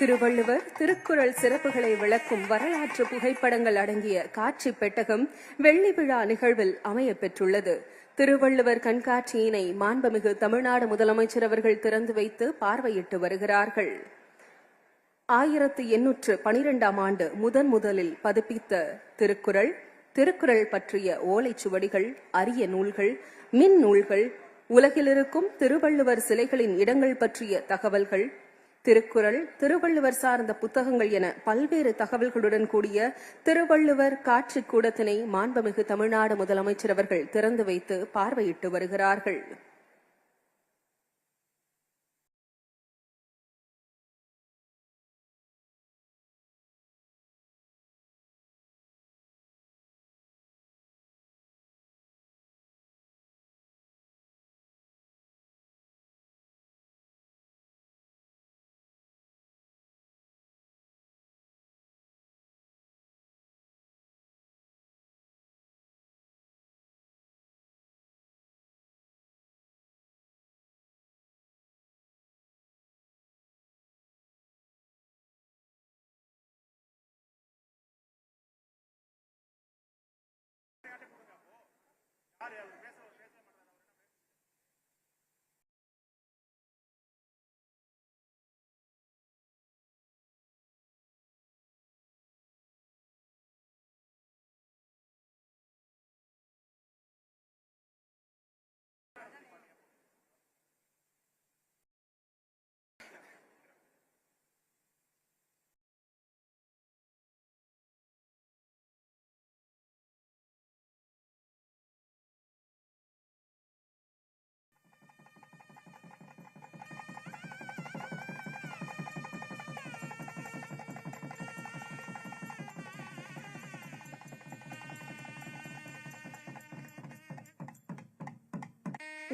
திருவள்ளுவர் திருக்குறள் சிறப்புகளை விளக்கும் வரலாற்று புகைப்படங்கள் அடங்கிய காட்சி பெட்டகம் வெள்ளி விழா நிகழ்வில் அமைய பெற்றுள்ளது. திருவள்ளுவர் கண்காட்சியினை மாண்புமிகு தமிழ்நாடு முதலமைச்சர் அவர்கள் திறந்து வைத்து பார்வையிட்டு வருகிறார்கள். 1812ஆம் ஆண்டு முதலில் பதிப்பித்த திருக்குறள் பற்றிய ஓலைச்சுவடிகள், அரிய நூல்கள், மின் நூல்கள், உலகில் இருக்கும் திருவள்ளுவர் சிலைகளின் இடங்கள் பற்றிய தகவல்கள், திருக்குறள், திருவள்ளுவர் சார்ந்த புத்தகங்கள் என பல்வேறு தகவல்களுடன் கூடிய திருவள்ளுவர் காட்சி கூடத்தினை மாண்புமிகு தமிழ்நாடு முதலமைச்சர் அவர்கள் திறந்து வைத்து பார்வையிட்டு வருகிறார்கள்.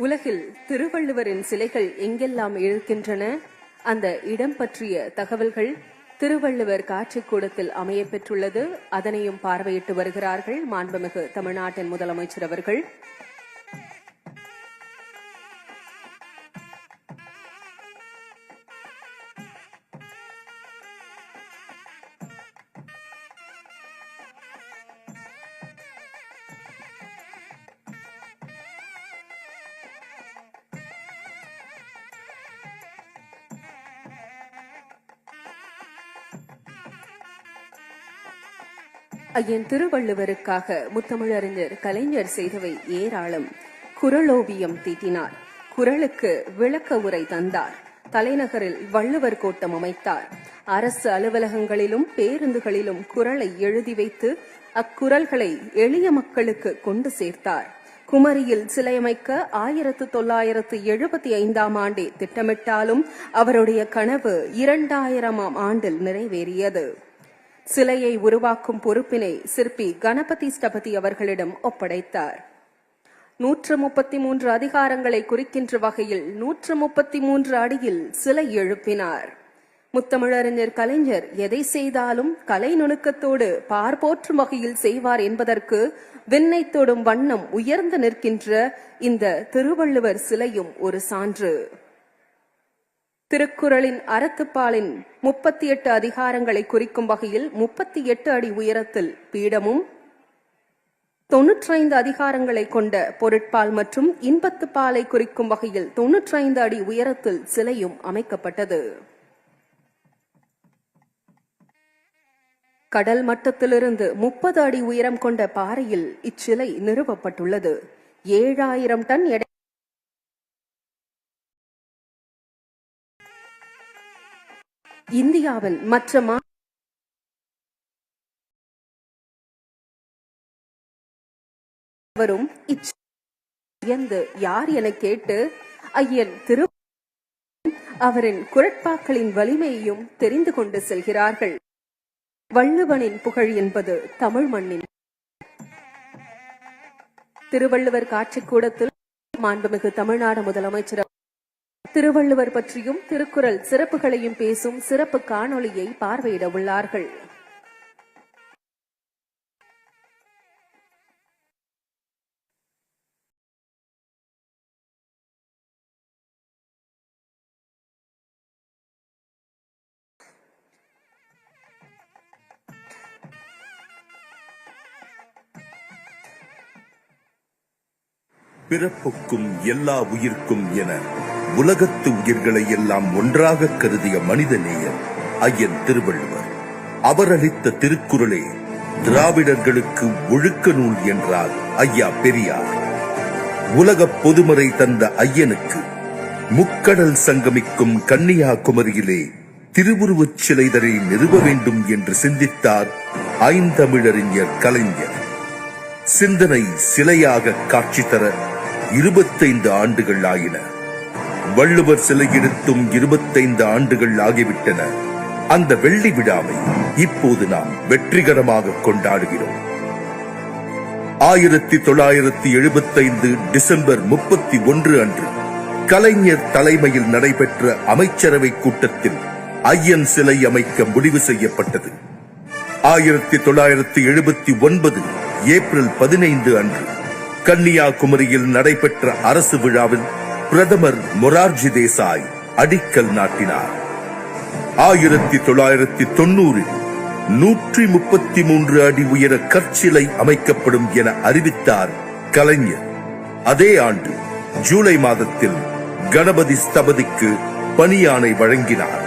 உலகில் திருவள்ளுவரின் சிலைகள் எங்கெல்லாம் இருக்கின்றன, அந்த இடம் பற்றிய தகவல்கள் திருவள்ளுவர் காட்சிக்கூடத்தில் அமைய பெற்றுள்ளது. அதனையும் பார்வையிட்டு வருகிறார்கள் மாண்புமிகு தமிழ்நாட்டின் முதலமைச்சர் அவர்கள். ஐயன் திருவள்ளுவருக்காக முத்தமிழறிஞர் கலைஞர் செய்தவை ஏராளம். குறளோவியம் தீட்டினார், குறளுக்கு விளக்க உரை தந்தார், தலைநகரில் வள்ளுவர் கோட்டம் அமைத்தார், அரசு அலுவலகங்களிலும் பேருந்துகளிலும் குறளை எழுதி வைத்து அக்குறள்களை எளிய மக்களுக்கு கொண்டு சேர்த்தார். குமரியில் சிலையமைக்க 1975ஆம் ஆண்டே திட்டமிட்டாலும் அவருடைய கனவு 2000ஆம் ஆண்டில் நிறைவேறியது. சிலையை உருவாக்கும் பொறுப்பினை சிற்பி கணபதி ஸ்தபதி அவர்களிடம் ஒப்படைத்தார். 133 அதிகாரங்களை குறிக்கின்ற வகையில் 133 அடியில் சிலை எழுப்பினார். முத்தமிழறிஞர் கலைஞர் எதை செய்தாலும் கலை நுணுக்கத்தோடு பார்போற்றும் வகையில் செய்வார் என்பதற்கு விண்ணை தொடும் வண்ணம் உயர்ந்து நிற்கின்ற இந்த திருவள்ளுவர் சிலையும் ஒரு சான்று. திருக்குறளின் அறத்துப்பாலின் 38 அதிகாரங்களை குறிக்கும் வகையில் 38 அடி உயரத்தில் பீடமும், 95 அதிகாரங்களை கொண்ட பொருட்பால் மற்றும் இன்பத்துப்பாலை குறிக்கும் வகையில் 95 அடி உயரத்தில் சிலையும் அமைக்கப்பட்டது. கடல் மட்டத்திலிருந்து 30 அடி உயரம் கொண்ட பாறையில் இச்சிலை நிறுவப்பட்டுள்ளது. 7000 டன் எடை இந்தியாவின் மற்ற வரும் யார் என கேட்டு ஐயன் திரு அவரின் குரட்பாக்களின் வலிமையையும் தெரிந்து கொண்டு செல்கிறார்கள். வள்ளுவனின் புகழ் என்பது தமிழ் மண்ணின். திருவள்ளுவர் காட்சிக்கூடத்தில் மாண்புமிகு தமிழ்நாடு முதலமைச்சர் திருவள்ளுவர் பற்றியும் திருக்குறள் சிறப்புகளையும் பேசும் சிறப்பு காணொளியை பார்வையிட உள்ளார்கள். பிறப்புக்கும் எல்லா உயிர்க்கும் என உலகத்து உயிர்களை எல்லாம் ஒன்றாக கருதிய மனிதநேயர் ஐயன் திருவள்ளுவர். அவர் அளித்த திருக்குறளே திராவிடர்களுக்கு ஒழுக்க நூல் என்றார் ஐயா பெரியார். உலக பொதுமறை தந்த ஐயனுக்கு முக்கடல் சங்கமிக்கும் கன்னியாகுமரியிலே திருவுருவச் சிலைதரை நிறுவ வேண்டும் என்று சிந்தித்தார் ஐந்தமிழறிஞர் கலைஞர். சிந்தனை சிலையாக காட்சி தர 25 ஆண்டுகள் ஆயின. வள்ளுவர் சிலை எடுத்தும் 25 ஆண்டுகள் ஆகிவிட்டன. அந்த வெள்ளி விழாவை இப்போது நாம் வெற்றிகரமாக கொண்டாடுகிறோம். 1975 டிசம்பர் 31 அன்று கலைஞர் தலைமையில் நடைபெற்ற அமைச்சரவை கூட்டத்தில் ஐயன் சிலை அமைக்க முடிவு செய்யப்பட்டது. 1979 ஏப்ரல் 15 அன்று கன்னியாகுமரியில் நடைபெற்ற அரசு விழாவில் பிரதமர் மொரார்ஜி தேசாய் அடிக்கல் நாட்டினார். 1990 133 அடி உயர கற்சிலை அமைக்கப்படும் என அறிவித்தார் கலைஞர். அதே ஆண்டு ஜூலை மாதத்தில் கணபதி ஸ்தபதிக்கு பணியாணை வழங்கினார்.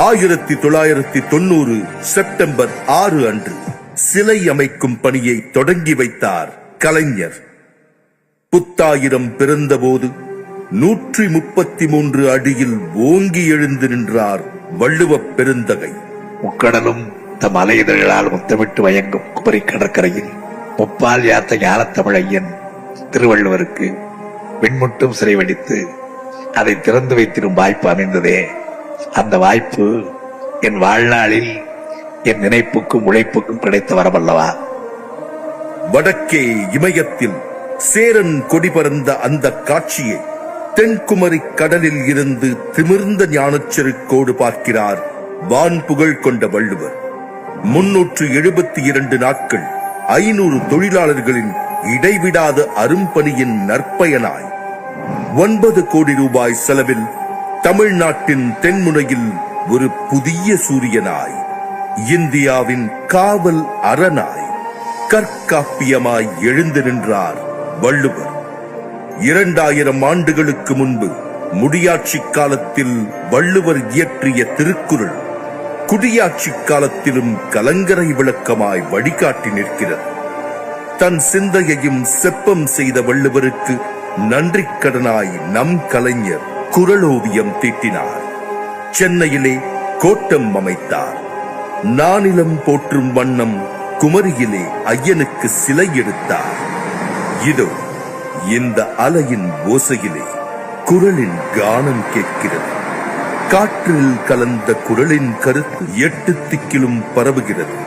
1990 செப்டம்பர் 6 அன்று சிலை அமைக்கும் பணியை தொடங்கி வைத்தார் கலைஞர். புத்தாயிரம் பிறந்தபோது 133 அடியில் ஓங்கி எழுந்து நின்றார் வள்ளுவப் பெருந்தகை. முக்கடலும் தம் அலையுதழால் முத்தமிட்டு வயங்கும் குமரி கடற்கரையில் முப்பால் யாத்த ஞானத்தமிழையன் திருவள்ளுவருக்கு விண்முட்டும் சிறை வடித்து அதை திறந்து வைத்திடும் வாய்ப்பு அமைந்ததே. அந்த வாய்ப்பு என் வாழ்நாளில் என் நினைப்புக்கும் உழைப்புக்கும் கிடைத்த வரமல்லவா. வடக்கே இமயத்தில் சேரன் கொடி பறந்த அந்த காட்சியை தென்குமரி கடலில் இருந்து திமிர்ந்த ஞானச்செருக்கோடு பார்க்கிறார் வான் புகழ் கொண்ட வள்ளுவர். 372 நாட்கள் 500 தொழிலாளர்களின் இடைவிடாத அரும்பணியின் நற்பயனாய் 9 கோடி ரூபாய் செலவில் தமிழ்நாட்டின் தென்முனையில் ஒரு புதிய சூரியனாய், இந்தியாவின் காவல் அரணாய், கற்காப்பியமாய் எழுந்து நின்றார் வள்ளுவர். 2000 ஆண்டுகளுக்கு முன்பு முடியாட்சி காலத்தில் வள்ளுவர் இயற்றிய திருக்குறள் குடியாட்சி காலத்திலும் கலங்கரை விளக்கமாய் வழிகாட்டி நிற்கிறது. தன் சிந்தையையும் செப்பம் செய்த வள்ளுவருக்கு நன்றி கடனாய் நம் கலைஞர் குறளோவியம் தீட்டினார். சென்னையிலே கோட்டம் அமைத்தார். நானிலம் போற்றும் வண்ணம் குமரியிலே ஐயனுக்கு சிலை எடுத்தார். இதோ இந்த அலையின் ஓசையிலே குறளின் கானம் கேட்கிறது. காற்றில் கலந்த குறளின் கருத்து 8 திக்கிலும் பரவுகிறது.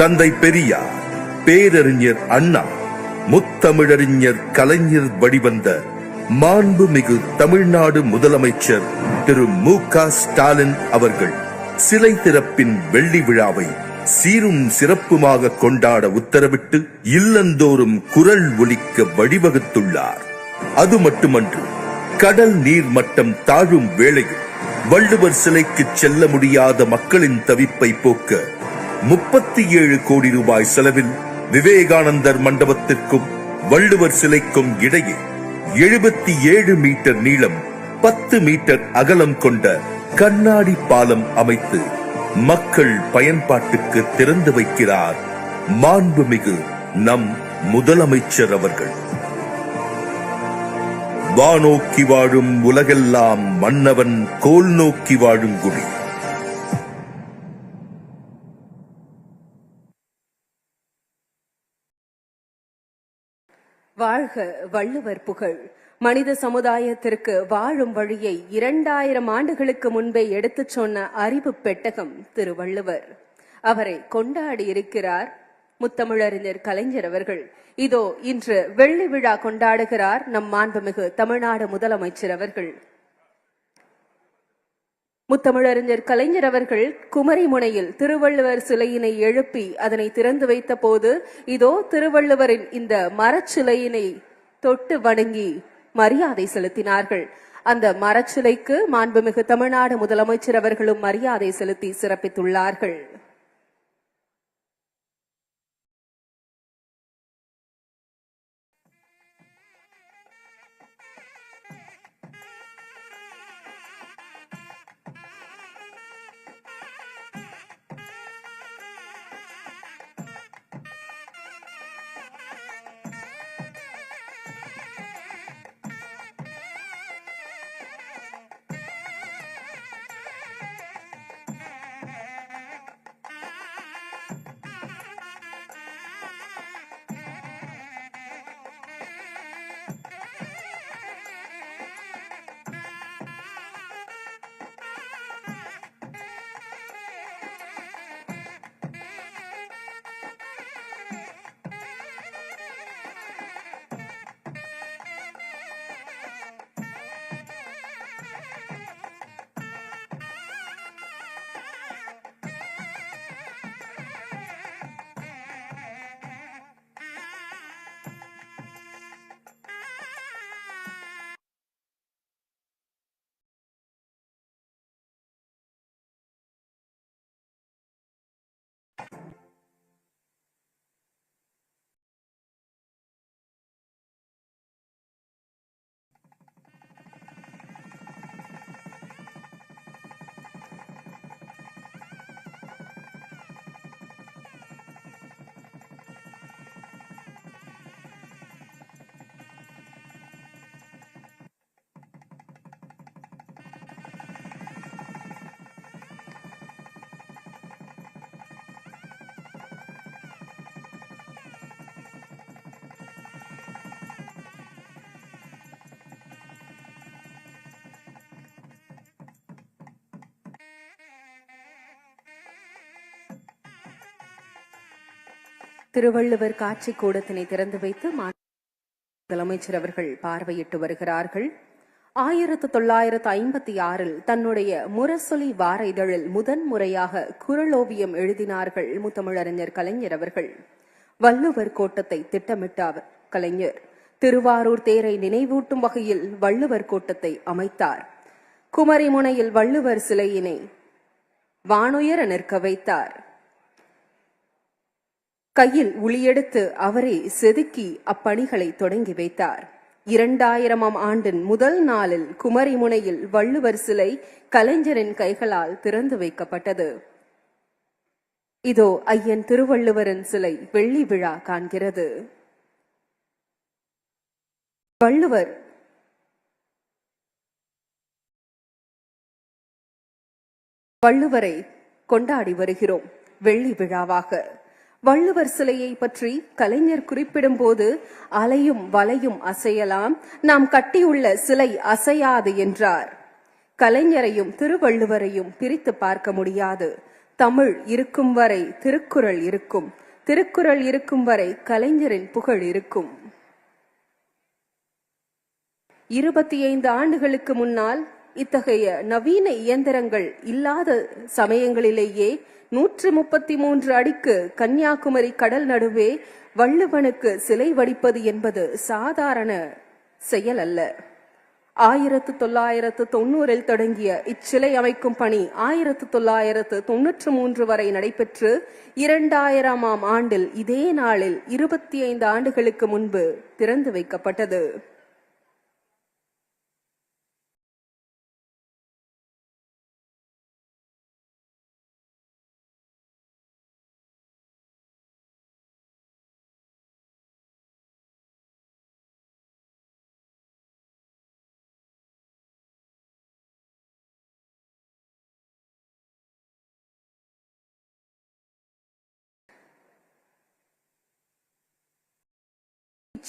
தந்தை பெரியார், பேரறிஞர் அண்ணா, முத்தமிழறிஞர் கலைஞர் வடிவந்த மாண்புமிகு தமிழ்நாடு முதலமைச்சர் திரு மு.க. ஸ்டாலின் அவர்கள் சிலை திறப்பின் வெள்ளி விழாவை சீரும் சிறப்புமாக கொண்டாட உத்தரவிட்டு இல்லந்தோறும் குரல் ஒலிக்க வழிவகுத்துள்ளார். அது மட்டுமன்று, கடல் நீர் மட்டம் தாழும் வேளையில் வள்ளுவர் சிலைக்கு செல்ல முடியாத மக்களின் தவிப்பை போக்க 37 கோடி ரூபாய் செலவில் விவேகானந்தர் மண்டபத்திற்கும் வள்ளுவர் சிலைக்கும் இடையே 77 மீட்டர் நீளம் 10 மீட்டர் அகலம் கொண்ட கண்ணாடி பாலம் அமைத்து மக்கள் பயன்பாட்டுக்கு திறந்து வைக்கிறார் மாண்புமிகு நம் முதலமைச்சர் அவர்கள். வானோக்கி வாழும் உலகெல்லாம் மன்னவன் கோல் நோக்கி வாழும் குடி. வாழ்க வள்ளுவர் புகழ். மனித சமுதாயத்திற்கு வாழும் வழியை 2000 ஆண்டுகளுக்கு முன்பே எடுத்துச் சொன்ன அறிவு பெட்டகம் திருவள்ளுவர். அவரை கொண்டாடி இருக்கிறார் முத்தமிழறிஞர் கலைஞர் அவர்கள். இதோ இன்று வெள்ளி விழா கொண்டாடுகிறார் நம் மாண்புமிகு தமிழ்நாடு முதலமைச்சர் அவர்கள். முத்தமிழறிஞர் கலைஞர் அவர்கள் குமரி முனையில் திருவள்ளுவர் சிலையினை எழுப்பி அதனை திறந்து வைத்த போது இதோ திருவள்ளுவரின் இந்த மரச்சிலையினை தொட்டு வணங்கி மரியாதை செலுத்தினார்கள். அந்த மரச்சிலைக்கு மாண்புமிகு தமிழ்நாடு முதலமைச்சர் அவர்களும் மரியாதை செலுத்தி சிறப்பித்துள்ளார்கள். திருவள்ளுவர் காட்சி கூடத்தினை திறந்து வைத்து முதலமைச்சர் அவர்கள் பார்வையிட்டு வருகிறார்கள். 1956 தன்னுடைய முரசொலி வார இதழில் முதன்முறையாக குறளோவியம் எழுதினார்கள் முத்தமிழறிஞர் கலைஞர் அவர்கள். வள்ளுவர் கோட்டத்தை திட்டமிட்ட கலைஞர் திருவாரூர் தேரை நினைவூட்டும் வகையில் வள்ளுவர் கோட்டத்தை அமைத்தார். குமரிமுனையில் வள்ளுவர் சிலையினை வானுயர நிற்க வைத்தார். கையில் உளியெடுத்து அவரே செதுக்கி அப்பணிகளை தொடங்கி வைத்தார். 2000ஆம் ஆண்டின் முதல் நாளில் குமரிமுனையில் வள்ளுவர் சிலை கலைஞரின் கைகளால் திறந்து வைக்கப்பட்டது. இதோ ஐயன் திருவள்ளுவரின் சிலை வெள்ளி விழா காண்கிறது. வள்ளுவரை கொண்டாடி வருகிறோம் வெள்ளி விழாவாக. வள்ளுவர் சிலையை பற்றி கலைஞர் குறிப்பிடும் போது அலையும் வலையும் அசையலாம், நாம் கட்டியுள்ள சிலை அசையாது என்றார். கலைஞரையும் திருவள்ளுவரையும் பிரித்து பார்க்க முடியாது. தமிழ் இருக்கும் வரை திருக்குறள் இருக்கும், திருக்குறள் இருக்கும் வரை கலைஞரின் புகழ் இருக்கும். 25 ஆண்டுகளுக்கு முன்னால் இத்தகைய நவீன இயந்திரங்கள் இல்லாத சமயங்களிலேயே 133 அடிக்கு கன்னியாகுமரி கடல் நடுவே வள்ளுவனுக்கு சிலை வடிப்பது என்பது சாதாரண செயல் அல்ல. 1990 தொடங்கிய இச்சிலை அமைக்கும் பணி 1993 வரை நடைபெற்று 2000ஆம் ஆண்டில் இதே நாளில் 25 ஆண்டுகளுக்கு முன்பு திறந்து வைக்கப்பட்டது.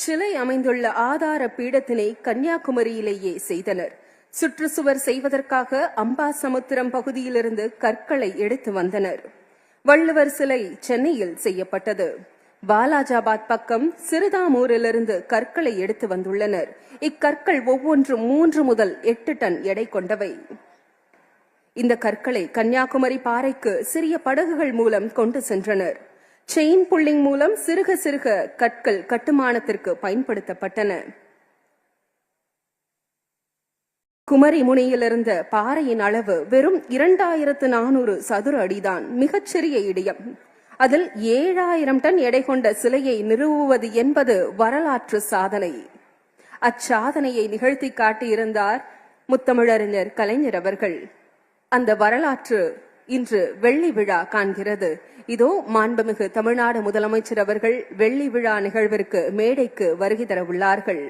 சிலை அமைந்துள்ள ஆதார பீடத்தினை கன்னியாகுமரியிலேயே செய்தனர். சுற்றுச்சுவர் செய்வதற்காக அம்பாசமுத்திரம் பகுதியிலிருந்து கற்களை எடுத்து வந்தனர். வள்ளுவர் சிலை சென்னையில் செய்யப்பட்டது. பாலாஜாபாத் பக்கம் சிறுதாமூரிலிருந்து கற்களை எடுத்து வந்துள்ளனர். இக்கற்கள் ஒவ்வொன்றும் 3 முதல் 8 டன் எடை கொண்டவை. இந்த கற்களை கன்னியாகுமரி பாறைக்கு சிறிய படகுகள் மூலம் கொண்டு சென்றனர். செயின் புல்லிங் மூலம் சிறுக சிறுக கற்கள் கட்டுமானத்திற்கு பயன்படுத்தப்பட்டன. குமரி முனையில் இருந்த பாறையின் அளவு வெறும் 2400 சதுர அடிதான். மிகச்சிறிய இடியம். அதில் 7000 டன் எடை கொண்ட சிலையை நிறுவுவது என்பது வரலாற்று சாதனை. அச்சாதனையை நிகழ்த்தி காட்டியிருந்தார் முத்தமிழறிஞர் கலைஞர் அவர்கள். அந்த வரலாற்று இன்று வெள்ளி விழா காண்கிறது. இதோ மாண்புமிகு தமிழ்நாடு முதலமைச்சர் அவர்கள் வெள்ளி விழா நிகழ்விற்கு மேடைக்கு வருகை தர உள்ளார்கள்.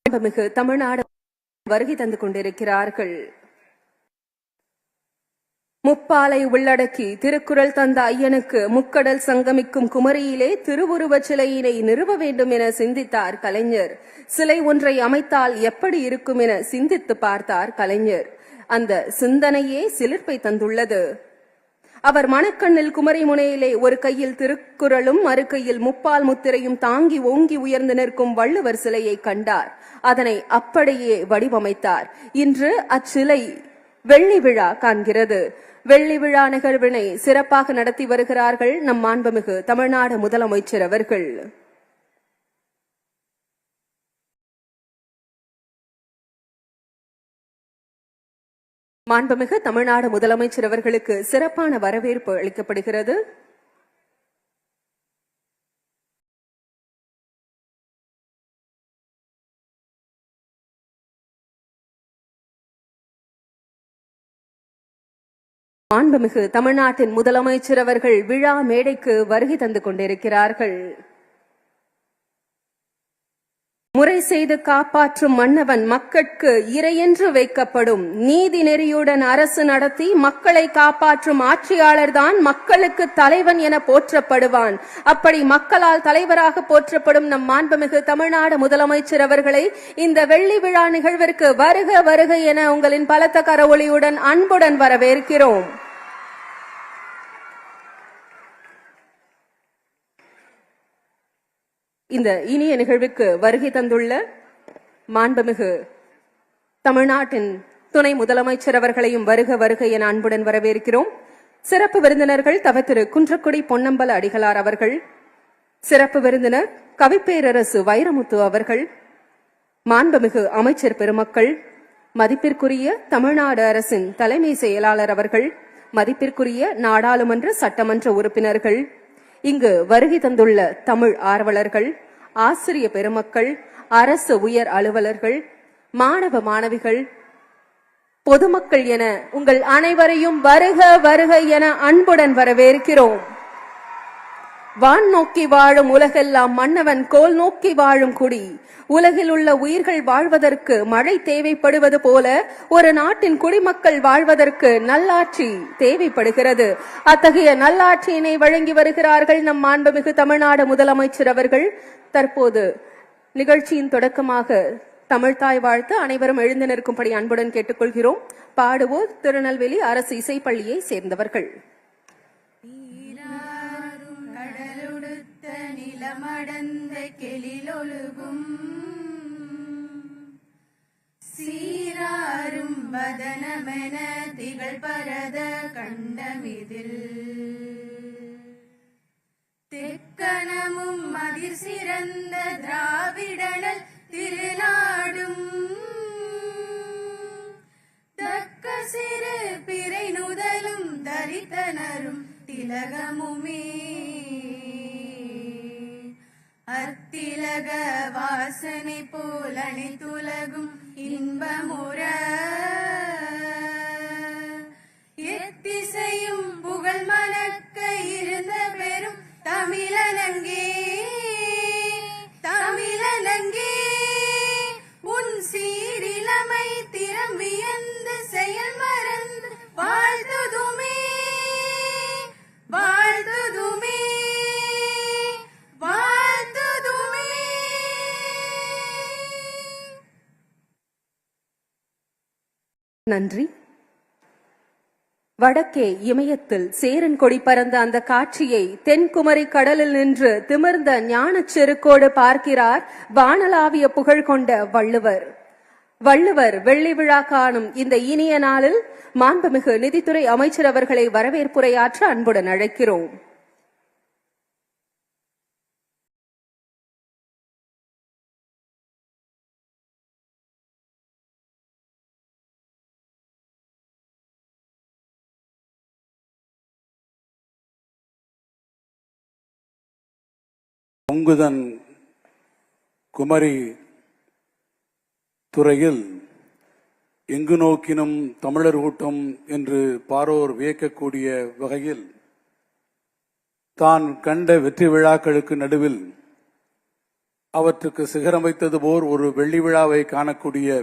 மாண்புமிகு தமிழ்நாடு வருகை தந்து கொண்டிருக்கிறார்கள். முப்பாலை உள்ளடக்கி திருக்குறள் தந்த ஐயனுக்கு முக்கடல் சங்கமிக்கும் குமரியிலே திருவுருவச் சிலையினை நிறுவ வேண்டும் என சிந்தித்தார் கலைஞர். சிலை ஒன்றை அமைத்தால் எப்படி இருக்கும் என சிந்தித்து பார்த்தார் கலைஞர். அந்த சிந்தனையே சிலிர்ப்பை தந்துள்ளது. அவர் மணக்கண்ணில் குமரி முனையிலே ஒரு கையில் திருக்குறளும் மறு கையில் முப்பால் முத்திரையும் தாங்கி ஓங்கி உயர்ந்து நிற்கும் வள்ளுவர் சிலையை கண்டார். அதனை அப்படியே வடிவமைத்தார். இன்று அச்சிலை வெள்ளி விழா காண்கிறது. வெள்ளி விழா நிகழ்வினை சிறப்பாக நடத்தி வருகிறார்கள் நம் மாண்புமிகு தமிழ்நாடு முதலமைச்சர் அவர்கள். மாண்புமிகு தமிழ்நாடு முதலமைச்சர் அவர்களுக்கு சிறப்பான வரவேற்பு அளிக்கப்படுகிறது. மாண்புமிகு தமிழ்நாட்டின் முதலமைச்சர் அவர்கள் விழா மேடைக்கு வருகை தந்து கொண்டிருக்கிறார்கள். முறை செய்து காப்பாற்றும் மன்னவன் மக்கட்கு இறையென்று வைக்கப்படும். நீதி நெறியுடன் அரசு நடத்தி மக்களை காப்பாற்றும் ஆட்சியாளர்தான் மக்களுக்கு தலைவன் என போற்றப்படுவான். அப்படி மக்களால் தலைவராக போற்றப்படும் நம் மாண்புமிகு தமிழ்நாடு முதலமைச்சர் அவர்களை இந்த வெள்ளி விழா நிகழ்விற்கு வருக வருக என உங்களின் பலத்த கரவொலியுடன் அன்புடன் வரவேற்கிறோம். இந்த இனிய நிகழ்வுக்கு வருகை தந்துள்ள மாண்புமிகு தமிழ்நாட்டின் துணை முதலமைச்சர் அவர்களையும் வருக வருக என அன்புடன் வரவேற்கிறோம். சிறப்பு விருந்தினர்கள் தவ திரு குன்றக்குடி பொன்னம்பல அடிகளார் அவர்கள், சிறப்பு விருந்தினர் கவிப்பேரரசு வைரமுத்து அவர்கள், மாண்புமிகு அமைச்சர் பெருமக்கள், மதிப்பிற்குரிய தமிழ்நாடு அரசின் தலைமை செயலாளர் அவர்கள், மதிப்பிற்குரிய நாடாளுமன்ற சட்டமன்ற உறுப்பினர்கள், இங்கு வருகை தந்துள்ள தமிழ் ஆர்வலர்கள், ஆசிரிய பெருமக்கள், அரசு உயர் அலுவலர்கள், மாணவ மாணவிகள், பொதுமக்கள் என உங்கள் அனைவரையும் வருக வருக என அன்புடன் வரவேற்கிறோம். வான் நோக்கி வாழும் உலகெல்லாம் மன்னவன் கோல் நோக்கி வாழும் குடி. உலகில் உள்ள உயிர்கள் வாழ்வதற்கு மழை தேவைப்படுவது போல ஒரு நாட்டின் குடிமக்கள் வாழ்வதற்கு நல்லாட்சி தேவைப்படுகிறது. அத்தகைய நல்லாட்சியினை வழங்கி வருகிறார்கள் நம் மாண்புமிகு தமிழ்நாடு முதலமைச்சர் அவர்கள். தற்போது நிகழ்ச்சியின் தொடக்கமாக தமிழ்தாய் வாழ்த்து அனைவரும் எழுந்து நிற்கும்படி அன்புடன் கேட்டுக்கொள்கிறோம். பாடுவோர் திருநெல்வேலி அரசு இசைப்பள்ளியை சேர்ந்தவர்கள். நிலமடந்த கெளிலொழுகும் சீராரும் வதனமென திகழ் பரத கண்டமிதில் தெக்கணமும் மதிர் சிறந்த திராவிடனல் திருநாடும் தக்க சிறு பிறை நுதலும் தரித்தனரும் திலகமுமே அத்திலக வாசனை போல் அனைத்துலகும் இன்பமுற எத்திசையும் புகழ் மணக்க இருந்த பெரும் தமிழனங்கே தமிழனங்கே உன் சீரிலமை திறம்பியந்த செயல் மறந்து வாழ்த்துதுமே வாழ்த்துதுமே நன்றி. வடக்கே இமயத்தில் சேரன் கொடி பறந்த அந்த காட்சியை தென்குமரி கடலில் நின்று திமிர்ந்த ஞானச் செருக்கோடு பார்க்கிறார் வானளாவிய புகழ் கொண்ட வள்ளுவர். வள்ளுவர் வெள்ளி விழா காணும் இந்த இனிய நாளில் மாண்புமிகு நிதித்துறை அமைச்சர் அவர்களை வரவேற்புரையாற்ற அன்புடன் அழைக்கிறோம். பொங்குதன் குமரி துறையில் எங்கு நோக்கினும் தமிழர் கூட்டம் என்று பாரோர் வியக்கக்கூடிய வகையில் தான் கண்ட வெற்றி விழாக்களுக்கு நடுவில் அவற்றுக்கு சிகரம் வைத்தது போர் ஒரு வெள்ளி விழாவை காணக்கூடிய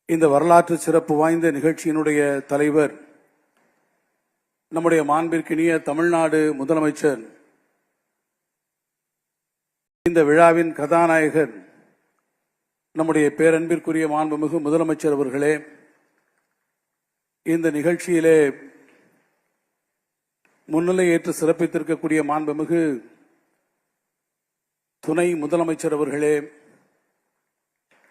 இந்த வரலாற்று சிறப்பு வாய்ந்த நிகழ்ச்சியினுடைய தலைவர் நம்முடைய மாண்பிற்கினிய தமிழ்நாடு முதலமைச்சர், இந்த விழாவின் கதாநாயகர் நம்முடைய பேரன்பிற்குரிய மாண்புமிகு முதலமைச்சர் அவர்களே, இந்த நிகழ்ச்சியிலே முன்னிலை ஏற்று சிறப்பித்திருக்கக்கூடிய மாண்புமிகு துணை முதலமைச்சர் அவர்களே,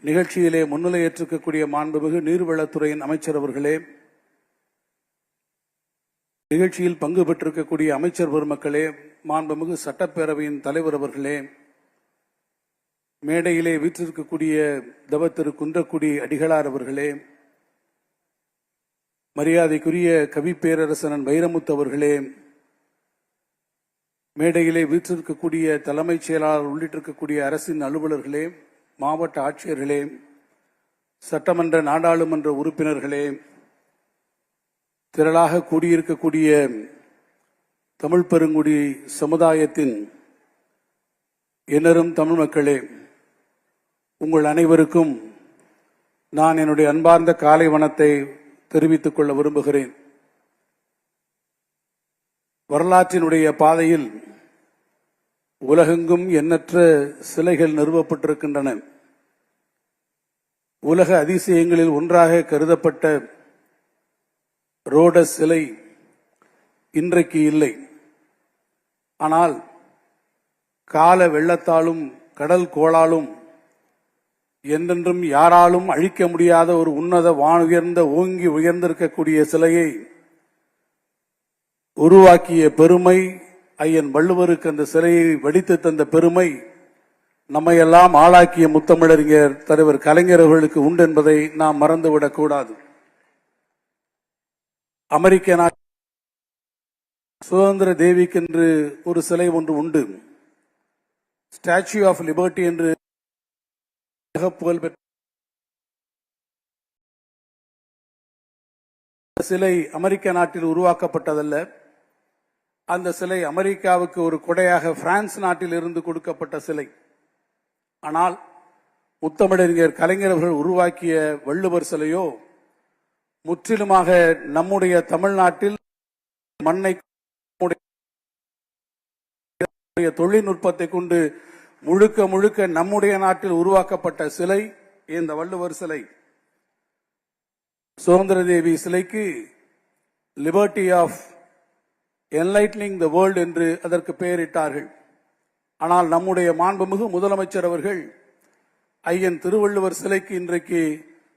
நிகழ்ச்சியிலே முன்னிலை ஏற்றிருக்கக்கூடிய மாண்புமிகு நீர்வளத்துறையின் அமைச்சர் அவர்களே, நிகழ்ச்சியில் பங்கு பெற்றிருக்கக்கூடிய அமைச்சர் பெருமக்களே, மாண்புமிகு சட்டப்பேரவையின் தலைவர் அவர்களே, மேடையிலே வீற்றிருக்கக்கூடிய தவ திரு குன்றக்குடி அடிகளார் அவர்களே, மரியாதைக்குரிய கவிப்பேரரசன் வைரமுத்து அவர்களே, மேடையிலே வீற்றிருக்கக்கூடிய தலைமைச் செயலாளர் உள்ளிட்டிருக்கக்கூடிய அரசின் அலுவலர்களே, மாவட்ட ஆட்சியர்களே, சட்டமன்ற நாடாளுமன்ற உறுப்பினர்களே, திரளாக கூடியிருக்கக்கூடிய தமிழ் பெருங்குடி சமுதாயத்தின் எண்ணரும் தமிழ் மக்களே, உங்கள் அனைவருக்கும் நான் என்னுடைய அன்பார்ந்த காலை வணத்தை தெரிவித்துக் கொள்ள விரும்புகிறேன். வரலாற்றினுடைய பாதையில் உலகெங்கும் எண்ணற்ற சிலைகள் நிறுவப்பட்டிருக்கின்றன. உலக அதிசயங்களில் ஒன்றாக கருதப்பட்ட ரோடஸ் சிலை இன்றைக்கு இல்லை. ஆனால் கால வெள்ளத்தாலும் கடல் கோளாலும் என்றென்றும் யாராலும் அழிக்க முடியாத ஒரு உன்னத வானுயர்ந்த ஓங்கி உயர்ந்திருக்கக்கூடிய சிலையை உருவாக்கிய பெருமை, ஐயன் வள்ளுவருக்கு அந்த சிலையை வடித்து தந்த பெருமை நம்மையெல்லாம் ஆளாக்கிய முத்தமிழறிஞர் தலைவர் கலைஞர் அவர்களுக்கு உண்டு என்பதை நாம் மறந்துவிடக் கூடாது. அமெரிக்க நாட்டு சுதந்திர தேவிக்கென்று ஒரு சிலை ஒன்று உண்டு. ஸ்டாச்சு ஆஃப் லிபர்ட்டி என்று புகழ் பெற்ற சிலை அமெரிக்க நாட்டில் உருவாக்கப்பட்டதல்ல. அந்த சிலை அமெரிக்காவுக்கு ஒரு கொடையாக பிரான்ஸ் நாட்டில் இருந்து கொடுக்கப்பட்ட சிலை. ஆனால் முத்தமிழறிஞர் கலைஞர் அவர்கள் உருவாக்கிய வள்ளுவர் சிலையோ முற்றிலுமாக நம்முடைய தமிழ்நாட்டில் மண்ணை தொழில்நுட்பத்தை கொண்டு முழுக்க முழுக்க நம்முடைய நாட்டில் உருவாக்கப்பட்ட சிலை இந்த வள்ளுவர் சிலை. சுதந்திர தேவி சிலைக்கு liberty of enlightening the world என்று அதற்கு பெயரிட்டார்கள். ஆனால் நம்முடைய மாண்புமிகு முதலமைச்சர் அவர்கள் ஐயன் திருவள்ளுவர் சிலைக்கு இன்றைக்கு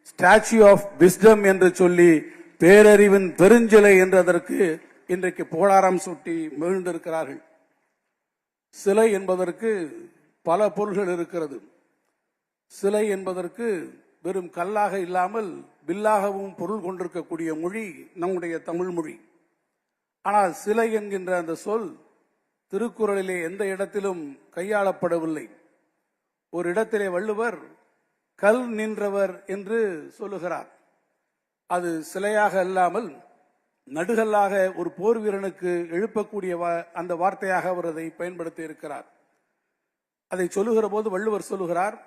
ஸ்டாச்சு ஆஃப் விஸ்டம் என்று சொல்லி பேரறிவின் பெருஞ்சிலை என்று அதற்கு இன்றைக்கு புகழாரம் சூட்டி மகிழ்ந்திருக்கிறார்கள். சிலை என்பதற்கு பல பொருள்கள் இருக்கிறது. சிலை என்பதற்கு வெறும் கல்லாக இல்லாமல் வில்லாகவும் பொருள் கொண்டிருக்கக்கூடிய மொழி நம்முடைய தமிழ் மொழி. ஆனால் சிலை என்கின்ற அந்த சொல் திருக்குறளிலே எந்த இடத்திலும் கையாளப்படவில்லை. ஒரு இடத்திலே வள்ளுவர் கல் நின்றவர் என்று சொல்லுகிறார். அது சிலையாக அல்லாமல் நடுகல்லாக ஒரு போர் வீரனுக்கு எழுப்பக்கூடிய அந்த வார்த்தையாக அவர் அதை பயன்படுத்தி இருக்கிறார். அதை சொல்லுகிற போது வள்ளுவர் சொல்லுகிறார்,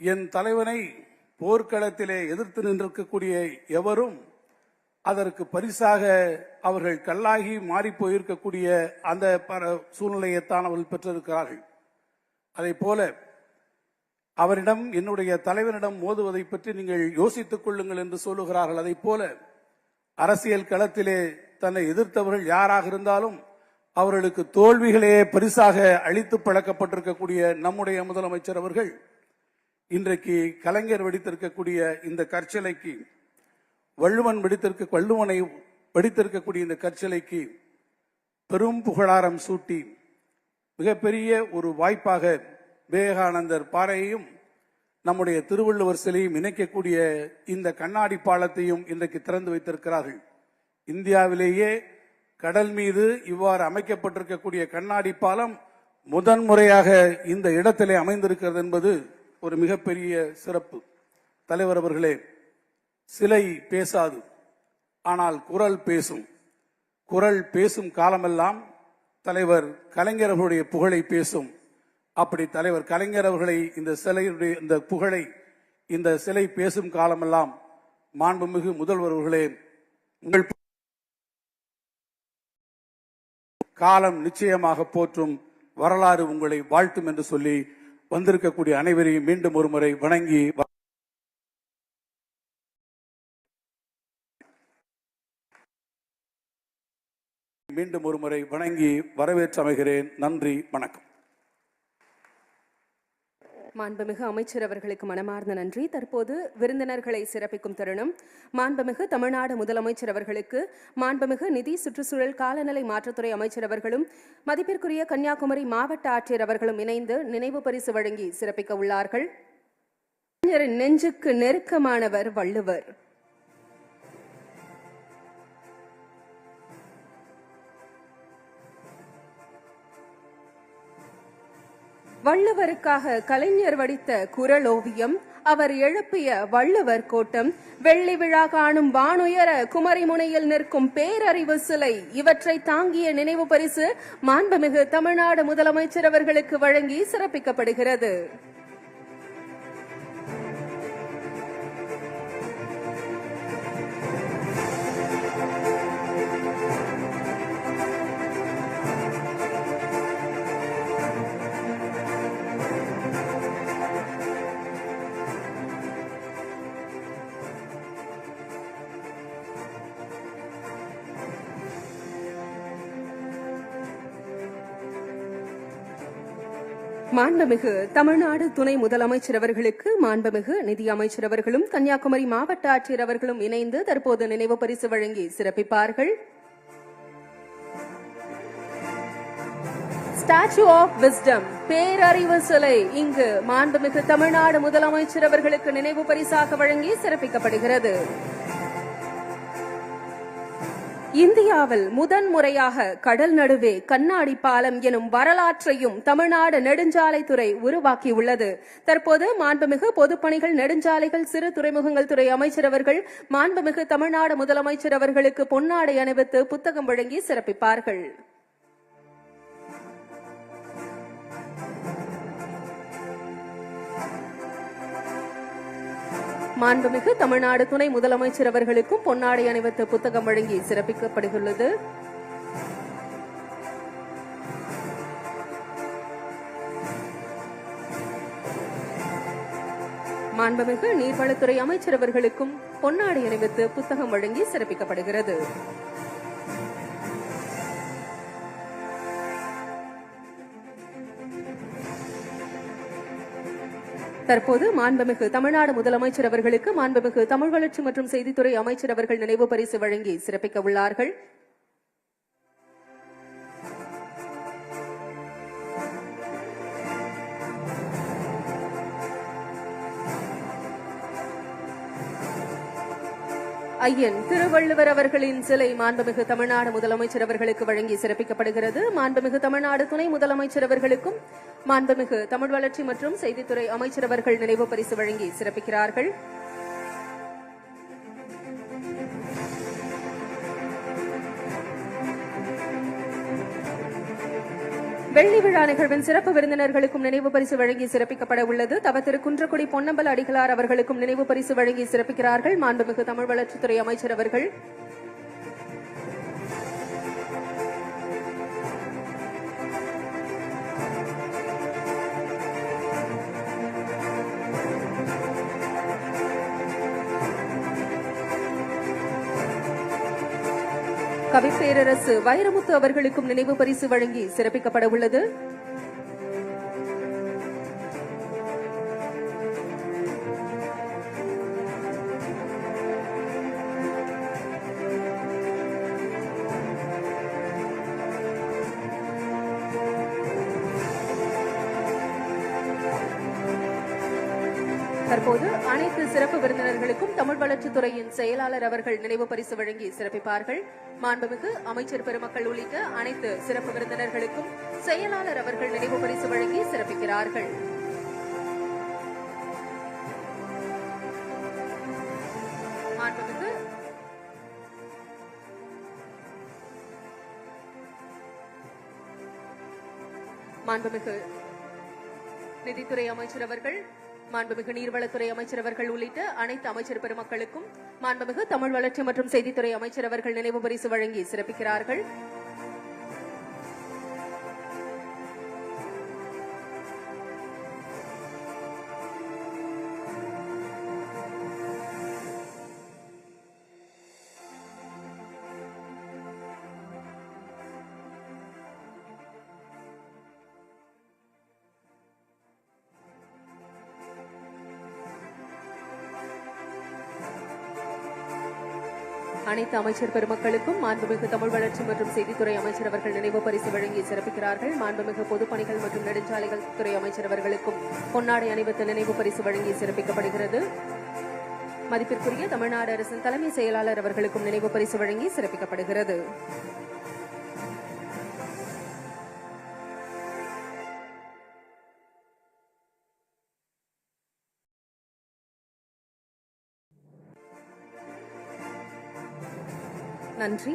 என் தலைவனை போர்க்களத்திலே எதிர்த்து நின்றிருக்கக்கூடிய எவரும் அதற்கு பரிசாக அவர்கள் கல்லாகி மாறி போயிருக்கக்கூடிய அந்த சூழ்நிலையைத்தான் அவர்கள் பெற்றிருக்கிறார்கள். அதை போல அவரிடம் என்னுடைய தலைவனிடம் மோதுவதை பற்றி நீங்கள் யோசித்துக் கொள்ளுங்கள் என்று சொல்லுகிறார்கள். அதை போல அரசியல் களத்திலே தன்னை எதிர்த்தவர்கள் யாராக இருந்தாலும் அவர்களுக்கு தோல்விகளே பரிசாக அளித்து பழக்கப்பட்டிருக்கக்கூடிய நம்முடைய முதலமைச்சர் அவர்கள் இன்றைக்கு கலைஞர் வெடித்திருக்கக்கூடிய இந்த கற்சிலைக்கு வள்ளுவனை வெடித்திருக்கக்கூடிய இந்த கற்சிலைக்கு பெரும் புகழாரம் சூட்டி மிகப்பெரிய ஒரு வாய்ப்பாக விவேகானந்தர் பாறையையும் நம்முடைய திருவள்ளுவர் சிலையும் இணைக்கக்கூடிய இந்த கண்ணாடி பாலத்தையும் இன்றைக்கு திறந்து வைத்திருக்கிறார்கள். இந்தியாவிலேயே கடல் மீது இவ்வாறு அமைக்கப்பட்டிருக்கக்கூடிய கண்ணாடி பாலம் முதன்முறையாக இந்த இடத்திலே அமைந்திருக்கிறது என்பது ஒரு மிகப்பெரிய சிறப்பு. தலைவர் அவர்களே, சிலை பேசாது, ஆனால் குரல் பேசும். குரல் பேசும் காலமெல்லாம் தலைவர் கலைஞர் அவர்களுடைய புகழை பேசும். அப்படி தலைவர் கலைஞர் அவர்களை இந்த சிலையுடைய இந்த புகழை இந்த சிலை பேசும் காலமெல்லாம் மாண்புமிகு முதல்வர் அவர்களே, உங்கள் காலம் நிச்சயமாக போற்றும், வரலாறு உங்களை வாழ்த்தும் என்று சொல்லி வந்திருக்கக்கூடிய அனைவரையும் மீண்டும் ஒருமுறை வணங்கி வரவேற்று அமைகிறேன். நன்றி, வணக்கம். மாண்புமிகு அமைச்சர் அவர்களுக்கு மனமார்ந்த நன்றி. தற்போது விருந்தினர்களை சிறப்பிக்கும் தருணம். மாண்புமிகு தமிழ்நாடு முதலமைச்சர் அவர்களுக்கு மாண்புமிகு நிதி, சுற்றுச்சூழல், காலநிலை மாற்றத்துறை அமைச்சர் அவர்களும் மதிப்பிற்குரிய கன்னியாகுமரி மாவட்ட ஆட்சியர் அவர்களும் இணைந்து நினைவு பரிசு வழங்கி சிறப்பிக்க உள்ளார்கள். நெஞ்சுக்கு நெருக்கமானவர் வள்ளுவர். வள்ளுவருக்காக கலைஞர் வடித்த குறள் ஓவியம் அவர் எழுப்பிய வள்ளுவர் கோட்டம், வெள்ளி விழா காணும் வானுயர குமரிமுனையில் நிற்கும் பேரறிவு சிலை, இவற்றை தாங்கிய நினைவு பரிசு மாண்புமிகு தமிழ்நாடு முதலமைச்சர் அவர்களுக்கு வழங்கி சிறப்பிக்கப்படுகிறது. மாண்புமிகு தமிழ்நாடு துணை முதலமைச்சர் அவர்களுக்கு மாண்புமிகு நிதி அமைச்சர் அவர்களும் கன்னியாகுமரி மாவட்ட ஆட்சியர் அவர்களும் இணைந்து தற்போது நினைவு பரிசு வழங்கி சிறப்பிப்பார்கள். ஸ்டாச்சு ஆஃப் விஸ்டம், பேரறிவு சிலை இங்கு மாண்புமிகு தமிழ்நாடு முதலமைச்சர் அவர்களுக்கு நினைவு பரிசாக வழங்கி சிறப்பிக்கப்படுகிறது. இந்தியாவில் முதன்முறையாக கடல் நடுவே கண்ணாடி பாலம் எனும் வரலாற்றையும் தமிழ்நாடு நெடுஞ்சாலைத்துறை உருவாக்கியுள்ளது. தற்போது மாண்புமிகு பொதுப்பணிகள், நெடுஞ்சாலைகள், சிறு துறைமுகங்கள் துறை அமைச்சர் அவர்கள் மாண்புமிகு தமிழ்நாடு முதலமைச்சர் அவர்களுக்கு பொன்னாடை அணிவித்து புத்தகம் வழங்கி சிறப்பிப்பார்கள். மாண்புமிகு தமிழ்நாடு துணை முதலமைச்சர் அவர்களுக்கும் பொன்னாடை அணிவித்து புத்தகம் வழங்கி சிறப்பிக்கப்படுகிறது. மாண்புமிகு நீர்வளத்துறை அமைச்சர் அவர்களுக்கும் பொன்னாடை அணிவித்து புத்தகம் வழங்கி சிறப்பிக்கப்படுகிறது. தற்போது மாண்புமிகு தமிழ்நாடு முதலமைச்சர் அவர்களுக்கு மாண்புமிகு தமிழ் வளர்ச்சி மற்றும் செய்தித்துறை அமைச்சர் அவர்கள் நினைவு பரிசு வழங்கி சிறப்பிக்க உள்ளார்கள். ஐயன் திருவள்ளுவர் அவர்களின் சிலை மாண்புமிகு தமிழ்நாடு முதலமைச்சர் அவர்களுக்கு வழங்கி சிறப்பிக்கப்படுகிறது. மாண்புமிகு தமிழ்நாடு துணை முதலமைச்சர் அவர்களுக்கும் மாண்புமிகு தமிழ் வளர்ச்சி மற்றும் செய்தித்துறை அமைச்சர் அவர்கள் நினைவு பரிசு வழங்கி சிறப்பிக்கிறார்கள். வெள்ளி விழா நிகழ்வின் சிறப்பு விருந்தினர்களுக்கும் நினைவு பரிசு வழங்கி சிறப்பிக்கப்பட உள்ளது. தவத்திரு குன்றக்குடி பொன்னம்பல அடிகளார் அவர்களுக்கும் நினைவு பரிசு வழங்கி சிறப்பிக்கிறார்கள் மாண்புமிகு தமிழ் வளர்ச்சித்துறை அமைச்சர் அவர்கள். கவிப்பேரரசு வைரமுத்து அவர்களுக்கும் நினைவு பரிசு வழங்கி சிறப்பிக்கப்பட உள்ளது. தற்போது அனைத்து சிறப்பு விருந்தினர்களுக்கும் தமிழ் வளர்ச்சித்துறையின் செயலாளர் அவர்கள் நினைவு பரிசு வழங்கி சிறப்பிப்பார்கள். மாண்புமிகு அமைச்சர் பெருமக்கள் உள்ளிட்ட அனைத்து சிறப்பு விருந்தினர்களுக்கும் செயலாளர் அவர்கள் நினைவு பரிசு வழங்கி சிறப்பிக்கிறார்கள். மாண்புமிகு நிதித்துறை அமைச்சர் அவர்கள், மாண்புமிகு நீர்வளத்துறை அமைச்சர் அவர்கள் உள்ளிட்ட அனைத்து அமைச்சர் பெருமக்களுக்கும் மாண்புமிகு தமிழ் வளர்ச்சி மற்றும் செய்தித்துறை அமைச்சர் அவர்கள் நினைவு பரிசு வழங்கி சிறப்பிக்கிறார்கள். அனைத்து அமைச்சர் பெருமக்களுக்கும் மாண்புமிகு தமிழ் வளர்ச்சி மற்றும் செய்தித்துறை அமைச்சர் அவர்கள் நினைவு பரிசு வழங்கி சிறப்பிக்கிறார்கள். மாண்புமிகு பொதுப்பணிகள் மற்றும் நெடுஞ்சாலைகள் துறை அமைச்சர் அவர்களுக்கும் பொன்னாடை அணிவித்து நினைவு பரிசு வழங்கி சிறப்பிக்கப்படுகிறது. மதிப்பிற்குரிய தமிழ்நாடு அரசின் தலைமை செயலாளர் அவர்களுக்கும் நினைவு பரிசு வழங்கி சிறப்பிக்கப்படுகிறது. நன்றி.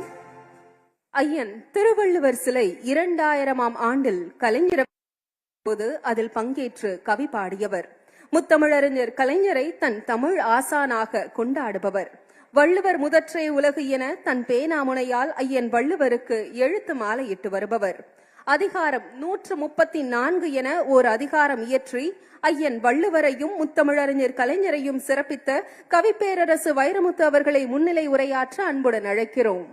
ஐயன் திருவள்ளுவர் சிலை 2000ஆம் ஆண்டில் கலைஞர் போது அதில் பங்கேற்று கவி பாடியவர். முத்தமிழறிஞர் கலைஞரை தன் தமிழ் ஆசானாக கொண்டாடுபவர். வள்ளுவர் முதற்றே உலகு என தன் பேனாமுனையால் ஐயன் வள்ளுவருக்கு எழுத்து மாலையிட்டு வருபவர். அதிகாரம் 134 என ஓர் அதிகாரம் இயற்றி ஐயன் வள்ளுவரையும் முத்தமிழறிஞர் கலைஞரையும் சிறப்பித்த கவிப்பேரரசு வைரமுத்து அவர்களை முன்னிலை உரையாற்ற அன்புடன் அழைக்கிறோம்.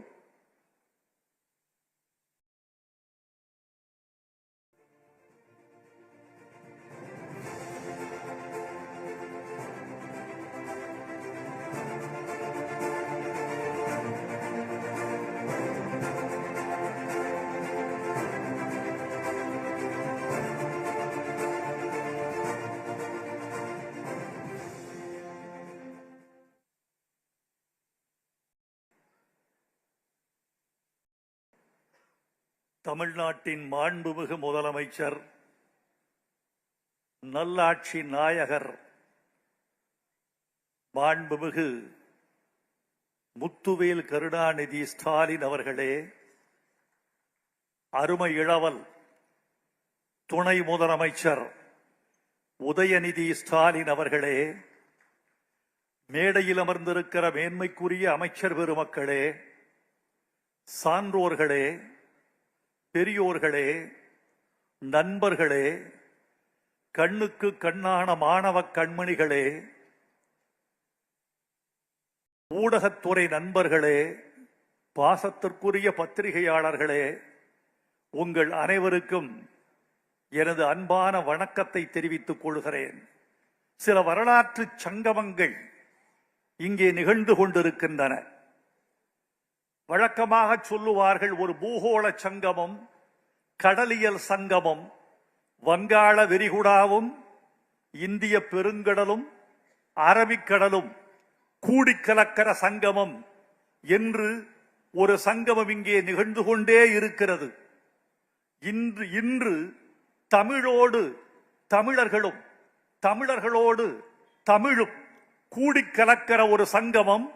தமிழ்நாட்டின் மாண்புமிகு முதலமைச்சர், நல்லாட்சி நாயகர் மாண்புமிகு முத்துவேல் கருணாநிதி ஸ்டாலின் அவர்களே, அருமை இளவல் துணை முதலமைச்சர் உதயநிதி ஸ்டாலின் அவர்களே, மேடையில் அமர்ந்திருக்கிற மேன்மைக்குரிய அமைச்சர் பெருமக்களே, சான்றோர்களே, பெரியோர்களே, நண்பர்களே, கண்ணுக்கு கண்ணான மாணவ கண்மணிகளே, ஊடகத்துறை நண்பர்களே, பாசத்திற்குரிய பத்திரிகையாளர்களே, உங்கள் அனைவருக்கும் எனது அன்பான வணக்கத்தை தெரிவித்துக் கொள்கிறேன். சில வரலாற்று சங்கமங்கள் இங்கே நிகழ்ந்து கொண்டிருக்கின்றன. வழக்கமாக சொல்லுவார்கள், ஒரு பூகோள சங்கமம், கடலியல் சங்கமம், வங்காள விரிகுடாவும் இந்திய பெருங்கடலும் அரபிக்கடலும் கூடிக்கலக்கிற சங்கமம் என்று ஒரு சங்கமம் இங்கே நிகழ்ந்து கொண்டே இருக்கிறது. இன்று தமிழோடு தமிழர்களும் தமிழர்களோடு தமிழும் கூடிக்கலக்கிற ஒரு சங்கமம்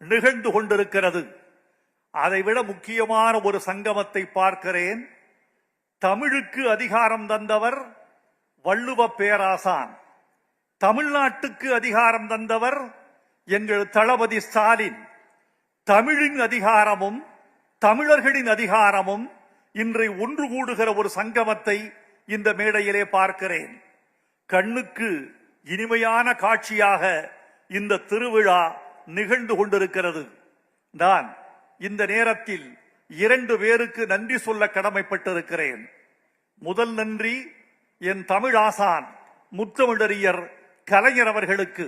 நிகழ்ந்து கொண்டிருக்கிறது. அதைவிட முக்கியமான ஒரு சங்கமத்தை பார்க்கிறேன். தமிழுக்கு அதிகாரம் தந்தவர் வள்ளுவ பேராசான், தமிழ்நாட்டுக்கு அதிகாரம் தந்தவர் எங்கள் தளபதி ஸ்டாலின். தமிழின் அதிகாரமும் தமிழர்களின் அதிகாரமும் இன்றை ஒன்று கூடுகிற ஒரு சங்கமத்தை இந்த மேடையிலே பார்க்கிறேன். கண்ணுக்கு இனிமையான காட்சியாக இந்த திருவிழா நிகழ்ந்து கொண்டிருக்கிறது. நான் இந்த நேரத்தில் 2 பேருக்கு நன்றி சொல்ல கடமைப்பட்டிருக்கிறேன். முதல் நன்றி என் தமிழ் ஆசான் முத்தமிழறிஞர் கலைஞர் அவர்களுக்கு.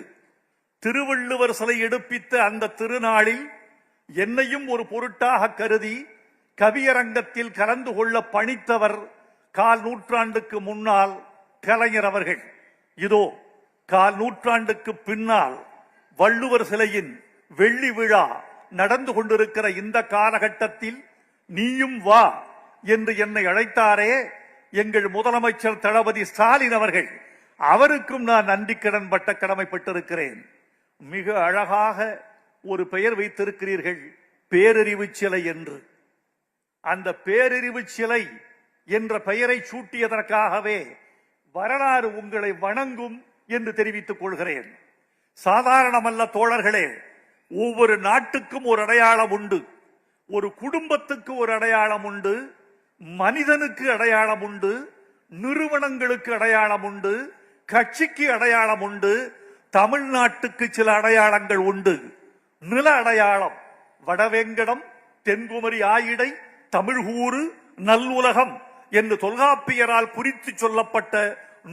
திருவள்ளுவர் சிலை எடுப்பித்த அந்த திருநாளில் என்னையும் ஒரு பொருட்டாக கருதி கவியரங்கத்தில் கலந்து கொள்ள பணித்தவர் 1/4 நூற்றாண்டுக்கு முன்னால் கலைஞர் அவர்கள். இதோ 1/4 நூற்றாண்டுக்கு பின்னால் வள்ளுவர் சிலையின் வெள்ளி விழா நடந்து கொண்டிருக்கிற இந்த காலகட்டத்தில் நீயும் வா என்று என்னை அழைத்தாரே எங்கள் முதலமைச்சர் தளபதி ஸ்டாலின் அவர்கள். அவருக்கும் நான் நன்றி கடன் பட்ட கடமைப்பட்டிருக்கிறேன். மிக அழகாக ஒரு பெயர் வைத்திருக்கிறீர்கள், பேரறிவு சிலை என்று. அந்த பேரறிவு சிலை என்ற பெயரை சூட்டியதற்காகவே வரலாறு உங்களை வணங்கும் என்று தெரிவித்துக் கொள்கிறேன். சாதாரணமல்ல தோழர்களே, ஒவ்வொரு நாட்டுக்கும் ஒரு அடையாளம் உண்டு, ஒரு குடும்பத்துக்கு ஒரு அடையாளம் உண்டு, மனிதனுக்கு அடையாளம் உண்டு, நிறுவனங்களுக்கு அடையாளம் உண்டு, கட்சிக்கு அடையாளம் உண்டு. தமிழ்நாட்டுக்கு சில அடையாளங்கள் உண்டு. நில அடையாளம், வடவேங்கடம், தென்குமரி ஆயிடை, தமிழ்கூறு, நல்லுலகம் என்று தொல்காப்பியரால் குறித்து சொல்லப்பட்ட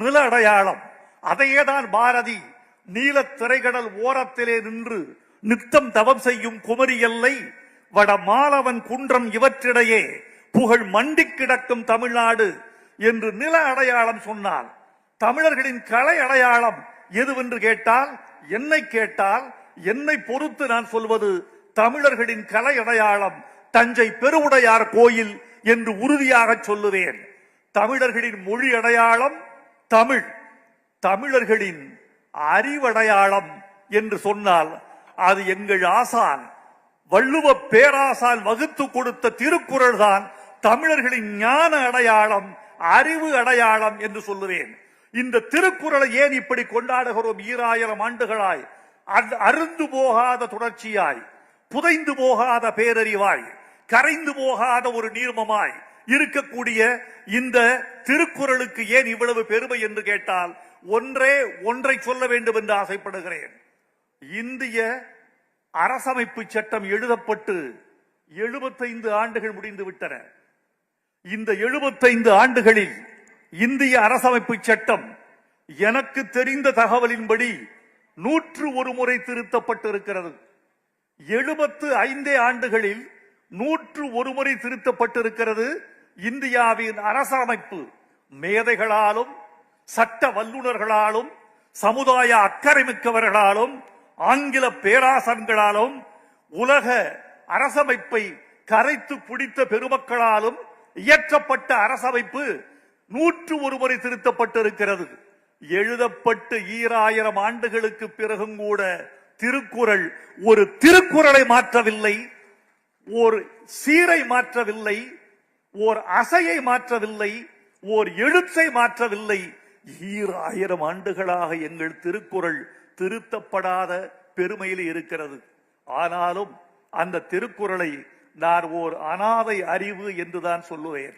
நில அடையாளம். அதையேதான் பாரதி நீலத் திரைக்கடல் ஓரத்திலே நின்று நித்தம் தவம் செய்யும் குமரி எல்லை, வட மாலவன் குன்றம் இவற்றிடையே புகழ் மண்டி கிடக்கும் தமிழ்நாடு என்று நில அடையாளம் சொன்னால், தமிழர்களின் கலை அடையாளம் எதுவென்று கேட்டால், என்னை பொறுத்து நான் சொல்வது தமிழர்களின் கலை அடையாளம் தஞ்சை பெருவுடையார் கோயில் என்று உறுதியாக சொல்லுவேன். தமிழர்களின் மொழி அடையாளம் தமிழ், தமிழர்களின் அறிவடையாளம் என்று சொன்னால் அது எங்கள் ஆசான் வள்ளுவ பேராசால் வகுத்து கொடுத்த திருக்குறள் தான் தமிழர்களின் ஞான அடையாளம், அறிவு அடையாளம் என்று சொல்லுவேன். இந்த திருக்குறளை ஏன் இப்படி கொண்டாடுகிறோம்? 2000 ஆண்டுகளாய் அருந்து போகாத தொடர்ச்சியாய், புதைந்து போகாத பேரறிவாய், கரைந்து போகாத ஒரு நீர்மமாய் இருக்கக்கூடிய இந்த திருக்குறளுக்கு ஏன் இவ்வளவு பெருமை என்று கேட்டால், ஒன்றை சொல்ல வேண்டும் என்று ஆசைப்படுகிறேன். இந்திய அரசமைப்பு சட்டம் எழுதப்பட்டு 75 ஆண்டுகள் முடிந்து விட்டன. இந்த 75 ஆண்டுகளில் இந்திய அரசமைப்பு சட்டம் எனக்கு தெரிந்த தகவலின்படி 101 முறை திருத்தப்பட்டிருக்கிறது. 75 ஆண்டுகளில் 101 முறை திருத்தப்பட்டிருக்கிறது. இந்தியாவின் அரசமைப்பு மேதைகளாலும் சட்ட வல்லுநர்களாலும் சமுதாய அக்கறை மிக்கவர்களாலும் ஆங்கில பேராசன்களாலும் உலக அரசமைப்பை கரைத்து பிடித்த பெருமக்களாலும் இயற்றப்பட்ட அரசமைப்பு 101 முறை திருத்தப்பட்டிருக்கிறது. எழுதப்பட்டு 2000 ஆண்டுகளுக்கு பிறகும் கூட திருக்குறள் ஒரு திருக்குறளை மாற்றவில்லை, ஒரு சீரை மாற்றவில்லை, ஓர் அசையை மாற்றவில்லை, ஓர் எழுத்தை மாற்றவில்லை. 2000 ஆண்டுகளாக எங்கள் திருக்குறள் திருத்தப்படாத பெருமையில் இருக்கிறது. ஆனாலும் அந்த திருக்குறளை நான் ஓர் அனாதை அறிவு என்றுதான் சொல்லுவேன்.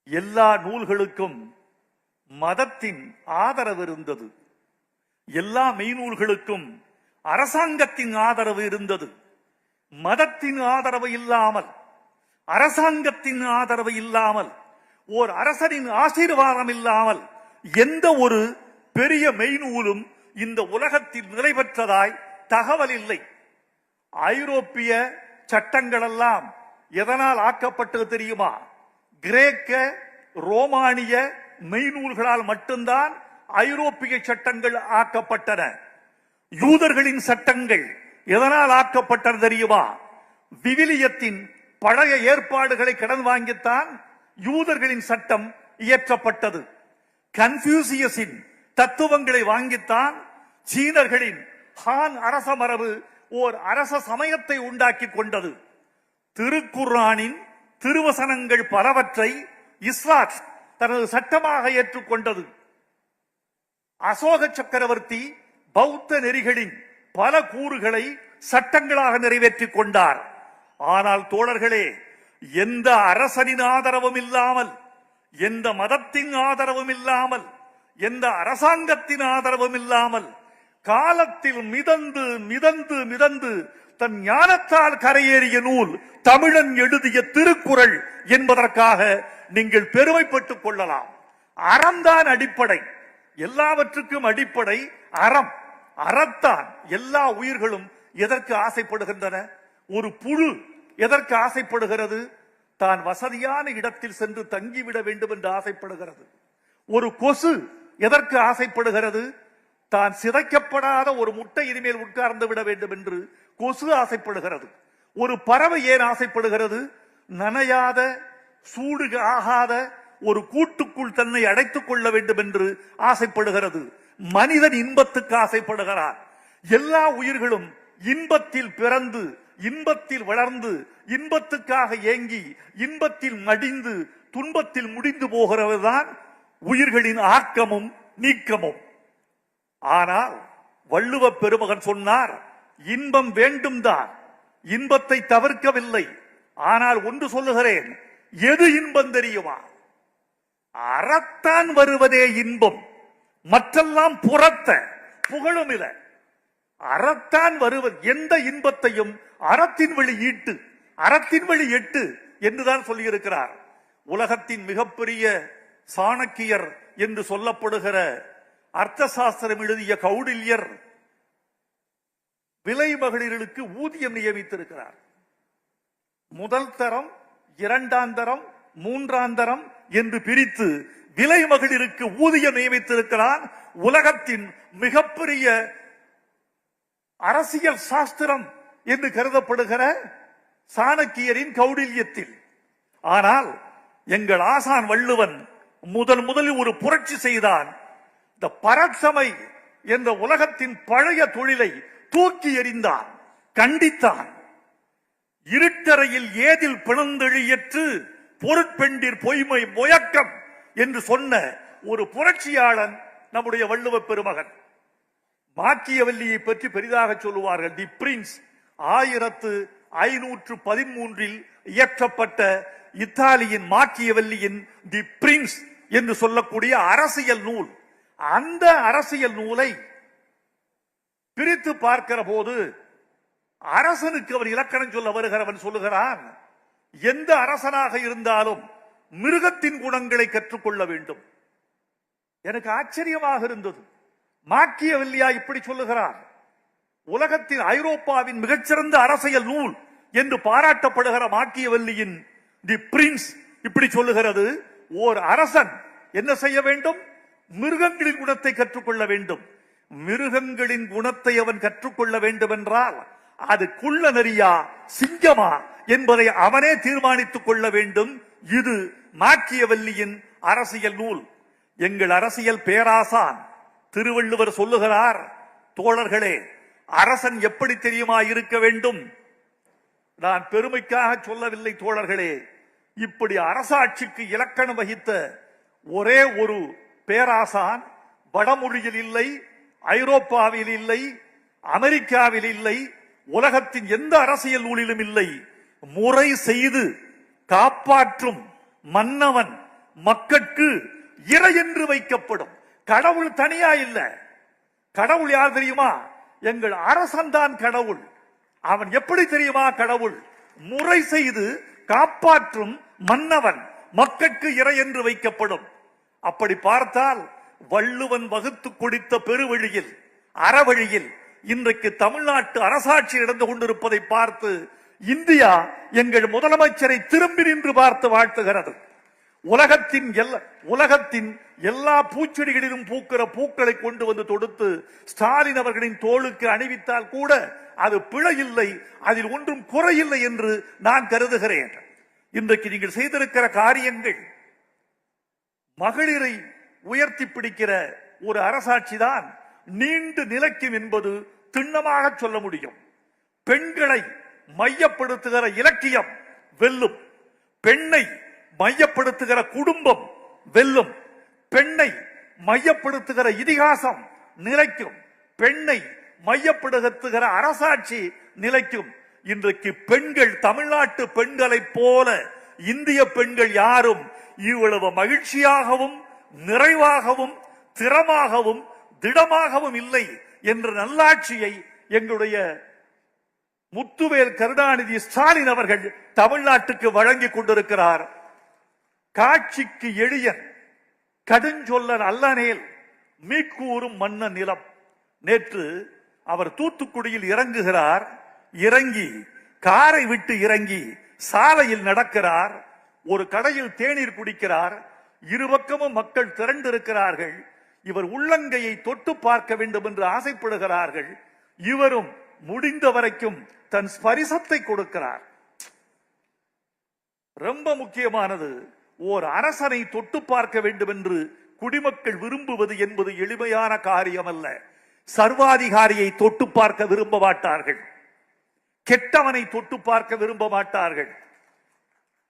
எல்லா நூல்களுக்கும் மதத்தின் ஆதரவு இருந்தது. எல்லா மெய்நூல்களுக்கும் அரசாங்கத்தின் ஆதரவு இருந்தது. மதத்தின் ஆதரவு இல்லாமல், அரசாங்கத்தின் ஆதரவு இல்லாமல், ஓர் அரசனின் ஆசீர்வாதம் இல்லாமல் எந்த ஒரு பெரிய மெய்நூலும் இந்த உலகத்தில் நிலை பெற்றதாய் தகவல் இல்லை. ஐரோப்பிய சட்டங்கள் எல்லாம் எதனால் ஆக்கப்பட்டது தெரியுமா? கிரேக்க ரோமானிய மெய்நூல்களால் மட்டும்தான் ஐரோப்பிய சட்டங்கள் ஆக்கப்பட்டன. யூதர்களின் சட்டங்கள் எதனால் ஆக்கப்பட்டது தெரியுமா? விவிலியத்தின் பழைய ஏற்பாடுகளை கடன் வாங்கித்தான் யூதர்களின் சட்டம் இயற்றப்பட்டது. கன்ஃபியூசியஸின் தத்துவங்களை வாங்கித்தான் சீனர்களின் ஹான் அரச மரபு ஓர் அரச சமயத்தை உண்டாக்கி கொண்டது. திருக்குர்ஆனின் திருவசனங்கள் பலவற்றை இஸ்லாம் தனது சட்டமாக ஏற்றுக்கொண்டது. அசோக சக்கரவர்த்தி பௌத்த நெறிகளின் பல கூறுகளை சட்டங்களாக நிறைவேற்றிக் கொண்டார். ஆனால் தோழர்களே, எந்த அரசனின் ஆதரவும் இல்லாமல், எந்த மதத்தின் ஆதரவும் இல்லாமல், எந்த அரசாங்கத்தின் ஆதரவும் இல்லாமல் காலத்தில் மிதந்து மிதந்து மிதந்து தன் ஞானத்தால் கரையேறிய நூல் தமிழன் எழுதிய திருக்குறள் என்பதற்காக நீங்கள் பெருமைப்பட்டுக் கொள்ளலாம். அறம்தான் அடிப்படை, எல்லாவற்றுக்கும் அடிப்படை அறம். அறத்தான் எல்லா உயிர்களும் எதற்கு ஆசைப்படுகின்றன? ஒரு புழு எதற்கு ஆசைப்படுகிறது? தான் வசதியான இடத்தில் சென்று தங்கிவிட வேண்டும் என்று ஆசைப்படுகிறது. ஒரு கொசு எதற்கு ஆசைப்படுகிறது? தான் சிதைக்கப்படாத ஒரு முட்டை இனிமேல் உட்கார்ந்து விட வேண்டும் என்று கொசு ஆசைப்படுகிறது. ஒரு பறவை ஏன் ஆசைப்படுகிறது? நனையாத, சூடு ஆகாத ஒரு கூட்டுக்குள் தன்னை அடைத்துக் கொள்ள வேண்டும் என்று ஆசைப்படுகிறது. மனிதன் இன்பத்துக்கு ஆசைப்படுகிறார். எல்லா உயிர்களும் இன்பத்தில் பிறந்து, இன்பத்தில் வளர்ந்து, இன்பத்துக்காக ஏங்கி, இன்பத்தில் மடிந்து, துன்பத்தில் முடிந்து போகிறதுதான் உயிர்களின் ஆக்கமும் நீக்கமும். ஆனால் வள்ளுவ பெருமகன் சொன்னார், இன்பம் வேண்டும் தான், இன்பத்தை தவிர்க்கவில்லை. ஆனால் ஒன்று சொல்லுகிறேன், எது இன்பம் தெரியுமா? அறத்தான் வருவதே இன்பம், மற்றெல்லாம் புறத்த புகழும் இல்லை. அறத்தான் வருவது. எந்த இன்பத்தையும் அறத்தின் வழி ஈட்டு, அறத்தின் வழி எட்டு என்றுதான் சொல்லியிருக்கிறார். உலகத்தின் மிகப்பெரிய சாணக்கியர் என்று சொல்லப்படுகிற அர்த்த சாஸ்திரம் எழுதிய கௌடில்யர் விலை மகளிர்களுக்கு ஊதியம் நியமித்திருக்கிறார். முதல் தரம், இரண்டாம் தரம், மூன்றாம் தரம் என்று பிரித்து விலை மகளிருக்கு ஊதியம் நியமித்திருக்கிறார். உலகத்தின் மிகப்பெரிய அரசியல் சாஸ்திரம் என்று கருதப்படுகிற சாணக்கியரின் கௌடில்யத்தில். ஆனால் எங்கள் ஆசான் வள்ளுவன் முதலில் ஒரு புரட்சி செய்தான். இந்த பரட்சமை என்ற உலகத்தின் பழைய தொழிலை தூக்கி எறிந்தான். கண்டித்தான். இருட்டறையில் ஏதில் பிணந்தெழியற்று பொருட்பெண்டிர் பொய்மை முயக்கம் என்று சொன்ன ஒரு புரட்சியாளன் நம்முடைய வள்ளுவ பெருமகன். மாக்கியவல்லியை பற்றி பெரிதாக சொல்லுவார்கள். தி பிரின்ஸ் 1513 இயற்றப்பட்ட இத்தாலியின் மாக்கியவல்லியின் தி பிரின்ஸ் என்று சொல்லக்கூடிய அரசியல் நூல். அந்த அரசியல் நூலை பிரித்து பார்க்கிற போது அரசனுக்கு அவன் இலக்கணம் சொல்ல வருகிறவன் சொல்லுகிறான், எந்த அரசனாக இருந்தாலும் மிருகத்தின் குணங்களை கற்றுக்கொள்ள வேண்டும். எனக்கு ஆச்சரியமாக இருந்தது. மாக்கியவெல்லியா இப்படி சொல்லுகிறார். உலகத்தின் ஐரோப்பாவின் மிகச்சிறந்த அரசியல் நூல் என்று பாராட்டப்படுகிற மாக்கியவெல்லியின் தி பிரின்ஸ் இப்படி சொல்லுகிறது, ஓர் அரசன் என்ன செய்ய வேண்டும்? மிருகங்களின் குணத்தை கற்றுக்கொள்ள வேண்டும். மிருகங்களின் குணத்தை அவன் கற்றுக்கொள்ள வேண்டும் என்றால் அது குள்ள நரியா சிங்கமா என்பதை அவனே தீர்மானித்துக் கொள்ள வேண்டும். இது மாக்கியவெல்லியின் அரசியல் நூல். எங்கள் அரசியல் பேராசான் திருவள்ளுவர் சொல்லுகிறார், தோழர்களே, அரசன் எப்படி தெரியுமா இருக்க வேண்டும்? நான் பெருமைக்காக சொல்லவில்லை தோழர்களே, இப்படி அரசாட்சிக்கு இலக்கணம் வகித்த ஒரே ஒரு பேராசான் வடமொழியில் இல்லை, ஐரோப்பாவில் இல்லை, அமெரிக்காவில் இல்லை, உலகத்தின் எந்த அரசியல் நூலிலும் இல்லை. முறை செய்து காப்பாற்றும் மன்னவன் மக்கட்கு இறை என்று வைக்கப்படும். கடவுள் தனியா இல்ல. கடவுள் யார் தெரியுமா? எங்கள் அரசன் தான் கடவுள். அவன் எப்படி தெரியுமா கடவுள்? முறை செய்து காப்பாற்றும் மன்னவன் மக்கட்கு இறை என்று வைக்கப்படும். அப்படி பார்த்தால் வள்ளுவன் வகுத்து கொடுத்த பெருவழியில் அறவழியில் இன்றைக்கு தமிழ்நாட்டு அரசாட்சி நடந்து கொண்டிருப்பதை பார்த்து இந்தியா எங்கள் முதலமைச்சரை திரும்பி நின்று பார்த்து வாழ்த்துகிறது. உலகத்தின் எல்லா பூச்செடிகளிலும் பூக்கிற பூக்களை கொண்டு வந்து தொடுத்து ஸ்டாலின் அவர்களின் தோளுக்கு அணிவித்தால் கூட அது பிழை இல்லை, அதில் ஒன்றும் குறையில்லை என்று நான் கருதுகிறேன். இன்றைக்கு நீங்கள் செய்திருக்கிற காரியங்கள் மகளிரை உயர்த்தி பிடிக்கிற ஒரு அரசாட்சி தான் நீண்டு நிலைக்கும் என்பது திண்ணமாக சொல்ல முடியும். பெண்களை மையப்படுத்துகிற இலக்கியம் வெல்லும், பெண்ணை மையப்படுத்துகிற குடும்பம் வெல்லும், பெண்ணை மையப்படுத்துகிற இதிகாசம் நிலைக்கும், பெண்ணை மையப்படுத்துகிற அரசாட்சி நிலைக்கும். இன்றைக்கு பெண்கள் தமிழ்நாட்டு பெண்களைப் போல இந்திய பெண்கள் யாரும் இவ்வளவு மகிழ்ச்சியாகவும் நிறைவாகவும் திறமாகவும் திடமாகவும் இல்லை என்ற நல்லாட்சியை எங்களுடைய முத்துவேல் கருணாநிதி ஸ்டாலின் அவர்கள் தமிழ்நாட்டுக்கு வழங்கிக் கொண்டிருக்கிறார். காட்சிக்கு எளியன் கடுஞ்சொல்லன் அல்லனேல் மீக்கூறும் மன்ன நிலம். நேற்று அவர் தூத்துக்குடியில் இறங்குகிறார். இறங்கி காரை விட்டு இறங்கி சாலையில் நடக்கிறார். ஒரு கடையில் தேநீர் குடிக்கிறார். இருபக்கமும் மக்கள் திரண்டிருக்கிறார்கள். இவர் உள்ளங்கையை தொட்டு பார்க்க வேண்டும் என்று ஆசைப்படுகிறார்கள். இவரும் முடிந்த வரைக்கும் தன் ஸ்பரிசத்தை கொடுக்கிறார். ரொம்ப முக்கியமானது, ஓர் அரசனை தொட்டு பார்க்க வேண்டும் என்று குடிமக்கள் விரும்புவது என்பது எளிமையான காரியம் அல்ல. சர்வாதிகாரியை தொட்டு பார்க்க விரும்ப மாட்டார்கள், கெட்டவனை தொட்டு பார்க்க விரும்ப மாட்டார்கள்,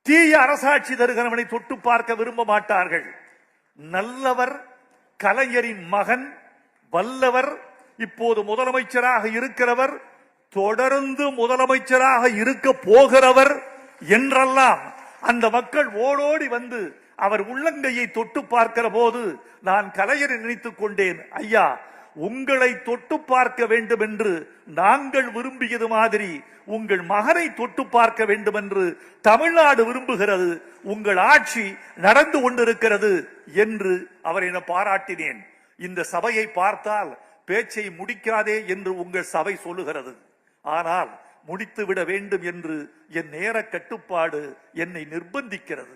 தீய அரசாட்சி தருகிறவனை தொட்டு பார்க்க விரும்ப மாட்டார்கள். நல்லவர், கலைஞரின் மகன், வல்லவர், இப்போது முதலமைச்சராக இருக்கிறவர், தொடர்ந்து முதலமைச்சராக இருக்க போகிறவர் என்றெல்லாம் அந்த மக்கள் ஓடோடி வந்து அவர் உள்ளங்கையை தொட்டு பார்க்கிற போது நான் கலைஞரை நினைத்துக் கொண்டேன், ஐயா, உங்களை தொட்டு பார்க்க வேண்டும் என்று நாங்கள் விரும்பியது மாதிரி உங்கள் மகனை தொட்டு பார்க்க வேண்டும் என்று தமிழ்நாடு விரும்புகிறது. உங்கள் ஆட்சி நடந்து கொண்டிருக்கிறது என்று அவரை பாராட்டினேன். இந்த சபையை பார்த்தால் பேச்சை முடிக்காதே என்று உங்கள் சபை சொல்லுகிறது. ஆனால் முடித்துவிட வேண்டும் என்று என் நேர கட்டுப்பாடு என்னை நிர்பந்திக்கிறது.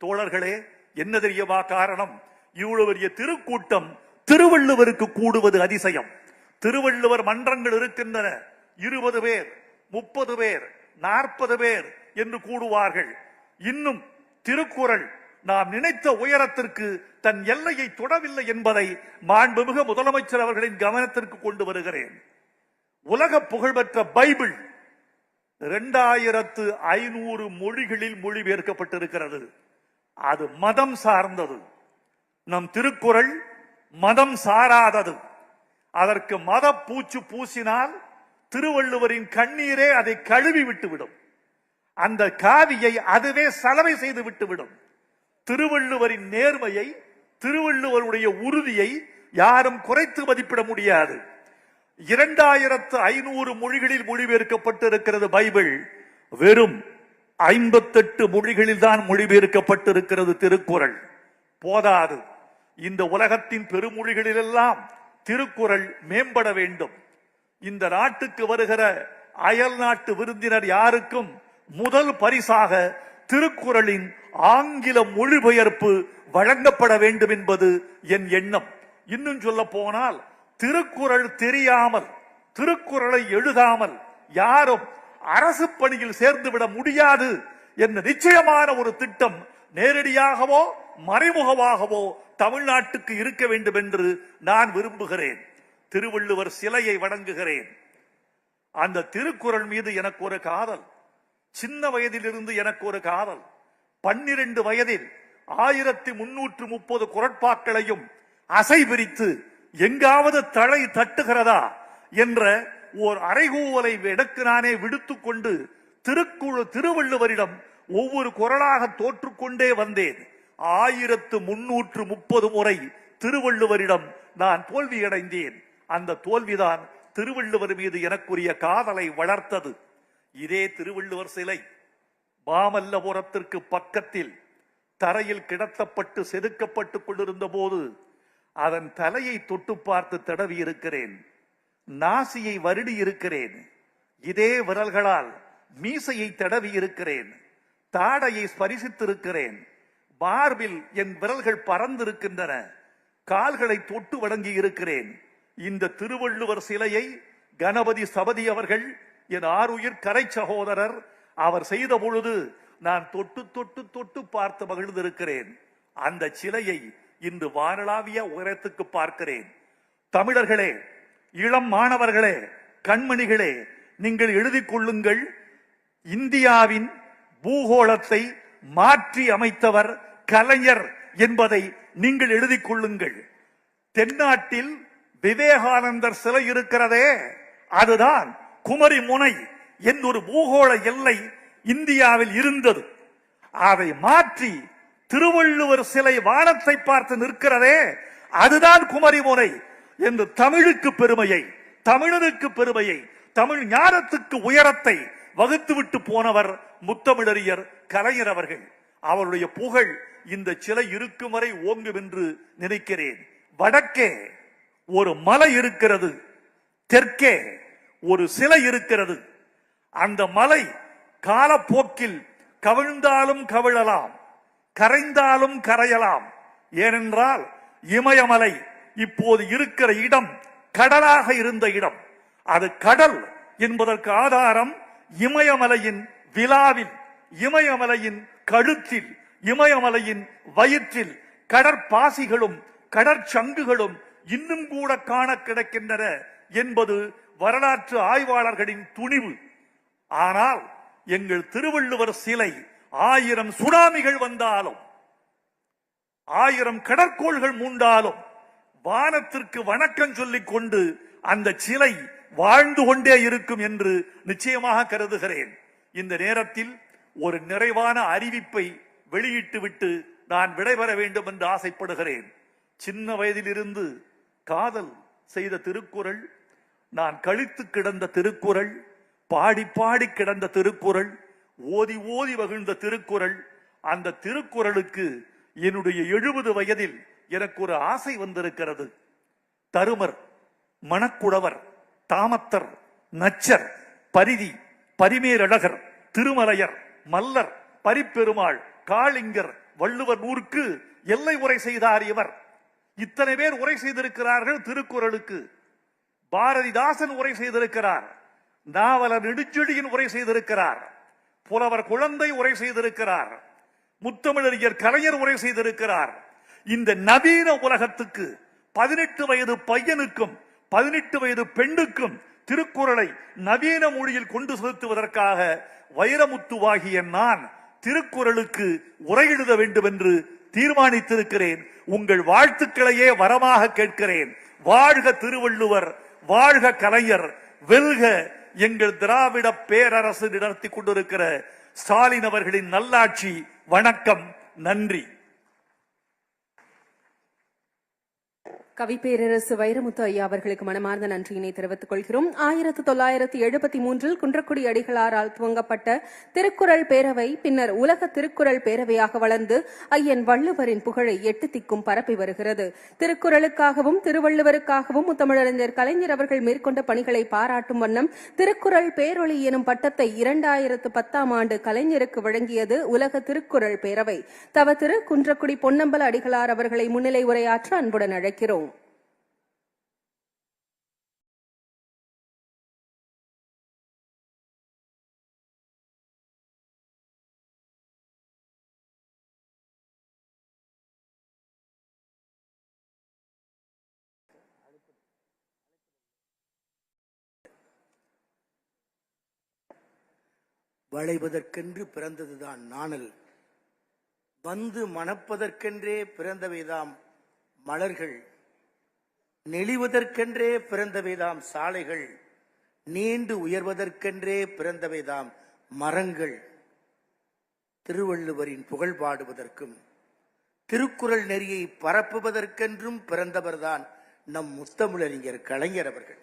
தோழர்களே, என்ன தெரியுமா காரணம்? இவ்வளவு பெரிய திருக்கூட்டம் திருவள்ளுவருக்கு கூடுவது அதிசயம். திருவள்ளுவர் மன்றங்கள் இருக்கின்றன. 20 பேர், 30 பேர், 40 பேர் என்று கூடுவார்கள். இன்னும் திருக்குறள் நாம் நினைத்த உயரத்திற்கு தன் எல்லையை தொடவில்லை என்பதை மாண்புமிகு முதலமைச்சர் அவர்களின் கவனத்திற்கு கொண்டு வருகிறேன். உலக புகழ்பெற்ற பைபிள் 2500 மொழிகளில் மொழிபெயர்க்கப்பட்டிருக்கிறது. அது மதம் சார்ந்தது. நம் திருக்குறள் மதம் சாராதது. அதற்கு மத பூச்சு பூசினால் திருவள்ளுவரின் கண்ணீரே அதை கழுவி விட்டுவிடும். அந்த காவியை அதுவே சலவை செய்து விட்டுவிடும். திருவள்ளுவரின் நேர்மையை, திருவள்ளுவருடைய உறுதியை யாரும் குறைத்து மதிப்பிட முடியாது. 2500 மொழிகளில் மொழிபெயர்க்கப்பட்டிருக்கிறது பைபிள். வெறும் 58 மொழிகளில் தான் மொழிபெயர்க்கப்பட்டிருக்கிறது திருக்குறள். போதாது. இந்த உலகத்தின் பெருமொழிகளிலெல்லாம் திருக்குறள் மேம்பட வேண்டும். இந்த நாட்டுக்கு வருகிற அயல் நாட்டு விருந்தினர் யாருக்கும் முதல் பரிசாக திருக்குறளின் ஆங்கில மொழிபெயர்ப்பு வழங்கப்பட வேண்டும் என்பது என் எண்ணம். இன்னும் சொல்ல போனால் திருக்குறள் தெரியாமல், திருக்குறளை எழுதாமல் யாரும் அரசு பணியில் சேர்ந்துவிட முடியாது என்ற நிச்சயமான ஒரு திட்டம் நேரடியாகவோ மறைமுகமாகவோ தமிழ்நாட்டுக்கு இருக்க வேண்டும் என்று நான் விரும்புகிறேன். திருவள்ளுவர் சிலையை வணங்குகிறேன். அந்த திருக்குறள் மீது எனக்கு ஒரு காதல். சின்ன வயதிலிருந்து எனக்கு ஒரு காதல். 12 வயதில் 1330 குறட்பாக்களையும் அசை பிரித்து எங்காவது தலை தட்டுகிறதா என்ற ஓர் அறைகூவலை எனக்கு நானே விடுத்துக் கொண்டு திருவள்ளுவரிடம் ஒவ்வொரு குறளாக தோற்றுக்கொண்டே வந்தேன். 1330 முறை திருவள்ளுவரிடம் நான் தோல்வியடைந்தேன். அந்த தோல்விதான் திருவள்ளுவர் மீது எனக்குரிய காதலை வளர்த்தது. இதே திருவள்ளுவர் சிலை மாமல்லபுரத்திற்கு பக்கத்தில் தரையில் கிடத்தப்பட்டு செதுக்கப்பட்டுக் கொண்டிருந்த போது அதன் தலையை தொட்டு பார்த்து தடவி இருக்கிறேன். நாசியை வருடி இருக்கிறேன். இதே விரல்களால் மீசையை தடவி இருக்கிறேன். தாடையை ஸ்பரிசித்திருக்கிறேன். மார்பில் என் விரல்கள் பறந்திருக்கின்றன. கால்களை தொட்டு வணங்கி இருக்கிறேன். இந்த திருவள்ளுவர் சிலையை கணபதி சபதி அவர்கள், என் ஆருயிர் கரை சகோதரர், அவர் செய்த பொழுது நான் தொட்டு தொட்டு தொட்டு பார்த்து மகிழ்ந்திருக்கிறேன். அந்த சிலையை இன்று வானளாவிய உயரத்துக்கு பார்க்கிறேன். தமிழர்களே, இளம் மாணவர்களே, கண்மணிகளே, நீங்கள் எழுதிக் கொள்ளுங்கள். இந்தியாவின் பூகோளத்தை மாற்றி அமைத்தவர் கலைஞர் என்பதை நீங்கள் எழுதிக் கொள்ளுங்கள். தென்னாட்டில் விவேகானந்தர் சிலை இருக்கிறதே, அதுதான் குமரி முனை என்றொரு பூகோள எல்லை இந்தியாவில் இருந்தது. அதை மாற்றி திருவள்ளுவர் சிலை வானத்தை பார்த்து நிற்கிறதே, அதுதான் குமரி முனை என்று தமிழுக்கு பெருமையை, தமிழருக்கு பெருமையை, தமிழ் ஞானத்துக்கு உயரத்தை வகுத்துவிட்டு போனவர் முத்தமிழறிஞர் கலைஞர் அவர்கள். அவருடைய புகழ் இந்த சிலை இருக்கும் வரை ஓங்கும் என்று நினைக்கிறேன். வடக்கே ஒரு மலை இருக்கிறது, தெற்கே ஒரு சிலை இருக்கிறது. அந்த மலை காலப்போக்கில் கவிழ்ந்தாலும் கவிழலாம், கரைந்தாலும் கரையலாம். ஏனென்றால் இமயமலை இப்போது இருக்கிற இடம் கடலாக இருந்த இடம். அது கடல் என்பதற்கு ஆதாரம் இமயமலையின் விலாவில், இமயமலையின் கழுத்தில், இமயமலையின் வயிற்றில் கடற்பாசிகளும் கடற்சங்குகளும் இன்னும் கூட காண கிடைக்கின்றன என்பது வரலாற்று ஆய்வாளர்களின் துணிவு. ஆனால் எங்கள் திருவள்ளுவர் சிலை 1000 சுனாமிகள் வந்தாலும், 1000 கடற்கோள்கள் மூண்டாலும் வானத்திற்கு வணக்கம் சொல்லிக் கொண்டு அந்த சிலை வாழ்ந்து கொண்டே இருக்கும் என்று நிச்சயமாக கருதுகிறேன். இந்த நேரத்தில் ஒரு நிறைவான அறிவிப்பை வெளியிட்டுவிட்டு நான் விடைபெற வேண்டும் என்று ஆசைப்படுகிறேன். சின்ன வயதிலிருந்து காதல் செய்த திருக்குறள், நான் கழித்து கிடந்த திருக்குறள், பாடி பாடி கிடந்த திருக்குறள், ஓதி ஓதி மகிழ்ந்த திருக்குறள். அந்த திருக்குறளுக்கு என்னுடைய 70 வயதில் எனக்கு ஒரு ஆசை வந்திருக்கிறது. தருமர், மணக்குடவர், தாமத்தர், நச்சர், பரிதி, பரிமேலழகர், திருமலையர், மல்லர், பரிப்பெருமாள், காளிங்கர், வள்ளுவர் நூற்கு எல்லை உரை செய்தார் இவர். இத்தனை பேர் உரை செய்திருக்கிறார்கள் திருக்குறளுக்கு. பாரதிதாசன் உரை செய்திருக்கிறார். நாவலர் நெடுஞ்செழியன் உரை செய்திருக்கிறார். புலவர் குழந்தை உரை செய்திருக்கிறார். முத்தமிழறிஞர் கலைஞர் உரை செய்திருக்கிறார். இந்த நவீன உலகத்துக்கு 18 வயது பையனுக்கும் 18 வயது பெண்ணுக்கும் திருக்குறளை நவீன மொழியில் கொண்டு செலுத்துவதற்காக வைரமுத்துவாகிய நான் திருக்குறளுக்கு உரை எழுத வேண்டும் என்று தீர்மானித்திருக்கிறேன். உங்கள் வாழ்த்துக்களையே வரமாக கேட்கிறேன். வாழ்க திருவள்ளுவர், வாழ்க கலைஞர், வெல்க எங்கள் திராவிட பேரரசு நடத்தி கொண்டிருக்கிற ஸ்டாலின் அவர்களின் நல்லாட்சி. வணக்கம், நன்றி. கவிப்பேரரசு வைரமுத்து ஐயா அவர்களுக்கு மனமார்ந்த நன்றியினை தெரிவித்துக் கொள்கிறோம். 1973 குன்றக்குடி அடிகளாரால் துவங்கப்பட்ட திருக்குறள் பேரவை பின்னர் உலக திருக்குறள் பேரவையாக வளர்ந்து ஐயன் வள்ளுவரின் புகழை எட்டு திக்கும் பரப்பி வருகிறது. திருக்குறளுக்காகவும் திருவள்ளுவருக்காகவும் முத்தமிழறிஞர் கலைஞர் அவர்கள் மேற்கொண்ட பணிகளை பாராட்டும் வண்ணம் திருக்குறள் பேரொளி எனும் பட்டத்தை 2010ஆம் ஆண்டு கலைஞருக்கு வழங்கியது உலக திருக்குறள் பேரவை. தவ திரு குன்றக்குடி பொன்னம்பல அடிகளார் அவர்களை முன்னிலை உரையாற்ற அன்புடன் அழைக்கிறோம். வளைவதற்கென்று பிறந்ததுதான் நாணல், வந்து மணப்பதற்கென்றே பிறந்தவைதாம் மலர்கள், நெளிவதற்கென்றே பிறந்தவைதாம் சாலைகள், நீண்டு உயர்வதற்கென்றே பிறந்தவைதாம் மரங்கள். திருவள்ளுவரின் புகழ் பாடுவதற்கும் திருக்குறள் நெறியை பரப்புவதற்கென்றும் பிறந்தவர்தான் நம் முத்தமிழறிஞர் கலைஞர் அவர்கள்.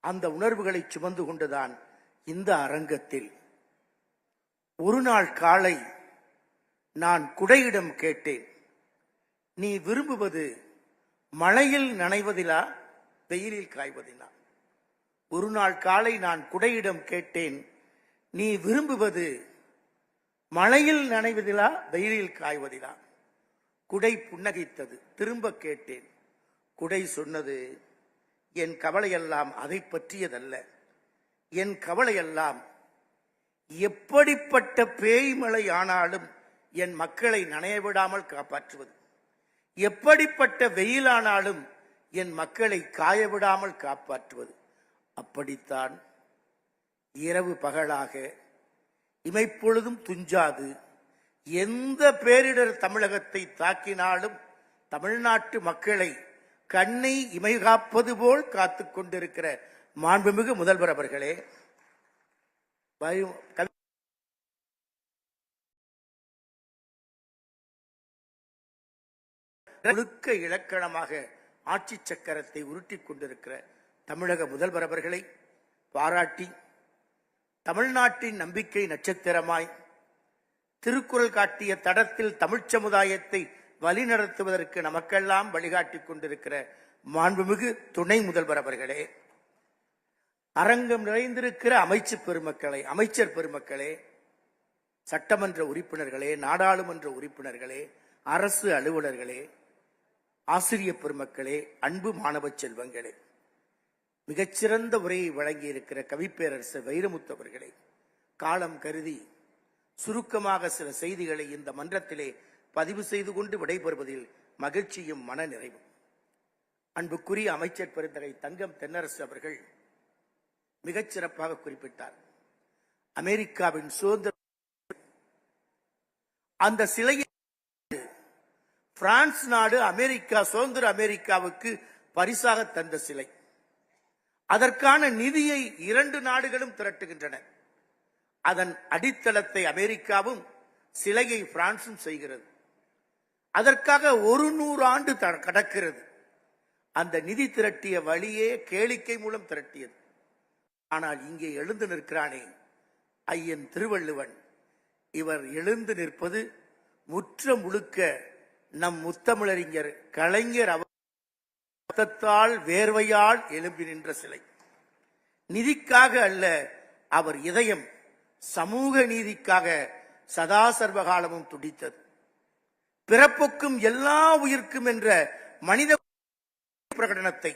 அந்த உணர்வுகளை சுமந்து கொண்டுதான் இந்த அரங்கத்தில் ஒரு நாள் காலை நான் குடையிடம் கேட்டேன், நீ விரும்புவது மழையில் நனைவதிலா வெயிலில் காய்வதிலா? ஒரு நாள் காலை நான் குடையிடம் கேட்டேன், நீ விரும்புவது மழையில் நனைவதிலா வெயிலில் காய்வதிலா? குடை புன்னகைத்தது. திரும்ப கேட்டேன். குடை சொன்னது, என் கவலையெல்லாம் அதை பற்றியதல்ல, என் கவலையெல்லாம் எப்படிப்பட்ட பேய்மழை ஆனாலும் என் மக்களை நனைய விடாமல் காப்பாற்றுவது, எப்படிப்பட்ட வெயிலானாலும் என் மக்களை காய விடாமல் காப்பாற்றுவது. அப்படித்தான் இரவு பகலாக இமைப்பொழுதும் துஞ்சாது எந்த பேரிடர் தமிழகத்தை தாக்கினாலும் தமிழ்நாட்டு மக்களை கண்ணை இமைகாப்பது போல் காத்துக் கொண்டிருக்கிற மாண்புமிகு முதல்வர் அவர்களே, முழுக்க இலக்கணமாக ஆட்சி சக்கரத்தை உருட்டிக் கொண்டிருக்கிற தமிழக முதல்வர் அவர்களை பாராட்டி, தமிழ்நாட்டின் நம்பிக்கை நட்சத்திரமாய் திருக்குறள் காட்டிய தடத்தில் தமிழ்ச் சமுதாயத்தை வழிநடத்துவதற்கு நமக்கெல்லாம் வழிகாட்டிக் கொண்டிருக்கிற மாண்புமிகு துணை முதல்வர் அவர்களே, அரங்கம் நிறைந்திருக்கிற அமைச்சர் பெருமக்களே, சட்டமன்ற உறுப்பினர்களே, நாடாளுமன்ற உறுப்பினர்களே, அரசு அலுவலர்களே, ஆசிரியர் பெருமக்களே, அன்பு மாணவ செல்வங்களே, மிகச்சிறந்த உரையை வழங்கியிருக்கிற கவிப்பேரரசர் வைரமுத்து அவர்களே, காலம் கருதி சுருக்கமாக சில செய்திகளை இந்த மன்றத்திலே பதிவு செய்து கொண்டு விடைபெறுவதில் மகிழ்ச்சியும் மன நிறைவும். அன்புக்குரிய அமைச்சர் பெருந்தகை தங்கம் தென்னரசு அவர்கள் மிகச்சிறப்பாக குறிப்பிட்டார். அமெரிக்காவின் சுதந்திர அந்த சிலையை பிரான்ஸ் நாடு சுதந்திர அமெரிக்காவுக்கு பரிசாக தந்த சிலை. அதற்கான நிதியை 2 நாடுகளும் திரட்டுகின்றன. அதன் அடித்தளத்தை அமெரிக்காவும் சிலையை பிரான்சும் செய்கிறது. அதற்காக 100 ஆண்டு கடக்கிறது. அந்த நிதி திரட்டிய வழியே கேளிக்கை மூலம் திரட்டியது. ஆனால் இங்கே எழுந்து நிற்கிறானே ஐயன் திருவள்ளுவன், இவர் எழுந்து நிற்பது முற்ற முழுக்க நம் முத்தமிழறிஞர் கலைஞர் ரத்தத்தால் வேர்வையால் எழும்பி நின்ற சிலை. நிதிக்காக அல்ல, அவர் இதயம் சமூக நீதிக்காக சதா சர்வகாலமும் துடித்தது. பிறப்புக்கும் எல்லா உயிர்க்கும் என்ற மனித பிரகடனத்தை,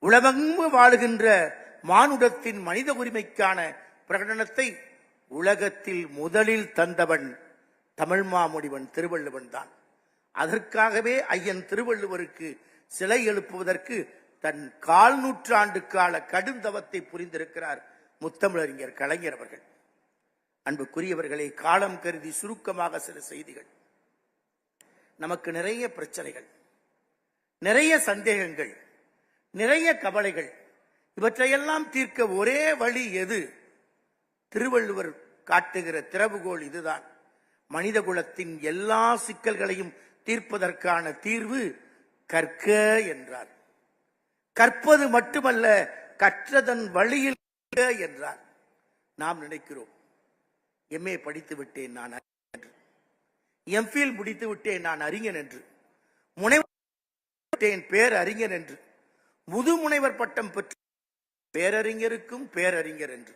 உலகெங்கும் வாழுகின்ற மானுடத்தின் மனித உரிமைக்கான பிரகடனத்தை உலகத்தில் முதலில் தந்தவன் தமிழ் மாமுனிவன் திருவள்ளுவன் தான். அதற்காகவே ஐயன் திருவள்ளுவருக்கு சிலை எழுப்புவதற்கு தன் 1/4 நூற்றாண்டு கால கடுந்தவத்தை புரிந்திருக்கிறார் முத்தமிழறிஞர் கலைஞர் அவர்கள். அன்புக்குரியவர்களே, காலம் கருதி சுருக்கமாக சில செய்திகள். நமக்கு நிறைய பிரச்சனைகள், நிறைய சந்தேகங்கள், நிறைய கவலைகள். இவற்றையெல்லாம் தீர்க்க ஒரே வழி எது? திருவள்ளுவர் காட்டுகிற திறவுகோல் இதுதான். மனித குலத்தின் எல்லா சிக்கல்களையும் தீர்ப்பதற்கான தீர்வு கற்க என்றார். கற்பது மட்டுமல்ல, கற்றதன் வழியில் என்றார். நாம் நினைக்கிறோம், எம்ஏ படித்து விட்டேன் நான் அறிஞன் என்று, எம்ஃபில் முடித்து விட்டேன் நான் அறிஞன் என்று, முனைவர் பேரறிஞர் என்று, முதுமுனைவர் பட்டம் பெற்று பேரறிஞருக்கும் பேரறிஞர் என்று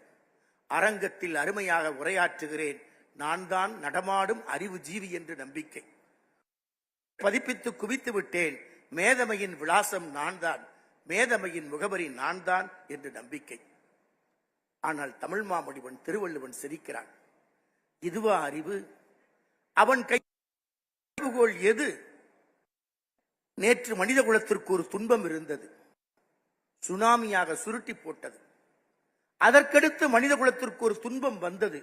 அரங்கத்தில் அருமையாக உரையாற்றுகிறேன். நான் தான் நடமாடும் அறிவு ஜீவி என்று நம்பிக்கை. பதிப்பித்து குவித்து விட்டேன். மேதமையின் விலாசம் நான் தான், மேதமையின் முகவரி நான் தான் என்று நம்பிக்கை. ஆனால் தமிழ் மாமணிவன் திருவள்ளுவன் சிரிக்கிறான். இதுவா அறிவு? அவன் கைகோள் எது? நேற்று மனித குலத்திற்கு ஒரு துன்பம் இருந்தது, சுனாமியாக சுருட்டி போட்டது. அதற்கடுத்து மனித குலத்திற்கு ஒரு துன்பம் வந்தது,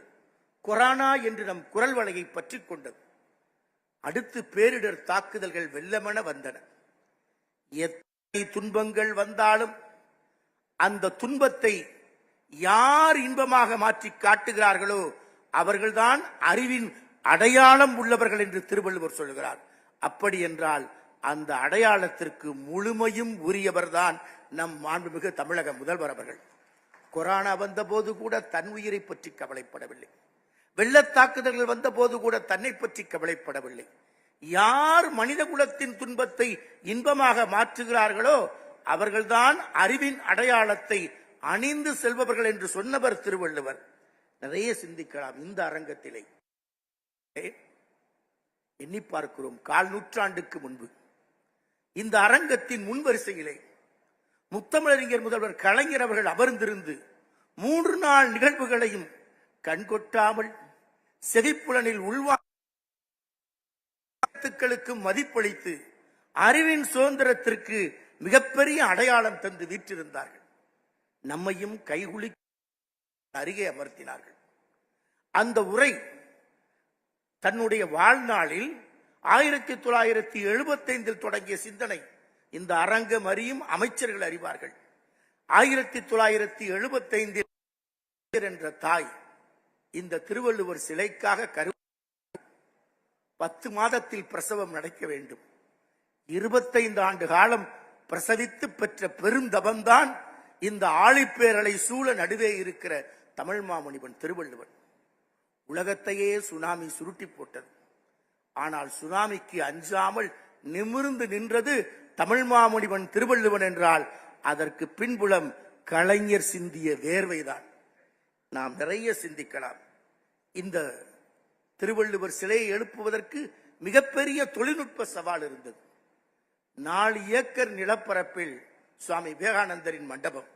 கொரோனா என்று நம் குரல் வலையை பற்றி கொண்டது. அடுத்து பேரிடர் தாக்குதல்கள் வெள்ளமென வந்தன. எத்தனை துன்பங்கள் வந்தாலும் அந்த துன்பத்தை யார் இன்பமாக மாற்றி காட்டுகிறார்களோ அவர்கள்தான் அறிவின் அடையாளம் உள்ளவர்கள் என்று திருவள்ளுவர் சொல்கிறார். அப்படி என்றால் அந்த அடையாளத்திற்கு முழுமையும் உரியவர்தான் நம் மாண்புமிகு தமிழக முதல்வர் அவர்கள். கொரோனா வந்த போது கூட தன் உயிரை பற்றி கவலைப்படவில்லை. வெள்ளத்தாக்குதல்கள் வந்த போது கூட தன்னை பற்றி கவலைப்படவில்லை. யார் மனித குலத்தின் துன்பத்தை இன்பமாக மாற்றுகிறார்களோ அவர்கள்தான் அறிவின் அடையாளத்தை அணிந்து செல்பவர்கள் என்று சொன்னவர் திருவள்ளுவர். நிறைய சிந்திக்கலாம். இந்த அரங்கத்திலே எண்ணி பார்க்கிறோம், 1/4 நூற்றாண்டுக்கு முன்பு இந்த அரங்கத்தின் முன்வரிசையிலே முத்தமிழறிஞர் முதல்வர் கலைஞர் அவர்கள் அமர்ந்திருந்து 3 நாள் நிகழ்வுகளையும் கண்கொட்டாமல் செவிப்புலனில் உள்வாழ்த்துக்களுக்கு மதிப்பளித்து அறிவின் சுதந்திரத்திற்கு மிகப்பெரிய அடையாளம் தந்து வீற்றிருந்தார்கள். நம்மையும் கைகுலி அருகே அமர்த்தினார்கள். அந்த உரை தன்னுடைய வாழ்நாளில் 1975 தொடங்கிய சிந்தனை இந்த அரங்கம் அறியும், அமைச்சர்கள் அறிவார்கள். 1975 என்ற தாய் இந்த திருவள்ளுவர் சிலைக்காக 10 மாதத்தில் பிரசவம் நடக்க வேண்டும். 25 ஆண்டு காலம் பிரசவித்து பெற்ற பெருந்தவம்தான் இந்த ஆழிப்பேரலை சூழ நடுவே இருக்கிற தமிழ் மாமணிவன் திருவள்ளுவன். உலகத்தையே சுனாமி சுருட்டி போட்டது. ஆனால் சுனாமிக்கு அஞ்சாமல் நிமிர்ந்து நின்றது தமிழ் மாமணிவன் திருவள்ளுவன் என்றால் அதற்கு பின்புலம் கலைஞர் சிந்திய வேர்வைதான். நாம் நிறைய சிந்திக்கலாம். இந்த திருவள்ளுவர் சிலையை எழுப்புவதற்கு மிகப்பெரிய தொழில்நுட்ப சவால் இருந்தது. 4 ஏக்கர் நிலப்பரப்பில் சுவாமி விவேகானந்தரின் மண்டபம்,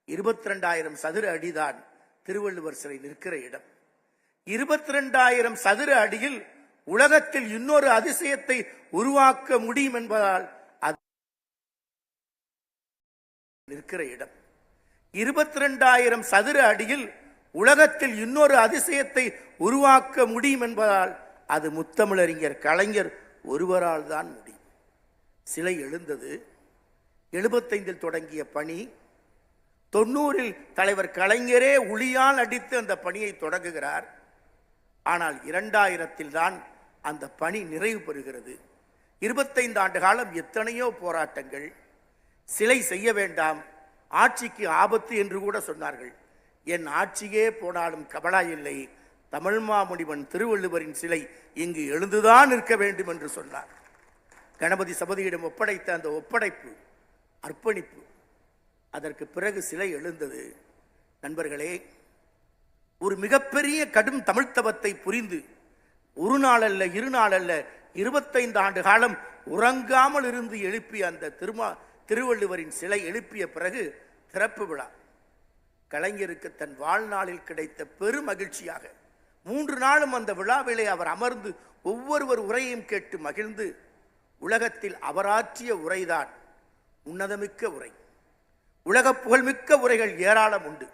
22,000 சதுர அடிதான் திருவள்ளுவர் சிலை நிற்கிற இடம். 22,000 சதுர அடியில் உலகத்தில் இன்னொரு அதிசயத்தை உருவாக்க முடியும் என்பதால் அது நிற்கிற இடம். 22,000 சதுர அடியில் உலகத்தில் இன்னொரு அதிசயத்தை உருவாக்க முடியும் என்பதால் அது முத்தமிழறிஞர் கலைஞர் ஒருவரால் தான் முடியும். சிலை எழுந்தது. 75 தொடங்கிய பணி 90 தலைவர் கலைஞரே உளியால் அடித்து அந்த பணியை தொடங்குகிறார். ஆனால் 2000 தான் அந்த பணி நிறைவு பெறுகிறது. 25 ஆண்டு காலம் எத்தனையோ போராட்டங்கள். சிலை செய்ய வேண்டாம், ஆட்சிக்கு ஆபத்து என்று கூட சொன்னார்கள். என் ஆட்சியே போனாலும் கவலை இல்லை, தமிழ் மாமுனிவன் திருவள்ளுவரின் சிலை இங்கு எழுந்துதான் இருக்க வேண்டும் என்று சொன்னார். கணபதி சபதியிடம் ஒப்படைத்த அந்த ஒப்படைப்பு, அர்ப்பணிப்பு, அதற்கு பிறகு சிலை எழுந்தது. நண்பர்களே, ஒரு மிகப்பெரிய கடும் தமிழ்த்தவத்தை புரிந்து ஒரு நாள் அல்ல, 2 நாள் அல்ல, 25 ஆண்டு காலம் உறங்காமல் இருந்து எழுப்பிய அந்த திருவள்ளுவரின் சிலை எழுப்பிய பிறகு திறப்பு விழா கலைஞருக்கு தன் வாழ்நாளில் கிடைத்த பெரும் மகிழ்ச்சியாக 3 நாளும் அந்த விழாவிலே அவர் அமர்ந்து ஒவ்வொருவர் உரையையும் கேட்டு மகிழ்ந்து உலகத்தில் அவராற்றிய உரைதான் உன்னதமிக்க உரை. உலக புகழ்மிக்க உரைகள் ஏராளம் உண்டு.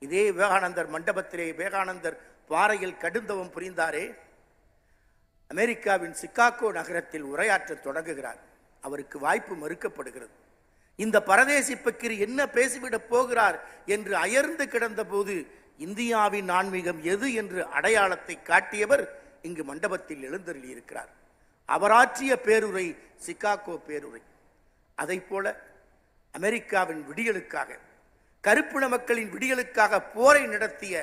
இதே விவேகானந்தர் மண்டபத்திலே விவேகானந்தர் பாறையில் கடுந்தவம் புரிந்தாரே, அமெரிக்காவின் சிகாகோ நகரத்தில் உரையாற்ற தொடங்குகிறார். அவருக்கு வாய்ப்பு மறுக்கப்படுகிறது. இந்த பரதேசி பக்கிரி என்ன பேசிவிடப் போகிறார் என்று அயர்ந்து கிடந்த போது இந்தியாவின் ஆன்மீகம் எது என்று அடையாளத்தை காட்டியவர் இங்கு மண்டபத்தில் எழுந்தருளி இருக்கிறார். அவராற்றிய பேருரை சிகாகோ பேருரை. அதை போல அமெரிக்காவின் விடியலுக்காக, கருப்பின மக்களின் விடியலுக்காக போரை நடத்திய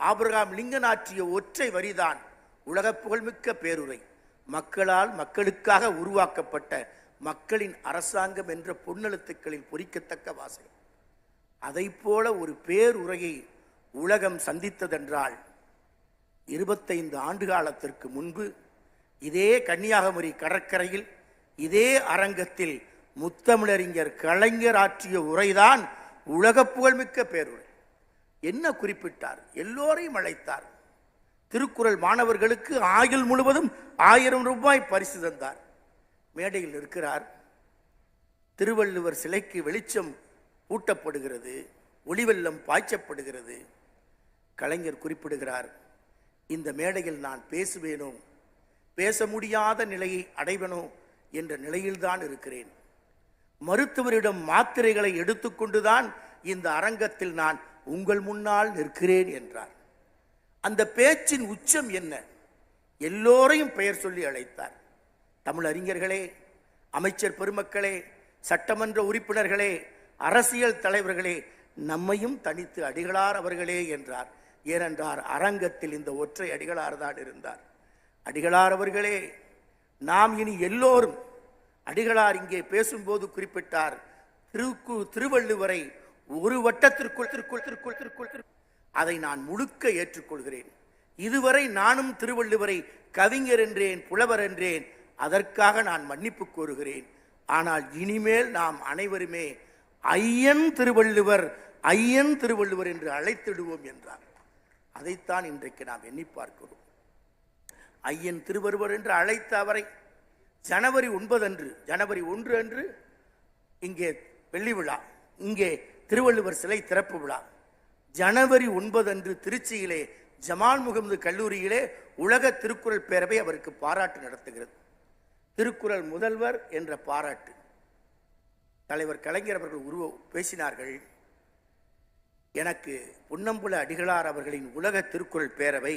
ஆபிரகாம் லிங்கன் ஆற்றிய ஒற்றை வரிதான் உலக புகழ்மிக்க பேருரை. மக்களால் மக்களுக்காக உருவாக்கப்பட்ட மக்களின் அரசாங்கம் என்ற பொன்னெழுத்துக்களில் பொறிக்கத்தக்க வாசகம். அதை போல ஒரு பேருரையை உலகம் சந்தித்ததென்றால் 25 ஆண்டு காலத்திற்கு முன்பு இதே கன்னியாகுமரி கடற்கரையில் இதே அரங்கத்தில் முத்தமிழறிஞர் கலைஞர் ஆற்றிய உரைதான் உலக புகழ்மிக்க பேருரை. என்ன குறிப்பிட்டார்? எல்லோரையும் அழைத்தார். திருக்குறள் மாணவர்களுக்கு ஆயுள் முழுவதும் 1000 ரூபாய் பரிசு தந்தார். மேடையில் இருக்கிறார். திருவள்ளுவர் சிலைக்கு வெளிச்சம் ஊட்டப்படுகிறது, ஒளிவெள்ளம் பாய்ச்சப்படுகிறது. கலைஞர் குறிப்பிடுகிறார், இந்த மேடையில் நான் பேசுவேனோ, பேச முடியாத நிலையை அடைவனோ என்ற நிலையில்தான் இருக்கிறேன். மருத்துவரிடம் மாத்திரைகளை எடுத்துக்கொண்டுதான் இந்த அரங்கத்தில் நான் உங்கள் முன்னால் நிற்கிறேன் என்றார். அந்த பேச்சின் உச்சம் என்ன? எல்லோரையும் பெயர் சொல்லி அழைத்தார். தமிழ் அறிஞர்களே, அமைச்சர் பெருமக்களே, சட்டமன்ற உறுப்பினர்களே, அரசியல் தலைவர்களே, நம்மையும் தனித்து அடிகளார் அவர்களே என்றார். ஏனென்றார் அரங்கத்தில் இந்த ஒற்றை அடிகளார் தான் இருந்தார். அடிகளார் அவர்களே, நாம் இனி எல்லோரும், அடிகளார் இங்கே பேசும்போது குறிப்பிட்டார், திருவள்ளுவரை ஒரு வட்டத்திற்குள் அதை நான் முழுக்க ஏற்றுக்கொள்கிறேன். இதுவரை நானும் திருவள்ளுவரை கவிஞர் என்றேன், புலவர் என்றேன். அதற்காக நான் மன்னிப்பு கோருகிறேன். ஆனால் இனிமேல் நாம் அனைவருமே ஐயன் திருவள்ளுவர், ஐயன் திருவள்ளுவர் என்று அழைத்திடுவோம் என்றார். அதைத்தான் இன்றைக்கு நாம் எண்ணி பார்க்கிறோம். ஐயன் திருவள்ளுவர் என்று அழைத்த அவரை ஜனவரி 9 அன்று, ஜனவரி 1 அன்று இங்கே வெள்ளி விழா, இங்கே திருவள்ளுவர் சிலை திறப்பு விழா. ஜனவரி 9 அன்று திருச்சியிலே ஜமால் முகமது கல்லூரியிலே உலக திருக்குறள் பேரவை அவருக்கு பாராட்டு நடத்துகிறது. திருக்குறள் முதல்வர் என்ற பாராட்டு. தலைவர் கலைஞர் அவர்கள் பேசினார்கள். எனக்கு பொன்னம்பல அடிகளார் அவர்களின் உலக திருக்குறள் பேரவை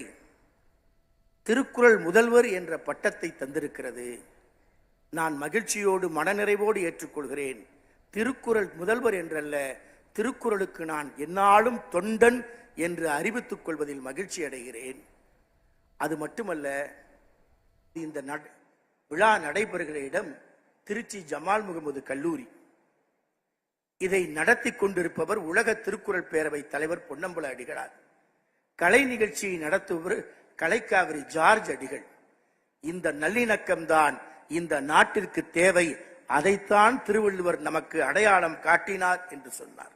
திருக்குறள் முதல்வர் என்ற பட்டத்தை தந்திருக்கிறது. நான் மகிழ்ச்சியோடு மனநிறைவோடு ஏற்றுக்கொள்கிறேன். திருக்குறள் முதல்வர் என்றல்ல, திருக்குறளுக்கு நான் எந்நாளும் தொண்டன் என்று அறிவித்துக் கொள்வதில் மகிழ்ச்சி அடைகிறேன். அது மட்டுமல்ல, இந்த விழா நடைபெறுகிற இடம் திருச்சி ஜமால் முகமது கல்லூரி. இதை நடத்தி கொண்டிருப்பவர் உலக திருக்குறள் பேரவை தலைவர் பொன்னம்பல அடிகளார். கலை நிகழ்ச்சியை நடத்துபவர் கலைக்காவிரி ஜார்ஜ் அடிகள். இந்த நல்லிணக்கம்தான் இந்த நாட்டிற்கு தேவை. அதைத்தான் திருவள்ளுவர் நமக்கு அடையாளம் காட்டினார் என்று சொன்னார்.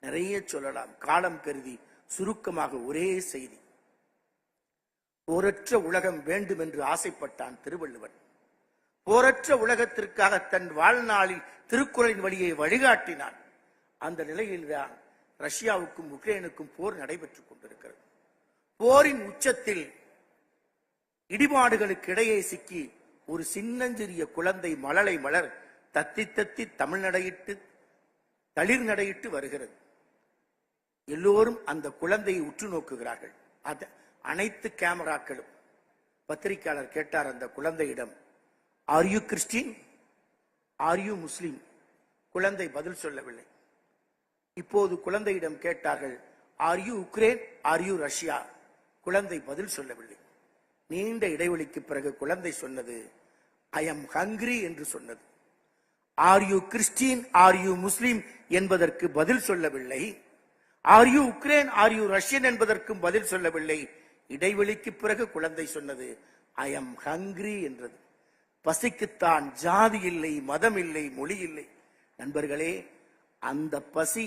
நிறைய சொல்லலாம், காலம் கருதி சுருக்கமாக ஒரே செய்தி. போரற்ற உலகம் வேண்டும் என்று ஆசைப்பட்டான் திருவள்ளுவர். போரற்ற உலகத்திற்காக தன் வாழ்நாளில் திருக்குறளின் வழியை வழிகாட்டினான். அந்த நிலையில்தான் ரஷ்யாவுக்கும் உக்ரைனுக்கும் போர் நடைபெற்றுக் கொண்டிருக்கிறது. போரின் உச்சத்தில் இடிபாடுகளுக்கு இடையே சிக்கி ஒரு சின்னஞ்சிறிய குழந்தை மழலை மலர் தத்தி தத்தி தமிழ் நடையிட்டு தளிர் நடையிட்டு வருகிறது. எல்லோரும் அந்த குழந்தையை உற்று நோக்குகிறார்கள். அனைத்து கேமராக்களும். பத்திரிகையாளர் கேட்டார் அந்த குழந்தையிடம், are you Christian, are you Muslim? குழந்தை பதில் சொல்லவில்லை. இப்போது குழந்தையிடம் கேட்டார்கள், are you Ukraine, are you Russia? குழந்தை பதில் சொல்லவில்லை. நீண்ட இடைவெளிக்கு பிறகு குழந்தை சொன்னது, ஐ எம் ஹங்கிரி என்று சொன்னது. Are you Christian, are you Muslim என்பதற்கு பதில் சொல்லவில்லை. Are you Ukraine, are you Russian என்பதற்கும் பதில் சொல்லவில்லை. இடைவெளிக்கு பிறகு குழந்தை சொன்னது, ஐ எம் ஹங்கிரி என்றது. பசிக்குத்தான் ஜாதி இல்லை, மதம் இல்லை, மொழி இல்லை. நண்பர்களே, அந்த பசி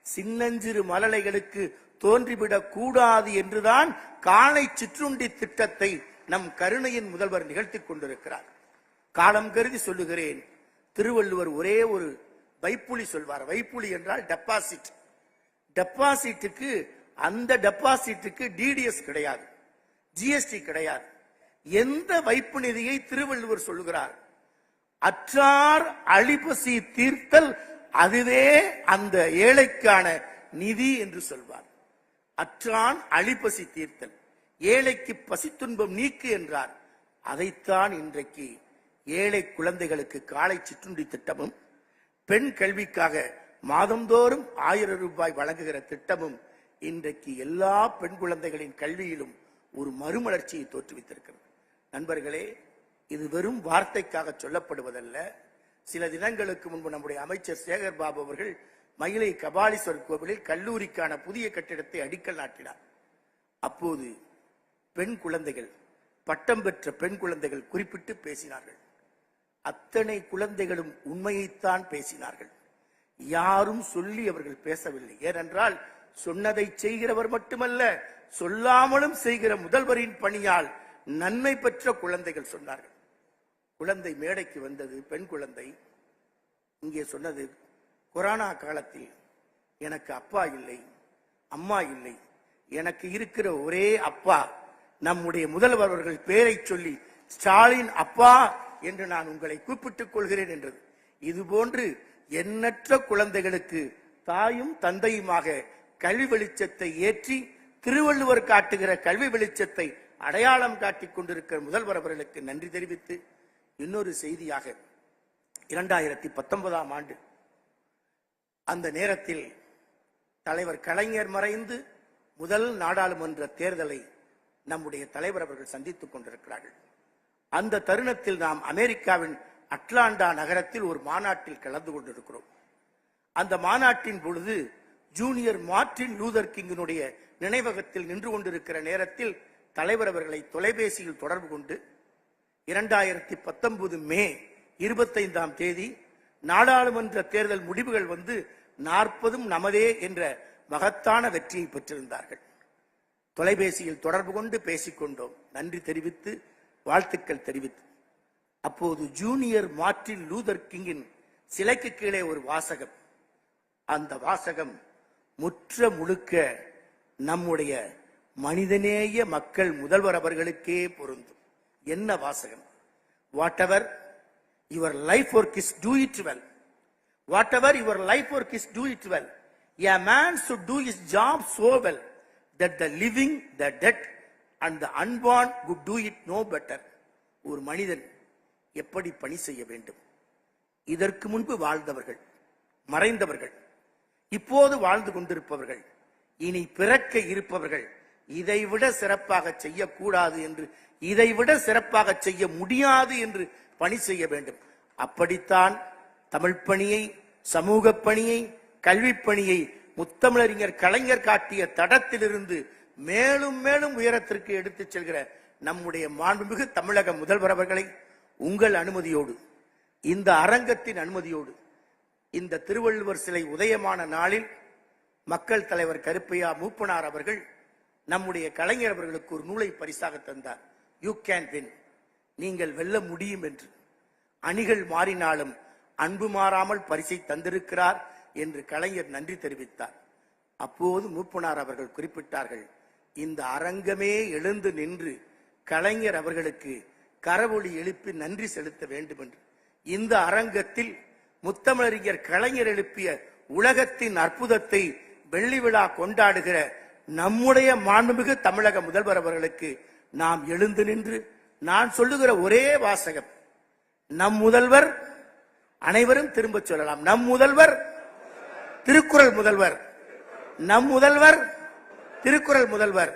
சின்னஞ்சிறு மழலைகளுக்கு தோன்றிவிடக் கூடாது என்றுதான் காலை சிற்றுண்டி திட்டத்தை நம் கருணையின் முதல்வர் நிகழ்த்தி கொண்டிருக்கிறார். காலம் கருதி சொல்லுகிறேன், திருவள்ளுவர் ஒரே ஒரு வைப்புலி சொல்வார். வைப்புலி என்றால் டெபாசிட். டெபாசிட்டுக்கு அந்த டெபாசிட்டுக்கு டிடிஎஸ் கிடையாது, ஜிஎஸ்டி கிடையாது. எந்த வைப்பு நிதியை திருவள்ளுவர் சொல்லுகிறார்? அற்றார் அழிபசி தீர்த்தல், அதுவே அந்த ஏழைக்கான நிதி என்று சொல்வார். அற்றான் அழிபசி தீர்த்தல், ஏழைக்கு பசித்துன்பம் நீக்கு என்றார். அதைத்தான் இன்றைக்கு ஏழை குழந்தைகளுக்கு காலை சிற்றுண்டி திட்டமும், பெண் கல்விக்காக மாதந்தோறும் 1000 ரூபாய் வழங்குகிற திட்டமும் இன்றைக்கு எல்லா பெண் குழந்தைகளின் கல்வியிலும் ஒரு மறுமலர்ச்சியை தோற்றுவித்திருக்கிறது. நண்பர்களே, இது வெறும் வார்த்தைக்காக சொல்லப்படுவதல்ல. சில தினங்களுக்கு முன்பு நம்முடைய அமைச்சர் சேகர் பாபு அவர்கள் மயிலை கபாலீஸ்வரர் கோவிலில் கல்லூரிக்கான புதிய கட்டிடத்தை அடிக்கல் நாட்டினார். அப்போது பெண் குழந்தைகள், பட்டம் பெற்ற பெண் குழந்தைகள் குறிப்பிட்டு பேசினார்கள். அத்தனை குழந்தைகளும் உண்மையைத்தான் பேசினார்கள். யாரும் சொல்லி அவர்கள் பேசவில்லை. ஏனென்றால் சொன்னதை செய்கிறவர் மட்டுமல்ல, சொல்லாமலும் செய்கிற முதல்வரின் பணியால் நன்மை பெற்ற குழந்தைகள் சொன்னார்கள். குழந்தை மேடைக்கு வந்தது, பெண் குழந்தை இங்கே சொன்னது, கொரோனா காலத்தில் எனக்கு அப்பா இல்லை, அம்மா இல்லை, எனக்கு இருக்கிற ஒரே அப்பா நம்முடைய முதல்வர் அவர்கள் பெயரை சொல்லி ஸ்டாலின் அப்பா என்று நான் உங்களை கூப்பிட்டுக் கொள்கிறேன் என்றது. இதுபோன்று எண்ணற்ற குழந்தைகளுக்கு தாயும் தந்தையுமாக கல்வி வெளிச்சத்தை ஏற்றி திருவள்ளுவர் காட்டுகிற கல்வி வெளிச்சத்தை அடையாளம் காட்டிக் கொண்டிருக்கிற முதல்வர் அவர்களுக்கு நன்றி தெரிவித்து, இன்னொரு செய்தியாக 2019ஆம் ஆண்டு அந்த நேரத்தில் தலைவர் கலைஞர் மறைந்து முதல் நாடாளுமன்ற தேர்தலை நம்முடைய தலைவர் அவர்கள் சந்தித்துக் கொண்டிருக்கிறார்கள். அந்த தருணத்தில் நாம் அமெரிக்காவின் அட்லாண்டா நகரத்தில் ஒரு மாநாட்டில் கலந்து கொண்டிருக்கிறோம். அந்த மாநாட்டின் பொழுது ஜூனியர் மார்ட்டின் லூதர் கிங்கினுடைய நினைவகத்தில் நின்று கொண்டிருக்கிற நேரத்தில் தலைவர் அவர்களை தொலைபேசியில் தொடர்பு கொண்டு 2019 மே 25ஆம் தேதி நாடாளுமன்ற தேர்தல் முடிவுகள் வந்து 40 நமதே என்ற மகத்தான வெற்றியை பெற்றிருந்தார்கள். தொலைபேசியில் தொடர்பு கொண்டு பேசிக்கொண்டோம். நன்றி தெரிவித்து வாழ்த்துக்கள் தெரிவித்து, அப்போது ஜூனியர் மார்ட்டின் லூதர் கிங்கின் சிலைக்கு கீழே ஒரு வாசகம். அந்த வாசகம் முற்ற முழுக்க நம்முடைய மனிதநேய மக்கள் முதல்வர் அவர்களுக்கே பொருந்தும். என்ன வாசகம்? What ever your life work is, do it well. What ever your life work is, do it well. A man should do his job so well that the living, the dead and the unborn would do it no better. ஒரு மனிதன் எப்படி பணி செய்ய வேண்டும்? இதற்கு முன்பு வாழ்ந்தவர்கள், மறைந்தவர்கள், இப்போது வாழ்ந்து கொண்டிருப்பவர்கள், இனி பிறக்க இருப்பவர்கள் இதைவிட சிறப்பாக செய்யக்கூடாது என்று, இதைவிட சிறப்பாக செய்ய முடியாது என்று பணி செய்ய வேண்டும். அப்படித்தான் தமிழ் பணியை, சமூக பணியை, கல்வி பணியை முத்தமிழறிஞர் கலைஞர் காட்டிய தடத்திலிருந்து மேலும் மேலும் உயரத்திற்கு எடுத்துச் செல்கிற நம்முடைய மாண்புமிகு தமிழக முதல்வர் அவர்களை உங்கள் அனுமதியோடு, இந்த அரங்கத்தின் அனுமதியோடு, இந்த திருவள்ளுவர் சிலை உதயமான நாளில் மக்கள் தலைவர் கருப்பையா மூப்பனார் அவர்கள் நம்முடைய கலைஞர் அவர்களுக்கு ஒரு நூலை பரிசாக தந்தார். யூ கேன் வின், நீங்கள் வெல்ல முடியும் என்று. அணிகள் மாறினாலும் அன்பு மாறாமல் பரிசை தந்திருக்கிறார் என்று கலைஞர் நன்றி தெரிவித்தார். அப்போது மூப்பனார் அவர்கள் குறிப்பிட்டார்கள், இந்த அரங்கமே எழுந்து நின்று கலைஞர் அவர்களுக்கு கரவொலி எழுப்பி நன்றி செலுத்த வேண்டும் என்று. இந்த அரங்கத்தில் முத்தமிழறிஞர் கலைஞர் எழுப்பிய உலகத்தின் அற்புதத்தை வெள்ளி விழா கொண்டாடுகிற நம்முடைய மாண்புமிகு தமிழக முதல்வர் அவர்களுக்கு நாம் எழுந்து நின்று நான் சொல்லுகிற ஒரே வாசகம், நம் முதல்வர், அனைவரும் திரும்ப சொல்லலாம், நம் முதல்வர் திருக்குறள் முதல்வர், நம் முதல்வர் திருக்குறள் முதல்வர்,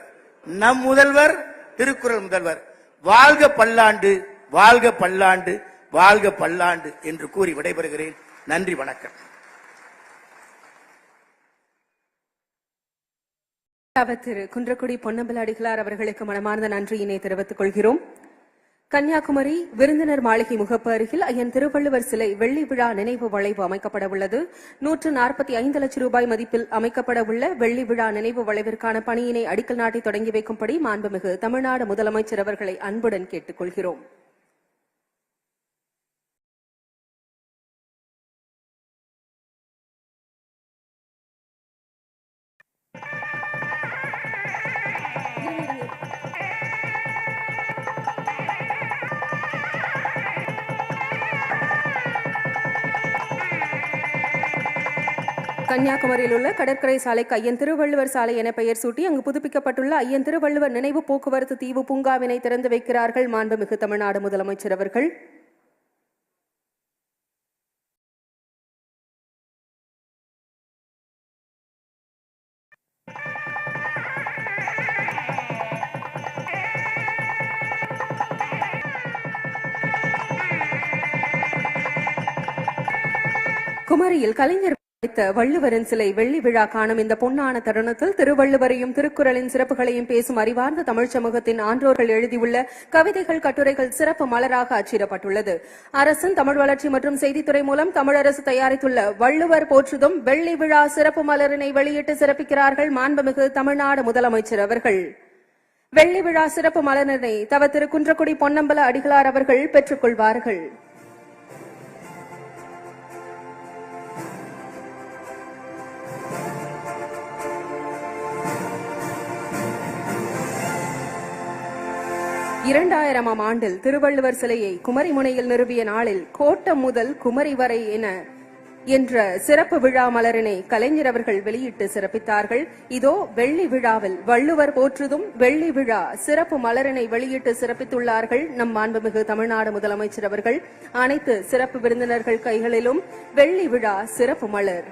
நம் முதல்வர் திருக்குறள் முதல்வர். வாழ்க பல்லாண்டு, வாழ்க பல்லாண்டு, வாழ்க பல்லாண்டு என்று கூறி விடைபெறுகிறேன். நன்றி, வணக்கம். திரு குன்றக்குடி பொன்னம்பல அடிகளார் அவர்களுக்கு மனமார்ந்த நன்றியினை தெரிவித்துக் கொள்கிறோம். கன்னியாகுமரி விருந்தினர் மாளிகை முகப்பு அருகில் ஐயன் திருவள்ளுவர் சிலை வெள்ளி விழா நினைவு வளைவு அமைக்கப்பட உள்ளது. 145 லட்சம் ரூபாய் மதிப்பில் அமைக்கப்பட உள்ள வெள்ளி விழா நினைவு வளைவிற்கான பணியினை அடிக்கல் நாட்டி தொடங்கி வைக்கும்படி மாண்புமிகு தமிழ்நாடு முதலமைச்சர் அவர்களை அன்புடன் கேட்டுக் கொள்கிறோம். கன்னியாகுமரியில் உள்ள கடற்கரை சாலைக்கு ஐயன் திருவள்ளுவர் சாலை என பெயர் சூட்டி அங்கு புதுப்பிக்கப்பட்டுள்ள ஐயன் திருவள்ளுவர் நினைவு போக்குவரத்து தீவு பூங்காவினை திறந்து வைக்கிறார்கள் மாண்புமிகு தமிழ்நாடு முதலமைச்சர் அவர்கள். குமரியில் கலைஞர் வள்ளுவரின் சிலை வெள்ளி விழா காணும் இந்த பொன்னான தருணத்தில் திருவள்ளுவரையும் திருக்குறளின் சிறப்புகளையும் பேசும் அறிவார்ந்த தமிழ் சமூகத்தின் ஆன்றோர்கள் எழுதியுள்ள கவிதைகள் கட்டுரைகள் சிறப்பு மலராக அச்சிடப்பட்டுள்ளது. அரசின் தமிழ் வளர்ச்சி மற்றும் செய்தித்துறை மூலம் தமிழரசு தயாரித்துள்ள வள்ளுவர் போற்றுதும் வெள்ளி விழா சிறப்பு மலரினை வெளியிட்டு சிறப்பிக்கிறார்கள் மாண்புமிகு தமிழ்நாடு முதலமைச்சர் அவர்கள். வெள்ளி விழா சிறப்பு மலரினை தவ திரு குன்றக்குடி பொன்னம்பல அடிகளார் அவர்கள் பெற்றுக் கொள்வார்கள். இரண்டாயிரமாம் ஆண்டில் திருவள்ளுவர் சிலையை குமரி முனையில் நிறுவிய நாளில் கோட்டம் முதல் குமரி வரை என்ற சிறப்பு விழா மலரினை கலைஞர் அவர்கள் வெளியிட்டு சிறப்பித்தார்கள். இதோ வெள்ளி விழாவில் வள்ளுவர் போற்றுதும் வெள்ளி விழா சிறப்பு மலரினை வெளியிட்டு சிறப்பித்துள்ளார்கள் நம் மாண்புமிகு தமிழ்நாடு முதலமைச்சர் அவர்கள். அனைத்து சிறப்பு விருந்தினர்கள் கைகளிலும் வெள்ளி விழா சிறப்பு மலர்.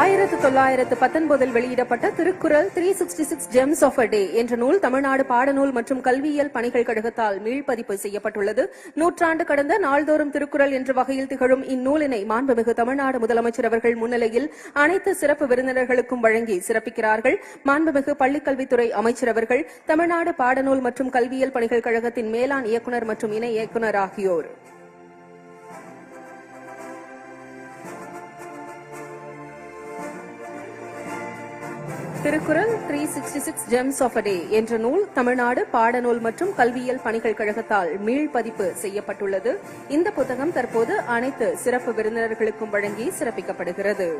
ஆயிரத்து 1919 வெளியிடப்பட்ட திருக்குறள் 366 ஜெம்ஸ் ஆஃப் அ டே என்ற நூல் தமிழ்நாடு பாடநூல் மற்றும் கல்வியியல் பணிகள் கழகத்தால் மீள்பதிப்பு செய்யப்பட்டுள்ளது. நூற்றாண்டு கடந்த நாள்தோறும் திருக்குறள் என்ற வகையில் திகழும் இந்நூலினை மாண்புமிகு தமிழ்நாடு முதலமைச்சர் அவர்கள் முன்னிலையில் அனைத்து சிறப்பு விருந்தினர்களுக்கும் வழங்கி சிறப்பிக்கிறார்கள். மாண்புமிகு பள்ளிக்கல்வித்துறை அமைச்சர் அவர்கள், தமிழ்நாடு பாடநூல் மற்றும் கல்வியியல் பணிகள் கழகத்தின் மேலாண் இயக்குநர் மற்றும் இணை இயக்குநர் ஆகியோர். திருக்குறள் 366 ஜெம்ஸ் ஆஃப் அ டே என்ற நூல் தமிழ்நாடு பாடநூல் மற்றும் கல்வியியல் பணிகள் கழகத்தால் மீள்பதிப்பு செய்யப்பட்டுள்ளது. இந்த புத்தகம் தற்போது அனைத்து சிறப்பு விருந்தினர்களுக்கும் வழங்கி சிறப்பிக்கப்படுகிறது.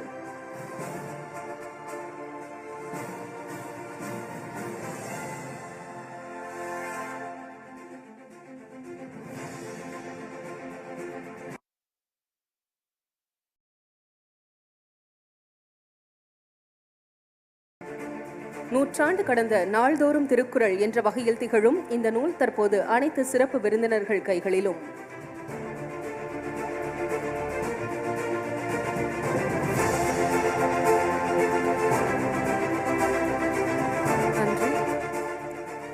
நூற்றாண்டு கடந்த நாள்தோறும் திருக்குறள் என்ற வகையில் திகழும் இந்த நூல் தற்போது அனைத்து சிறப்பு விருந்தினர்கள் கைகளிலும்.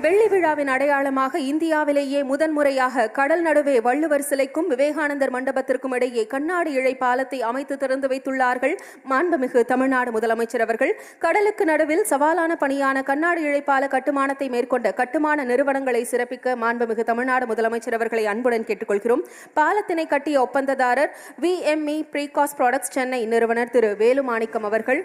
வெள்ளி விழாவின் அடையாளமாக இந்தியாவிலேயே முதன்முறையாக கடல் நடுவே வள்ளுவர் சிலைக்கும் விவேகானந்தர் மண்டபத்திற்கும் இடையே கண்ணாடி இழை பாலத்தை அமைத்து திறந்து வைத்துள்ளார்கள் மாண்புமிகு தமிழ்நாடு முதலமைச்சர் அவர்கள். கடலுக்கு நடுவில் சவாலான பணியான கண்ணாடி இழை பால கட்டுமானத்தை மேற்கொண்ட கட்டுமான நிறுவனங்களை சிறப்பிக்க மாண்புமிகு தமிழ்நாடு முதலமைச்சர் அவர்களை அன்புடன் கேட்டுக்கொள்கிறோம். பாலத்தினை கட்டிய ஒப்பந்ததாரர் VME ப்ரீகாஸ்ட் ப்ராடக்ட்ஸ் சென்னை நிறுவனர் திரு வேலுமாணிக்கம் அவர்கள்.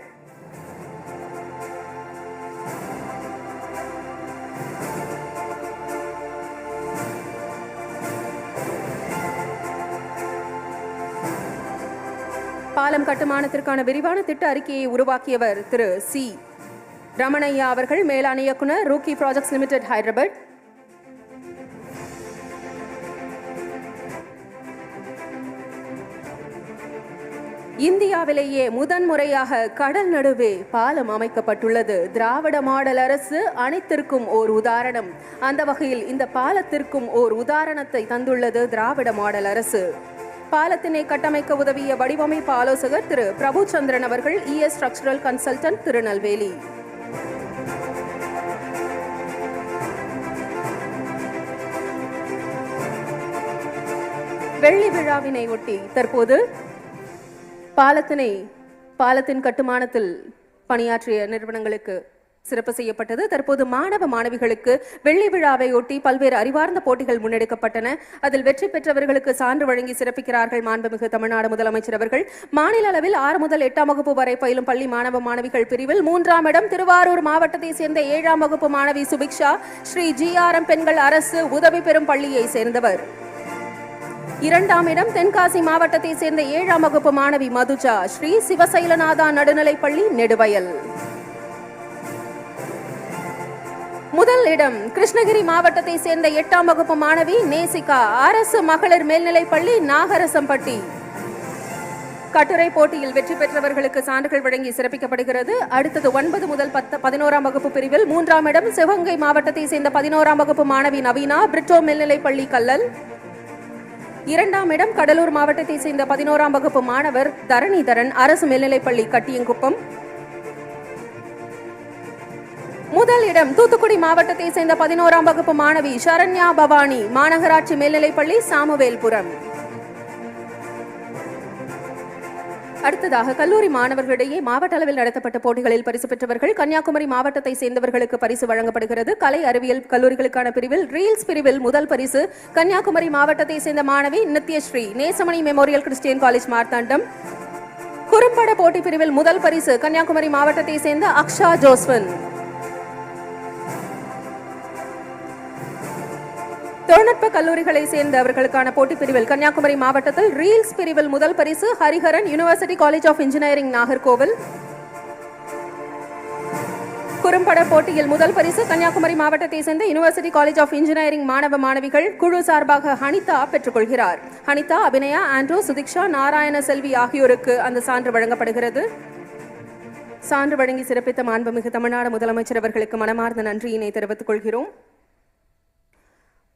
பாலம் கட்டுமானத்திற்கான விரிவான திட்ட அறிக்கையை உருவாக்கியவர் திரு C. ரமணையா அவர்கள், மேலாண் இயக்குநர், ரூக்கி ப்ராஜெக்ட்ஸ் லிமிடெட், ஹைதராபாத். இந்தியாவிலேயே முதன்முறையாக கடல் நடுவே பாலம் அமைக்கப்பட்டுள்ளது. திராவிட மாடல் அரசு அனைத்திற்கும் ஓர் உதாரணம். அந்த வகையில் இந்த பாலத்திற்கும் ஓர் உதாரணத்தை தந்துள்ளது திராவிட மாடல் அரசு. பாலத்தினை கட்டமைக்க உதவிய வடிவமைப்பு ஆலோசகர் திரு பிரபுச்சந்திரன் அவர்கள், ES ஸ்ட்ரக்சரல் கன்சல்டன்ட், திருநெல்வேலி. வெள்ளி விழாவினை ஒட்டி தற்போது பாலத்தின் கட்டுமானத்தில் பணியாற்றிய நிறுவனங்களுக்கு சிறப்பு செய்யப்பட்டது. தற்போது மாணவ மாணவிகளுக்கு வெள்ளி விழாவை ஒட்டி பல்வேறு அறிவார்ந்த போட்டிகள் முன்னெடுக்கப்பட்டன. அதில் வெற்றி பெற்றவர்களுக்கு சான்று வழங்கி சிறப்பிக்கிறார்கள் மாண்புமிகு தமிழ்நாடு முதலமைச்சர் அவர்கள். மாநில அளவில் 6 முதல் 8ஆம் வகுப்பு வரை பயிலும் பள்ளி மாணவ மாணவிகள் பிரிவில் 3ஆம் இடம் திருவாரூர் மாவட்டத்தை சேர்ந்த 7ஆம் வகுப்பு மாணவி சுபிக்ஷா, ஸ்ரீ GRM பெண்கள் அரசு உதவி பெறும் பள்ளியை சேர்ந்தவர். இரண்டாம் இடம் தென்காசி மாவட்டத்தை சேர்ந்த 7ஆம் வகுப்பு மாணவி மதுஜா ஸ்ரீ சிவசைலநாதா நடுநிலைப்பள்ளி நெடுவயல். முதல் இடம் கிருஷ்ணகிரி மாவட்டத்தை சேர்ந்த 8ஆம் வகுப்பு மாணவி நேசிகா அரசு மகளிர் மேல்நிலைப்பள்ளி நாகரசம்பட்டி. கட்டுரை போட்டியில் வெற்றி பெற்றவர்களுக்கு சான்றுகள் வழங்கி சிறப்பிக்கப்படுகிறது. அடுத்தது 9 முதல் 11ஆம் வகுப்பு பிரிவில் 3ஆம் இடம் சிவகங்கை மாவட்டத்தை சேர்ந்த 11ஆம் வகுப்பு மாணவி நவீனா பிரிட்டோ மேல்நிலைப்பள்ளி கல்லல். 2ஆம் இடம் கடலூர் மாவட்டத்தை சேர்ந்த 11ஆம் வகுப்பு மாணவர் தரணிதரன் அரசு மேல்நிலைப்பள்ளி கட்டியங்குப்பம். முதல் இடம் தூத்துக்குடி மாவட்டத்தை சேர்ந்த 11ஆம் வகுப்பு மாணவி சரண்யா பவானி மாநகராட்சி மேல்நிலைப்பள்ளி சாமுவேல்புரம். அடுத்ததாக கல்லூரி மாணவர்களிடையே மாவட்ட அளவில் நடத்தப்பட்ட போட்டிகளில் பரிசு பெற்றவர்கள் கன்னியாகுமரி மாவட்டத்தை சேர்ந்தவர்களுக்கு பரிசு வழங்கப்படுகிறது. கலை அறிவியல் கல்லூரிகளுக்கான பிரிவில் ரீல்ஸ் பிரிவில் முதல் பரிசு கன்னியாகுமரி மாவட்டத்தை சேர்ந்த மாணவி Nithyashree Nesamony memorial Christian college Marthandam. குறும்பட போட்டி பிரிவில் முதல் பரிசு கன்னியாகுமரி மாவட்டத்தை சேர்ந்த அக்ஷா ஜோஸ்வன். தொழில்நுட்ப கல்லூரிகளை சேர்ந்தவர்களுக்கான போட்டி பிரிவில் கன்னியாகுமரி மாவட்டத்தில் ரீல்ஸ் பிரிவில் முதல் பரிசு Hariharan university college of engineering Nagercoil. குறும்பட போட்டியில் முதல் பரிசு கன்னியாகுமரி மாவட்டத்தை சேர்ந்த யுனிவர்சிட்டி காலேஜ் ஆஃப் இன்ஜினியரிங் மாணவ மாணவிகள் குழு சார்பாக ஹனிதா பெற்றுக்கொள்கிறார். ஹனிதா, அபிநயா, ஆண்ட்ரூ, சுதிக்ஷா, நாராயண செல்வி ஆகியோருக்கு அந்த சான்று வழங்கப்படுகிறது. சான்று வழங்கி சிறப்பித்த மாண்புமிகு தமிழ்நாடு முதலமைச்சர் அவர்களுக்கு மனமார்ந்த நன்றியினை தெரிவித்துக் கொள்கிறோம்.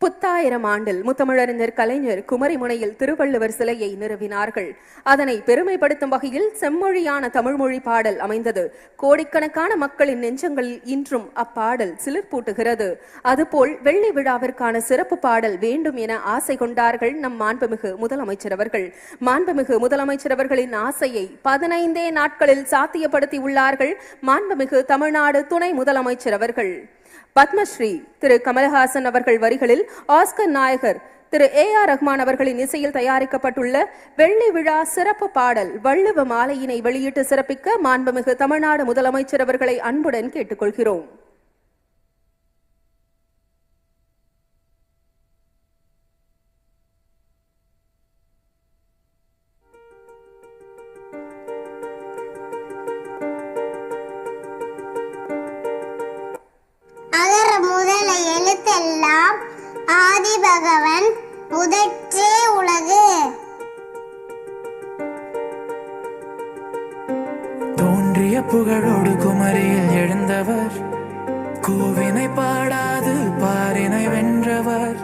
புத்தாயிரம் ஆண்டில் முத்தமிழறிஞர் கலைஞர் குமரிமுனையில் திருவள்ளுவர் சிலையை நிறுவினார்கள். அதனை பெருமைப்படுத்தும் வகையில் செம்மொழியான தமிழ்மொழி பாடல் அமைந்தது. கோடிக்கணக்கான மக்களின் நெஞ்சங்களில் இன்றும் அப்பாடல் சிலிர்ப்பூட்டுகிறது. அதுபோல் வெள்ளி விழாவிற்கான சிறப்பு பாடல் வேண்டும் என ஆசை கொண்டார்கள் நம் மாண்புமிகு முதலமைச்சர் அவர்கள். மாண்புமிகு முதலமைச்சர் அவர்களின் ஆசையை 15 நாட்களில் சாத்தியப்படுத்தி உள்ளார்கள் மாண்புமிகு தமிழ்நாடு துணை முதலமைச்சர் அவர்கள். பத்மஸ்ரீ திரு கமல்ஹாசன் அவர்கள் வரிகளில் ஆஸ்கர் நாயகர் திரு AR ரஹ்மான் அவர்களின் இசையில் தயாரிக்கப்பட்டுள்ள வெள்ளி விழா சிறப்பு பாடல் வள்ளுவ மாலையினை வெளியிட்டு சிறப்பிக்க மாண்புமிகு தமிழ்நாடு முதலமைச்சர் அவர்களை அன்புடன் கேட்டுக்கொள்கிறோம். எழுத்தெல்லாம் ஆதி பகவன் முதற்றே உலகு. தோன்றிய புகழோடு குமரியில் எழுந்தவர், கோவினை பாடாது பாரினை வென்றவர்.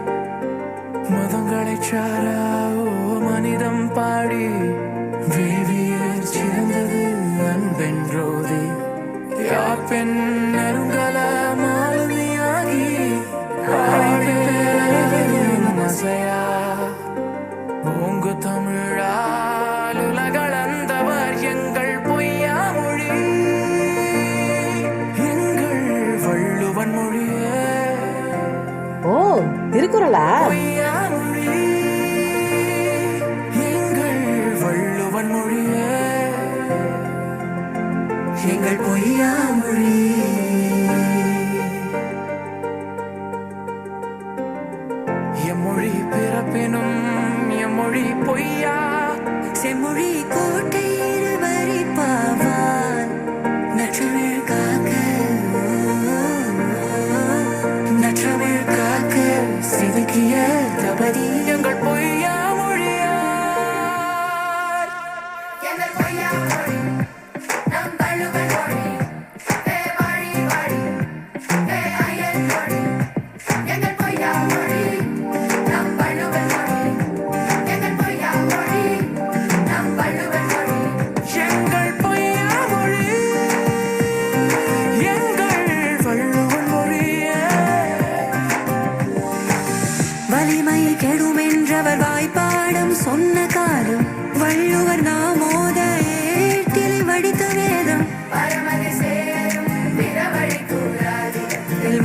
மதங்களை சாராவோ மனிதம் பாடி வேவியர் சிறந்தது அன்பென்றோதி. யாப்பெண் நெருங்கல மாலுமியாகி மசையா ஓங்கு தமிழால் உலகளந்தவர் எங்கள் பொய்யா மொழி, எங்கள் வள்ளுவன் மொழியே. ஓ, திருக்குறளா? பொய்யா மொழி எங்கள் வள்ளுவன் மொழியே, எங்கள் பொய்யா மொழி. எம்மொழி பிறப்பினும் எம்மொழி பொய்யா, செம்மொழி கோட்டை இருவரி பாவான் நற்றமிழ் காக்க, நற்றமிழ் காக்க சிவகிய தபதி எங்கள் பொய்யா மொழியா, எங்கள் பொய்யா மொழி நம் வள்ளுவன் மொழி. வாழி வாழி ஐயன் மொழி எங்கள் பொய்யா மொழி. வலிமையை கெடுமென்றவர் வாய்ப்பாடம் சொன்ன காலம், வள்ளுவர் நாமோத ஏட்டில் வடித்த வேதம்.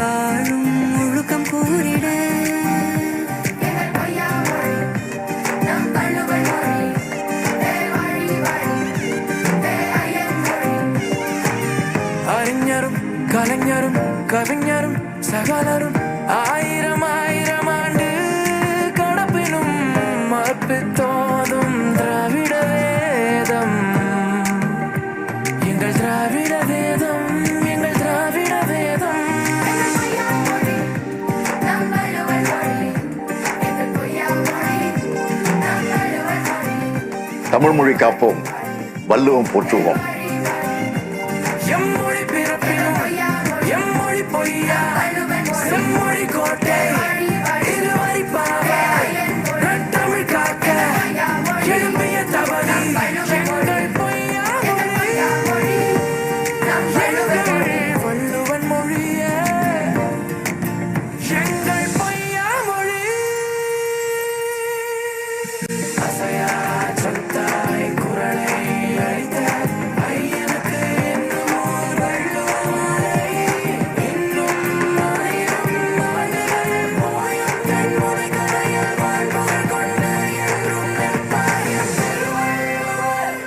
வாழும் ஒழுக்கம் கூறிட அறிஞரும் கலைஞரும் கவிஞரும் சகலரும் ஆயிரம் ஆயிரம் ஆண்டு கடப்பினும் கற்பித்தோதும் திராவிட வேதம் எங்கள் திராவிட வேதம் எங்கள் திராவிட வேதம் தமிழ் மொழி காப்போம், வள்ளுவம் போற்றுவோம். எம்மொழி பிறப்பிலும் எம்மொழி பொய்யா செம்மொழி கோட்டை இருவரி பாவை தமிழ் காக்க எழும்பிய தவறி எங்கள் பொய்யா மொழி எங்கள் வள்ளுவன் மொழியே எங்கள் பொய்யா மொழி அசையா சொத்தாய் குரலை அழித்த ஐயனுக்கு இன்னும் ஓர் வள்ளுவமாலை இன்னும் ஆயிரம் ஆண்டுகள் போயும் தன்முறை கரையில் வாழ்பவர் கொண்டு என்றும் நிற்பாயம் திருவள்ளுவர்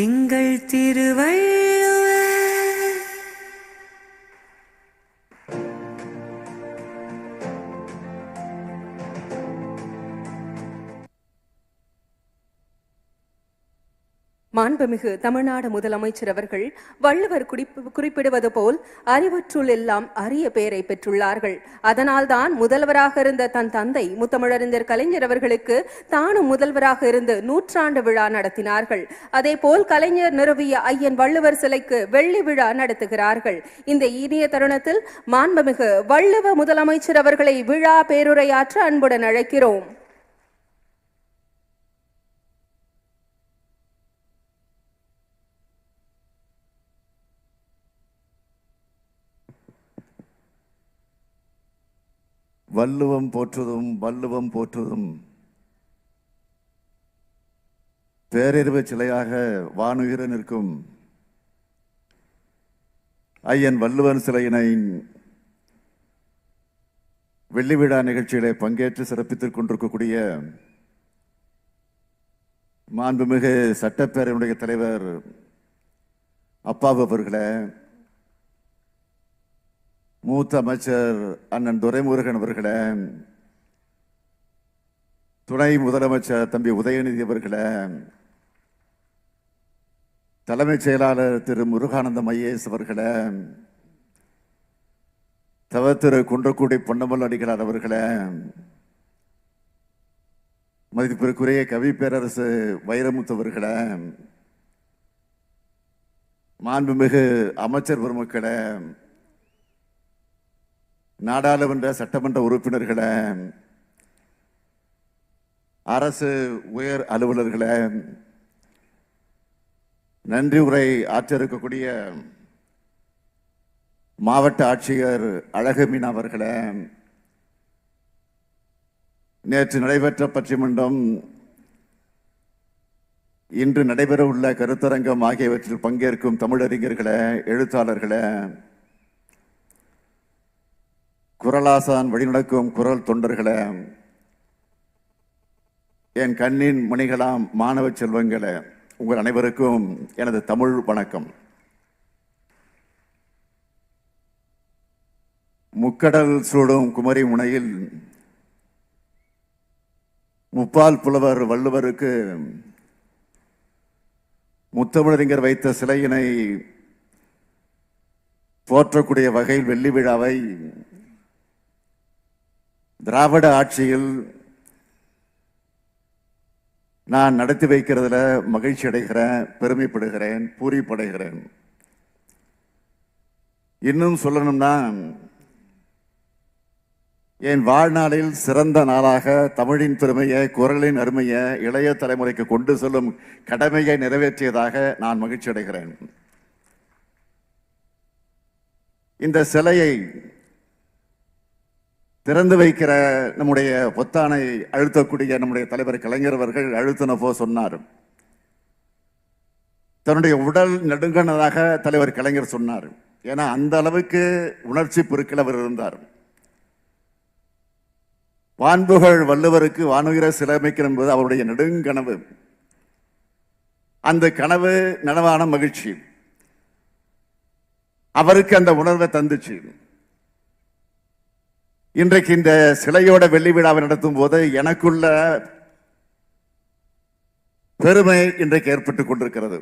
எங்கள் திருவள்ளுவர். மாண்புமிகு தமிழ்நாடு முதலமைச்சர் அவர்கள் வள்ளுவர் குறிப்பிடுவது போல் அறிவற்றுள் எல்லாம் அரிய பெயரை பெற்றுள்ளார்கள். அதனால்தான் முதல்வராக இருந்த தன் தந்தை முத்தமிழறிஞர் கலைஞர் அவர்களுக்கு தானும் முதல்வராக இருந்து 100 விழா நடத்தினார்கள். அதே போல் கலைஞர் நிறுவிய ஐயன் வள்ளுவர் சிலைக்கு வெள்ளி விழா நடத்துகிறார்கள். இந்த இனிய தருணத்தில் மாண்புமிகு வள்ளுவ முதலமைச்சர் அவர்களை விழா பேருரையாற்ற அன்புடன் அழைக்கிறோம். வள்ளுவம் போற்றுதும் வள்ளுவம் போற்றுதும் பேரறிவு சிலையாக வானுயிர நிற்கும் ஐயன் வள்ளுவன் சிலையினை வெள்ளி விழா நிகழ்ச்சியிலே பங்கேற்று சிறப்பித்துக் கொண்டிருக்கக்கூடிய மாண்புமிகு சட்டப்பேரவையுடைய தலைவர் அப்பாவு அவர்களே, மூத்த அமைச்சர் அண்ணன் துரைமுருகன் அவர்களே, துணை முதலமைச்சர் தம்பி உதயநிதி அவர்களே, தலைமைச் செயலாளர் திரு முருகானந்தம் ஐஏஎஸ் அவர்களே, திரு குன்றக்குடி பொன்னமல் அடிகளார் அவர்களே, மதிப்பிற்குரிய கவி பேரரசு வைரமுத்து அவர்களே, மாண்புமிகு அமைச்சர் பெருமக்களே, நாடாளுமன்ற சட்டமன்ற உறுப்பினர்களே, அரசு உயர் அலுவலர்களே, நன்றி உரை ஆற்ற இருக்கக்கூடிய மாவட்ட ஆட்சியர் அழகுமீனா அவர்களே, நேற்று நடைபெற்ற பட்டிமன்றம், இன்று நடைபெற உள்ள கருத்தரங்கம் ஆகியவற்றில் பங்கேற்கும் தமிழறிஞர்களே, எழுத்தாளர்களே, குரலாசான் வழிநடக்கும் குரல் தொண்டர்களே, என் கண்ணின் மணிகளாம் மாணவ செல்வங்களே, உங்கள் அனைவருக்கும் எனது தமிழ் வணக்கம். முக்கடல் சூடும் குமரி முனையில் முப்பால் புலவர் வள்ளுவருக்கு முத்தமிழறிஞர் வைத்த சிலையினை போற்றக்கூடிய வகையில் வெள்ளி விழாவை திராவிட ஆட்சியில் நான் நடத்தி வைக்கிறதுல மகிழ்ச்சி அடைகிறேன், பெருமைப்படுகிறேன், பூரிப்படைகிறேன். இன்னும் சொல்லணும்னா, என் வாழ்நாளில் சிறந்த நாளாக தமிழின் பெருமையை, குரலின் அருமையை இளைய தலைமுறைக்கு கொண்டு செல்லும் கடமையை நிறைவேற்றியதாக நான் மகிழ்ச்சி அடைகிறேன். இந்த சிலையை திறந்து வைக்கிற நம்முடைய பொத்தானை அழுத்தக்கூடிய நம்முடைய தலைவர் கலைஞர் அவர்கள் அழுத்தினப்போ சொன்னார், தன்னுடைய உடல் நடுங்கினதாக தலைவர் கலைஞர் சொன்னார். ஏன்னா அந்த அளவுக்கு உணர்ச்சி பெருக்கில் அவர் இருந்தார். வான்புகழ் வள்ளுவருக்கு வானுயிர சிலைமைக்கணும் என்பது அவருடைய நெடுங்கனவு. அந்த கனவு நனவான மகிழ்ச்சி அவருக்கு அந்த உணர்வை தந்துச்சு. இன்றைக்கு இந்த சிலையோட வெள்ளி விழாவை நடத்தும் போது எனக்குள்ள பெருமை இன்றைக்கு ஏற்பட்டுக் கொண்டிருக்கிறது.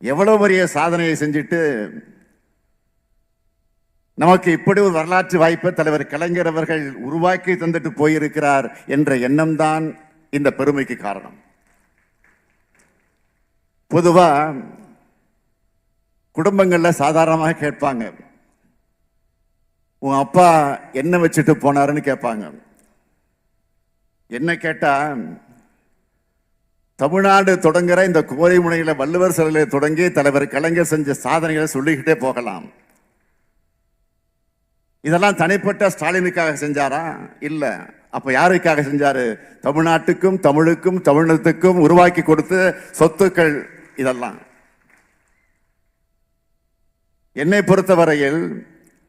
எவ்வளவு பெரிய சாதனையை செஞ்சுட்டு நமக்கு இப்படி ஒரு வரலாற்று வாய்ப்பை தலைவர் கலைஞர் அவர்கள் உருவாக்கி தந்துட்டு போயிருக்கிறார் என்ற எண்ணம் தான் இந்த பெருமைக்கு காரணம். பொதுவா குடும்பங்கள்ல சாதாரணமாக கேட்பாங்க, உன் அப்பா என்ன வச்சுட்டு போனாருன்னு கேட்பாங்க. என்ன கேட்டா, தமிழ்நாடு தொடங்குற இந்த கோரிமுனையில வள்ளுவர் சிலையில தொடங்கி தலைவர் கலைஞர் செஞ்ச சாதனைகளை சொல்லிக்கிட்டே போகலாம். இதெல்லாம் தனிப்பட்ட ஸ்டாலினுக்காக செஞ்சாரா? இல்ல. அப்ப யாருக்காக செஞ்சாரு? தமிழ்நாட்டுக்கும் தமிழுக்கும் தமிழத்துக்கும் உருவாக்கி கொடுத்த சொத்துக்கள் இதெல்லாம். என்னை பொறுத்தவரையில்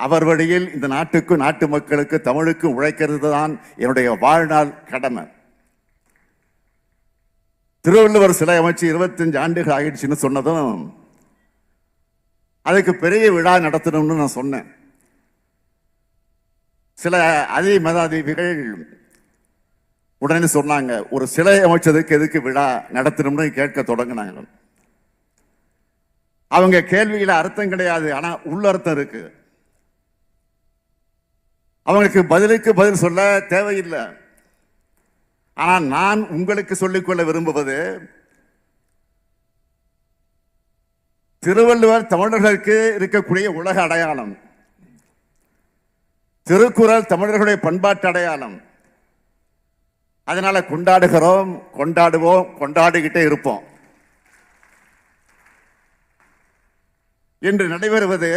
அவர் வழியில் இந்த நாட்டுக்கும் நாட்டு மக்களுக்கு தமிழுக்கும் உழைக்கிறது தான் என்னுடைய வாழ்நாள் கடமை. திருவள்ளுவர் சிலை அமைச்சு 25 ஆண்டுகள் ஆயிடுச்சுன்னு சொன்னதும் அதுக்கு பெரிய விழா நடத்தணும்னு நான் சொன்னேன். சில அதி மதாதிபிகள் உடனே சொன்னாங்க, ஒரு சிலை அமைச்சதுக்கு எதுக்கு விழா நடத்தணும்னு கேட்க தொடங்கினாங்க. அவங்க கேள்வியில அர்த்தம் கிடையாது, ஆனா உள்ள அர்த்தம் இருக்கு. அவங்களுக்கு பதிலுக்கு பதில் சொல்ல தேவையில்லை. ஆனா நான் உங்களுக்கு சொல்லிக்கொள்ள விரும்புவது, திருவள்ளுவர் தமிழர்களுக்கு இருக்கக்கூடிய உலக அடையாளம், திருக்குறள் தமிழர்களுடைய பண்பாட்டு அடையாளம். அதனால கொண்டாடுகிறோம், கொண்டாடுவோம், கொண்டாடிக்கிட்டே இருப்போம். இன்று நடைபெறுவது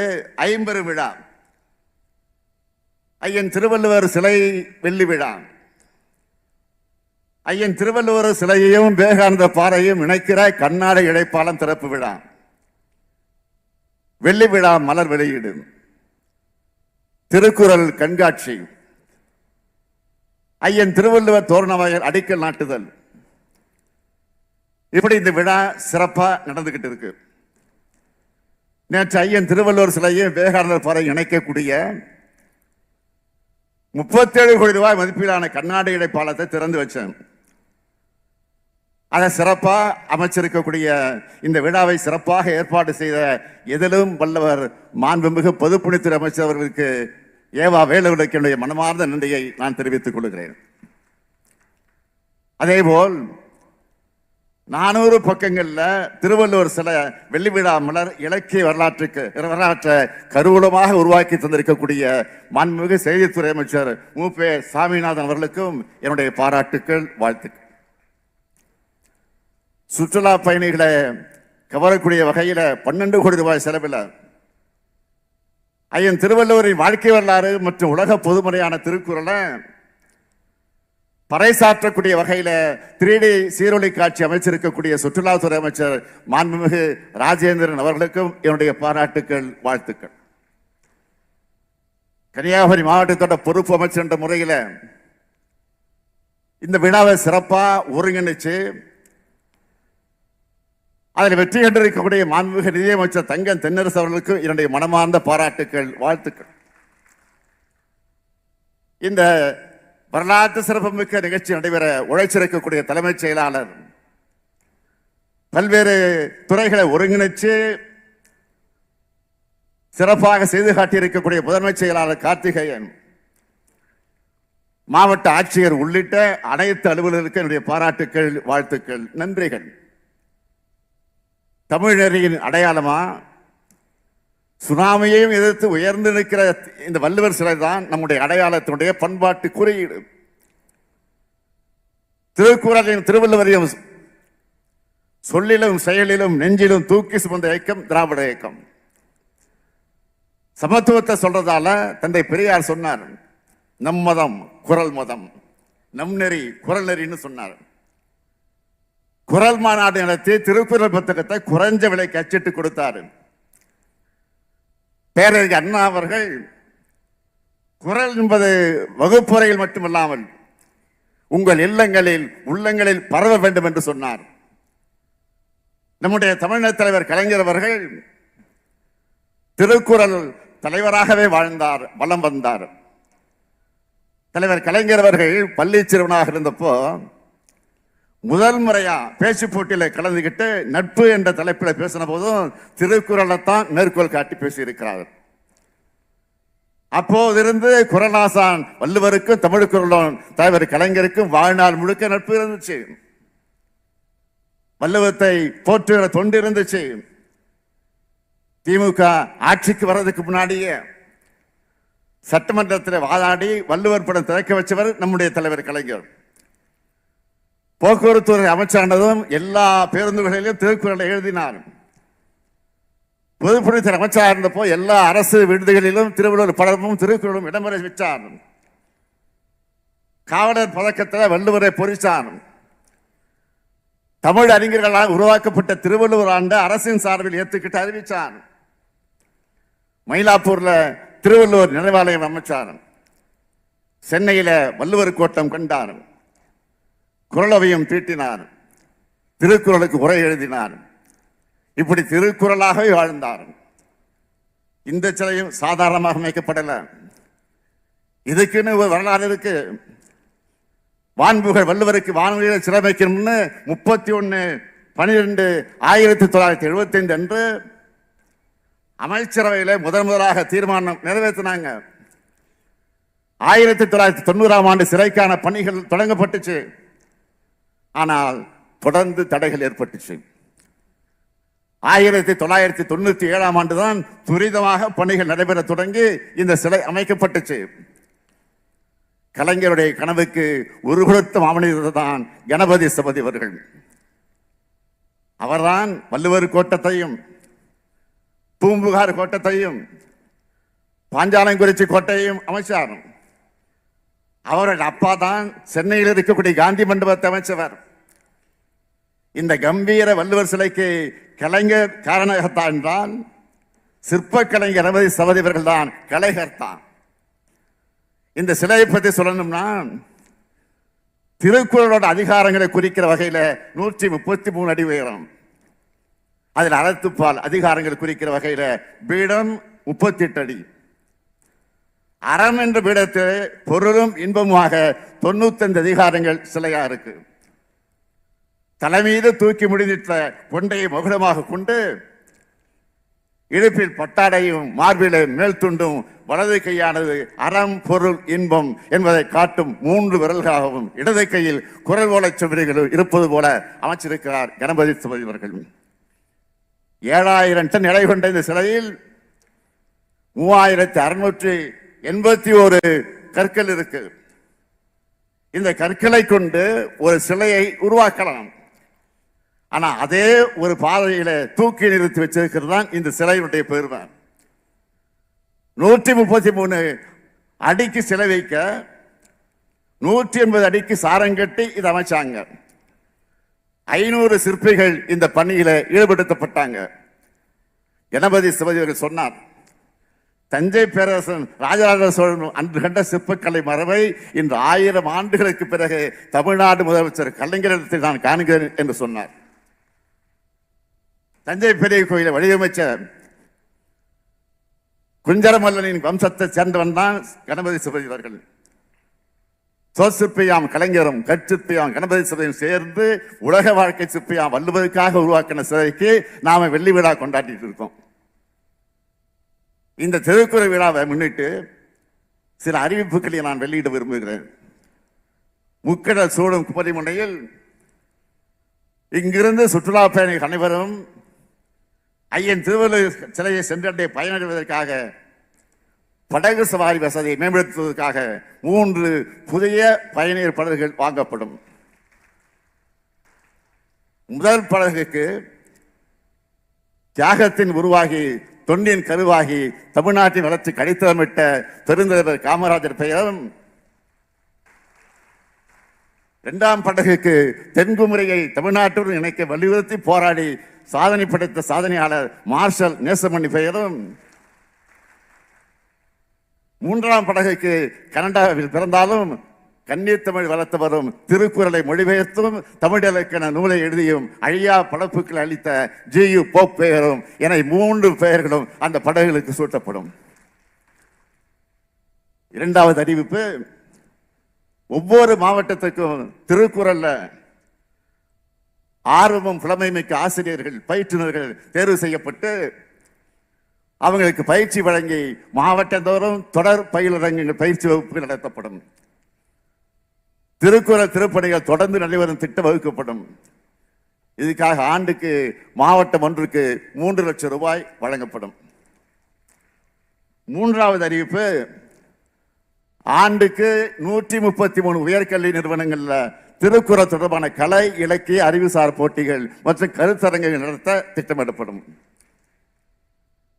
50 விழா. ஐயன் திருவள்ளுவர் சிலை வெள்ளி விழா. ஐயன் திருவள்ளுவர் சிலையையும் விவேகானந்த பாறையும் இணைக்கிற கண்ணாடி இழைப்பாலம் திறப்பு விழா. வெள்ளி விழா மலர் வெளியீடு, திருக்குறள் கண்காட்சி, ஐயன் திருவள்ளுவர் தோரணவாயல் அடிக்கல் நாட்டுதல். இப்படி இந்த விழா சிறப்பா நடந்துகிட்டு இருக்கு. நேற்று ஐயன் திருவள்ளுவர் சிலையும் விவேகானந்தர் பாறை இணைக்கக்கூடிய 37 கோடி ரூபாய் மதிப்பீடான கண்ணாடி இடைப்பாலத்தை திறந்து வச்சேன். அதை சிறப்பா அமைச்சிருக்கக்கூடிய இந்த விழாவை சிறப்பாக ஏற்பாடு செய்த எதிலும் வல்லவர் மாண்புமிகு பொதுப்பணித்துறை அமைச்சர் அவர்களுக்கு ஏவா வேலுவுக்கு என்னுடைய மனமார்ந்த நன்றியை நான் தெரிவித்துக் கொள்கிறேன். அதேபோல் 400 பக்கங்கள்ல திருவள்ளுவர் சில வெள்ளி விழா மலர் இலக்கிய வரலாற்றை கருவூலமாக உருவாக்கி தந்திருக்கக்கூடிய மாண்புமிகு செய்தித்துறை அமைச்சர் மு.பே. சாமிநாதன் அவர்களுக்கும் என்னுடைய பாராட்டுக்கள், வாழ்த்துக்கள். சுற்றுலா பயணிகளை கவரக்கூடிய வகையில 12 கோடி ரூபாய் செலவில் ஐயன் திருவள்ளுவரின் வாழ்க்கை வரலாறு மற்றும் உலக பொதுமறையான திருக்குறளை பறைசாற்றக்கூடிய வகையில 3D சீரொலி காட்சி அமைச்சிருக்கக்கூடிய சுற்றுலாத்துறை அமைச்சர் மாண்புமிகு ராஜேந்திரன் அவர்களுக்கும் என்னுடைய பாராட்டுக்கள், வாழ்த்துக்கள். கன்னியாகுமரி மாவட்டத்தோட பொறுப்பு அமைச்சர் என்ற முறையில் இந்த விழாவை சிறப்பா ஒருங்கிணைச்சு அதில் வெற்றி கண்டிருக்கக்கூடிய மாண்புமிகு நிதியமைச்சர் தங்கம் தென்னரசு அவர்களுக்கு என்னுடைய மனமார்ந்த பாராட்டுக்கள், வாழ்த்துக்கள். இந்த வரலாற்று சிறப்புமிக்க நிகழ்ச்சி நடைபெற உழைச்சிருக்கக்கூடிய தலைமைச் செயலாளர், பல்வேறு துறைகளை ஒருங்கிணைச்சு சிறப்பாக செய்து காட்டியிருக்கக்கூடிய முதன்மைச் செயலாளர் கார்த்திகேயன், மாவட்ட ஆட்சியர் உள்ளிட்ட அனைத்து அலுவலர்களுக்கு என்னுடைய பாராட்டுக்கள், வாழ்த்துக்கள், நன்றிகள். தமிழரின் அடையாளமா சுனாமியையும் எதிர்த்து உயர்ந்து நிற்கிற இந்த வள்ளுவர் சிலை தான் நம்முடைய அடையாளத்தினுடைய பண்பாட்டு குறியீடு. திருக்குறளையும் திருவள்ளுவரையும் சொல்லிலும் செயலிலும் நெஞ்சிலும் தூக்கி சுமந்த இயக்கம் திராவிட இயக்கம். சமத்துவத்தை சொல்றதால தந்தை பெரியார் சொன்னார், நம் மதம் குரல் மதம், நம் நெறி குரல் நெறின்னு சொன்னார். குரல் மாநாடு நடத்தி திருக்குறள் புத்தகத்தை குறைஞ்ச விலைக்கு அச்சிட்டு கொடுத்தாரு. பேரறிஞர் அண்ணா அவர்கள் குரல் என்பது வகுப்பறையில் மட்டுமல்லாமல் உங்கள் இல்லங்களில் உள்ளங்களில் பரவ வேண்டும் என்று சொன்னார். நம்முடைய தமிழ்நாடு தலைவர் கலைஞர் அவர்கள் திருக்குறள் தலைவராகவே வாழ்ந்தார், வலம் வந்தார். தலைவர் கலைஞர் அவர்கள் பள்ளி சிறுவனாக இருந்தப்போ முதல் முறையா பேச்சு போட்டியில கலந்துகிட்டு நட்பு என்ற தலைப்பில் பேசின போதும் திருக்குறளைத்தான் மேற்கோள் காட்டி பேசியிருக்கிறார். அப்போதிருந்து குறளாசான் வள்ளுவருக்கும் தமிழ் குறளும் தலைவர் கலைஞருக்கும் வாழ்நாள் முழுக்க நட்பு இருந்துச்சு. வள்ளுவத்தை போற்றுகிற தொண்டு இருந்துச்சு. திமுக ஆட்சிக்கு வர்றதுக்கு முன்னாடியே சட்டமன்றத்தில் வாதாடி வள்ளுவர் படம் திறக்க வச்சவர் நம்முடைய தலைவர் கலைஞர். போக்குவரத்து துறை அமைச்சரானதும் எல்லா பேருந்துகளிலும் திருக்குறளை எழுதினார். பொதுப்பணித்துறை அமைச்சராக இருந்தப்போ எல்லா அரசு விடுதிகளிலும் திருவள்ளுவர் படமும் திருக்குறளும் இடம்பெற வச்சார். காவலர் பதக்கத்தில் வள்ளுவரை பொறிச்சார். தமிழ் அறிஞர்களால் உருவாக்கப்பட்ட திருவள்ளுவர் ஆண்டு அரசின் சார்பில் ஏற்றுக்கிட்டு அறிவிச்சார். மயிலாப்பூர்ல திருவள்ளுவர் நினைவாலயம் அமைச்சார். சென்னையில வள்ளுவர் கோட்டம் கண்டார். குறளவையும் தீட்டினார். திருக்குறளுக்கு உரை எழுதினார். இப்படி திருக்குறளாகவே வாழ்ந்தார். இந்த சிலையும் சாதாரணமாக அமைக்கப்படல. இதுக்குன்னு ஒரு வரலாறு இருக்கு. வான்புகழ் வள்ளுவருக்கு வானொலியில சிலை வைக்கணும்னு 31/12/1975 அன்று அமைச்சரவையில முதலாக தீர்மானம் நிறைவேற்றினாங்க. 1990ஆம் ஆண்டு சிலைக்கான பணிகள் தொடங்கப்பட்டுச்சு. ஆனால் தொடர்ந்து தடைகள் ஏற்பட்டுச்சு. 1997ஆம் ஆண்டு தான் துரிதமாக பணிகள் நடைபெற தொடங்கி இந்த சிலை அமைக்கப்பட்டுச்சு. கலைஞருடைய கனவுக்கு உருகுடுத்த மாமனிதர் தான் கணபதி ஸ்தபதி அவர்கள். அவர்தான் வள்ளுவர் கோட்டத்தையும் பூம்புகார் கோட்டத்தையும் பாஞ்சாலங்குறிச்சி கோட்டையும் அமைச்சார். அவர்கள் அப்பா தான் சென்னையில் இருக்கக்கூடிய காந்தி மண்டபத்தை அமைச்சவர். இந்த கம்பீர வள்ளுவர் சிலைக்கு கலைஞர் காரணகர்த்தா என்றால் சிற்ப கலைஞர் கணபதி ஸ்தபதி அவர்கள் தான் கலைகர்த்தா. இந்த சிலையை பற்றி சொல்லணும்னா திருக்குறளோட அதிகாரங்களை குறிக்கிற வகையில 133 அடி உயரம். அதில் அறத்துப்பால் அதிகாரங்கள் குறிக்கிற வகையில பீடம் 38 அடி. அறம் என்ற பீடத்தில் பொருளும் இன்பமாக 95 அதிகாரங்கள் சிலையா இருக்கு. தலைமீது தூக்கி முடிந்திட்ட கொண்டையை மகுடமாக கொண்டு இடுப்பில் பட்டாடையும் மார்பில மேல் துண்டும் வலது கையானது அறம் பொருள் இன்பம் என்பதை காட்டும் 3 விரல்களாகவும் இடது கையில் குரல் ஓலை சுவடிகளும் இருப்பது போல அமைச்சிருக்கிறார் கணபதி ஸ்தபதி அவர்கள். 7000 டன் எடை கொண்ட இந்த சிலையில் 3681 கற்கள் இருக்கு. இந்த கற்களை கொண்டு ஒரு சிலையை உருவாக்கலாம். ஆனா அதே ஒரு பாதையில தூக்கி நிறுத்தி வச்சிருக்கிறது தான் இந்த சிலையுடைய பெருமை. 133 அடிக்கு சிலை வைக்க 180 அடிக்கு சாரம் கட்டி இதை அமைச்சாங்க. 500 சிற்பிகள் இந்த பணியில ஈடுபடுத்தப்பட்டாங்க. கணபதி ஸ்தபதி அவர்கள் சொன்னார், தஞ்சை பேரரசன் ராஜராஜ சோழன் அன்று கண்ட சிற்பக்கலை மரபை இன்று 1000 ஆண்டுகளுக்கு பிறகு தமிழ்நாடு முதலமைச்சர் கலைஞரிடத்தை நான் காண்கிறேன் என்று சொன்னார். தஞ்சை பெரிய கோயிலை வடிவமைச்ச குஞ்சரமல்லனின் வம்சத்தை சேர்ந்தவன் தான் கணபதி ஸ்தபதி அவர்கள். சொற்சிற்பியாம் கலைஞரும் கற்சிற்பியாம் கணபதி ஸ்தபதியும் சேர்ந்து உலக வாழ்க்கை சிற்பியாம் வள்ளுவருக்காக உருவாக்கின சிலைக்கு நாம வெள்ளி விழா கொண்டாடிட்டு இருக்கோம். இந்த திருக்குறள் விழாவை முன்னிட்டு சில அறிவிப்புகளை நான் வெளியிட விரும்புகிறேன். முக்கடல் சூடும் குமரிமுனையில் இங்கிருந்து சுற்றுலா பயணிகள் அனைவரும் ஐயன் திருவள்ளுவர் சிலையை சென்றடைய பயனடைவதற்காக படகு சவாரி வசதியை மேம்படுத்துவதற்காக 3 புதிய பயணியர் படகுகள் வாங்கப்படும். முதல் படகுக்கு தியாகத்தின் உருவாகி தொண்டின் கருவாகி தமிழ்நாட்டின் வளர்ச்சி கடித்தளமிட்ட பெருந்தலைவர் காமராஜர் பெயரும், 2ஆம் படகுக்கு தென்குமரியை தமிழ்நாட்டுடன் இணைக்க வலியுறுத்தி போராடி சாதனை படைத்த சாதனையாளர் மார்ஷல் நேசமணி பெயரும், 3ஆம் படகுக்கு கனடாவில் பிறந்தாலும் கண்ணீர் தமிழ் வளர்த்தவரும் திருக்குறளை மொழிபெயர்த்தும் தமிழ் இலக்கண நூலை எழுதியும் அழியா படைப்புகள் அளித்த ஜி.யு. போப் பெயரும் என 3 பெயர்களும் அந்த படகுகளுக்கு சூட்டப்படும். இரண்டாவது அறிவிப்பு, ஒவ்வொரு மாவட்டத்துக்கும் திருக்குறள்ல ஆர்வமும் புலமை மிக்க ஆசிரியர்கள், பயிற்றுனர்கள் தேர்வு செய்யப்பட்டு அவங்களுக்கு பயிற்சி வழங்கி மாவட்டந்தோறும் தொடர் பயிலரங்குகள், பயிற்சி வகுப்புகள் நடத்தப்படும். திருக்குறள் திருப்பணிகள் தொடர்ந்து நடைபெறும் திட்டம் வகுக்கப்படும். இதுக்காக ஆண்டுக்கு மாவட்டம் ஒன்றுக்கு 3 லட்சம் ரூபாய் வழங்கப்படும். மூன்றாவது அறிவிப்பு, ஆண்டுக்கு 133 உயர்கல்வி நிறுவனங்கள்ல திருக்குறள் தொடர்பான கலை, இலக்கிய, அறிவுசார் போட்டிகள் மற்றும் கருத்தரங்குகள் நடத்த திட்டமிடப்படும்.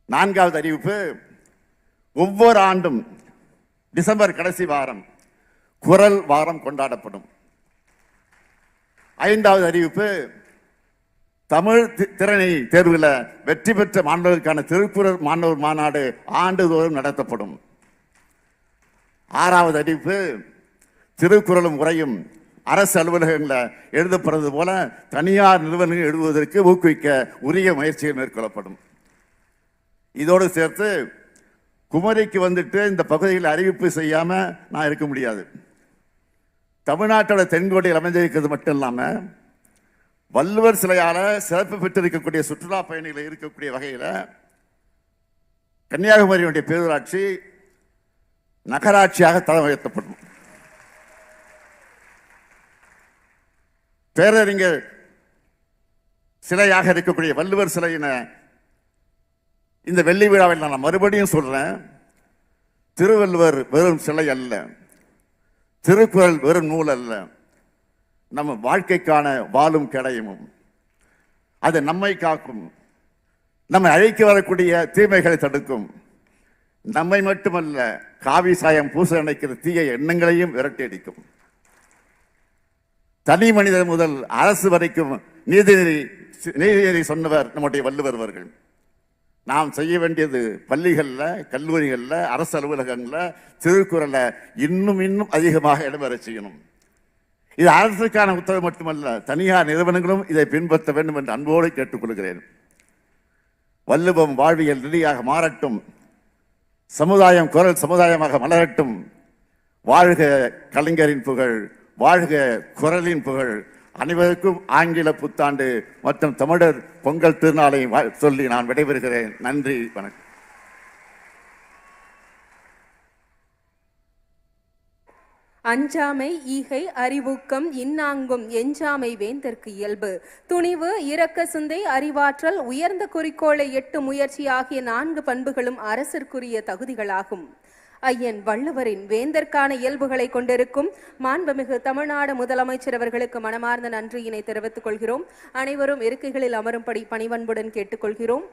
நான்காவது அறிவிப்பு, ஒவ்வொரு ஆண்டும் டிசம்பர் கடைசி வாரம் குறள் வாரம் கொண்டாடப்படும். ஐந்தாவது அறிவிப்பு, தமிழ் திறனை தேர்வில் வெற்றி பெற்ற மாணவர்களுக்கான திருக்குறள் மாணவர் மாநாடு ஆண்டுதோறும் நடத்தப்படும். ஆறாவது அறிவிப்பு, திருக்குறளும் உரையும் அரசு அலுவலகங்களில் எழுதப்படுறது போல தனியார் நிறுவனங்கள் எழுதுவதற்கு ஊக்குவிக்க உரிய முயற்சிகள் மேற்கொள்ளப்படும். இதோடு சேர்த்து குமரிக்கு வந்துட்டு இந்த பகுதியில் அறிவிப்பு செய்யாம நான் இருக்க முடியாது. தமிழ்நாட்டோட தென்கோடியில் அமைந்திருக்கிறது மட்டும் இல்லாம வள்ளுவர் சிலையால சிறப்பு பெற்றிருக்கக்கூடிய சுற்றுலா பயணிகள் இருக்கக்கூடிய வகையில் கன்னியாகுமரியுடைய பேரூராட்சி நகராட்சியாக தரம் உயர்த்தப்படும். பேரறிஞர் சிலையாக இருக்கக்கூடிய வள்ளுவர் சிலையின இந்த வெள்ளி விழாவில் நான் மறுபடியும் சொல்றேன், திருவள்ளுவர் வெறும் சிலை அல்ல, திருக்குறள் வெறும் நூல் அல்ல, நம்ம வாழ்க்கைக்கான வாழும் கடையமும். அது நம்மை காக்கும், நம்மை அழைக்க வரக்கூடிய தீமைகளை தடுக்கும், நம்மை மட்டுமல்ல காவி சாயம் பூச நினைக்கிற தீய எண்ணங்களையும் விரட்டி அடிக்கும். தனி மனிதர் முதல் அரசு வரைக்கும் நீதிநெறி சொன்னவர் நம்முடைய வள்ளுவர் அவர்கள். நாம் செய்ய வேண்டியது பள்ளிகள்ல, கல்லூரிகள்ல, அரசு அலுவலகங்கள்ல திருக்குறளை இன்னும் அதிகமாக இடம்பெற செய்யணும். இது அரசுக்கான உத்தரவு மட்டுமல்ல, தனியார் நிறுவனங்களும் இதை பின்பற்ற வேண்டும் என்று அன்போடு கேட்டுக்கொள்கிறேன். வள்ளுவம் வாழ்வியல் நெறியாக மாறட்டும், சமுதாயம் குரல் சமுதாயமாக மலரட்டும். வாழ்க கலைஞரின் புகழ், வாழ்க குரலின் புகழ். அனைவருக்கும் ஆங்கில புத்தாண்டு மற்றும் தமிழர் பொங்கல் திருநாளை சொல்லி நான் விடைபெறுகிறேன். நன்றி, வணக்கம். அஞ்சாமை ஈகை அறிவூக்கம் இன்னாங்கும் எஞ்சாமை வேந்தற்கு இயல்பு. துணிவு, இரக்க சிந்தை, அறிவாற்றல், உயர்ந்த குறிக்கோளை எட்டும் முயற்சி ஆகிய 4 பண்புகளும் அரசிற்குரிய தகுதிகளாகும். ஐயன் வள்ளுவரின் வேந்தற்கான இயல்புகளை கொண்டிருக்கும் மாண்புமிகு தமிழ்நாடு முதலமைச்சர் அவர்களுக்கு மனமார்ந்த நன்றியினை தெரிவித்துக் கொள்கிறோம். அனைவரும் இருக்கைகளில் அமரும்படி பணிவன்புடன் கேட்டுக்கொள்கிறோம்.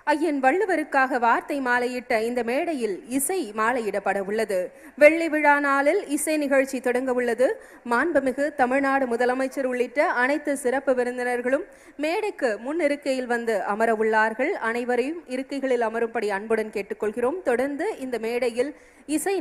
ஐயன் வள்ளுவருக்காக வார்த்தை மாலையிட்ட இந்த மேடையில் இசை மாலையிடப்பட உள்ளது. வெள்ளி விழா நாளில் இசை நிகழ்ச்சி தொடங்க உள்ளது. மாண்புமிகு தமிழ்நாடு முதலமைச்சர் உள்ளிட்ட அனைத்து சிறப்பு விருந்தினர்களும் மேடைக்கு முன் இருக்கையில் வந்து அமர உள்ளார்கள். அனைவரையும் இருக்கைகளில் அமரும்படி அன்புடன் கேட்டுக்கொள்கிறோம். தொடர்ந்து இந்த மேடையில் இசை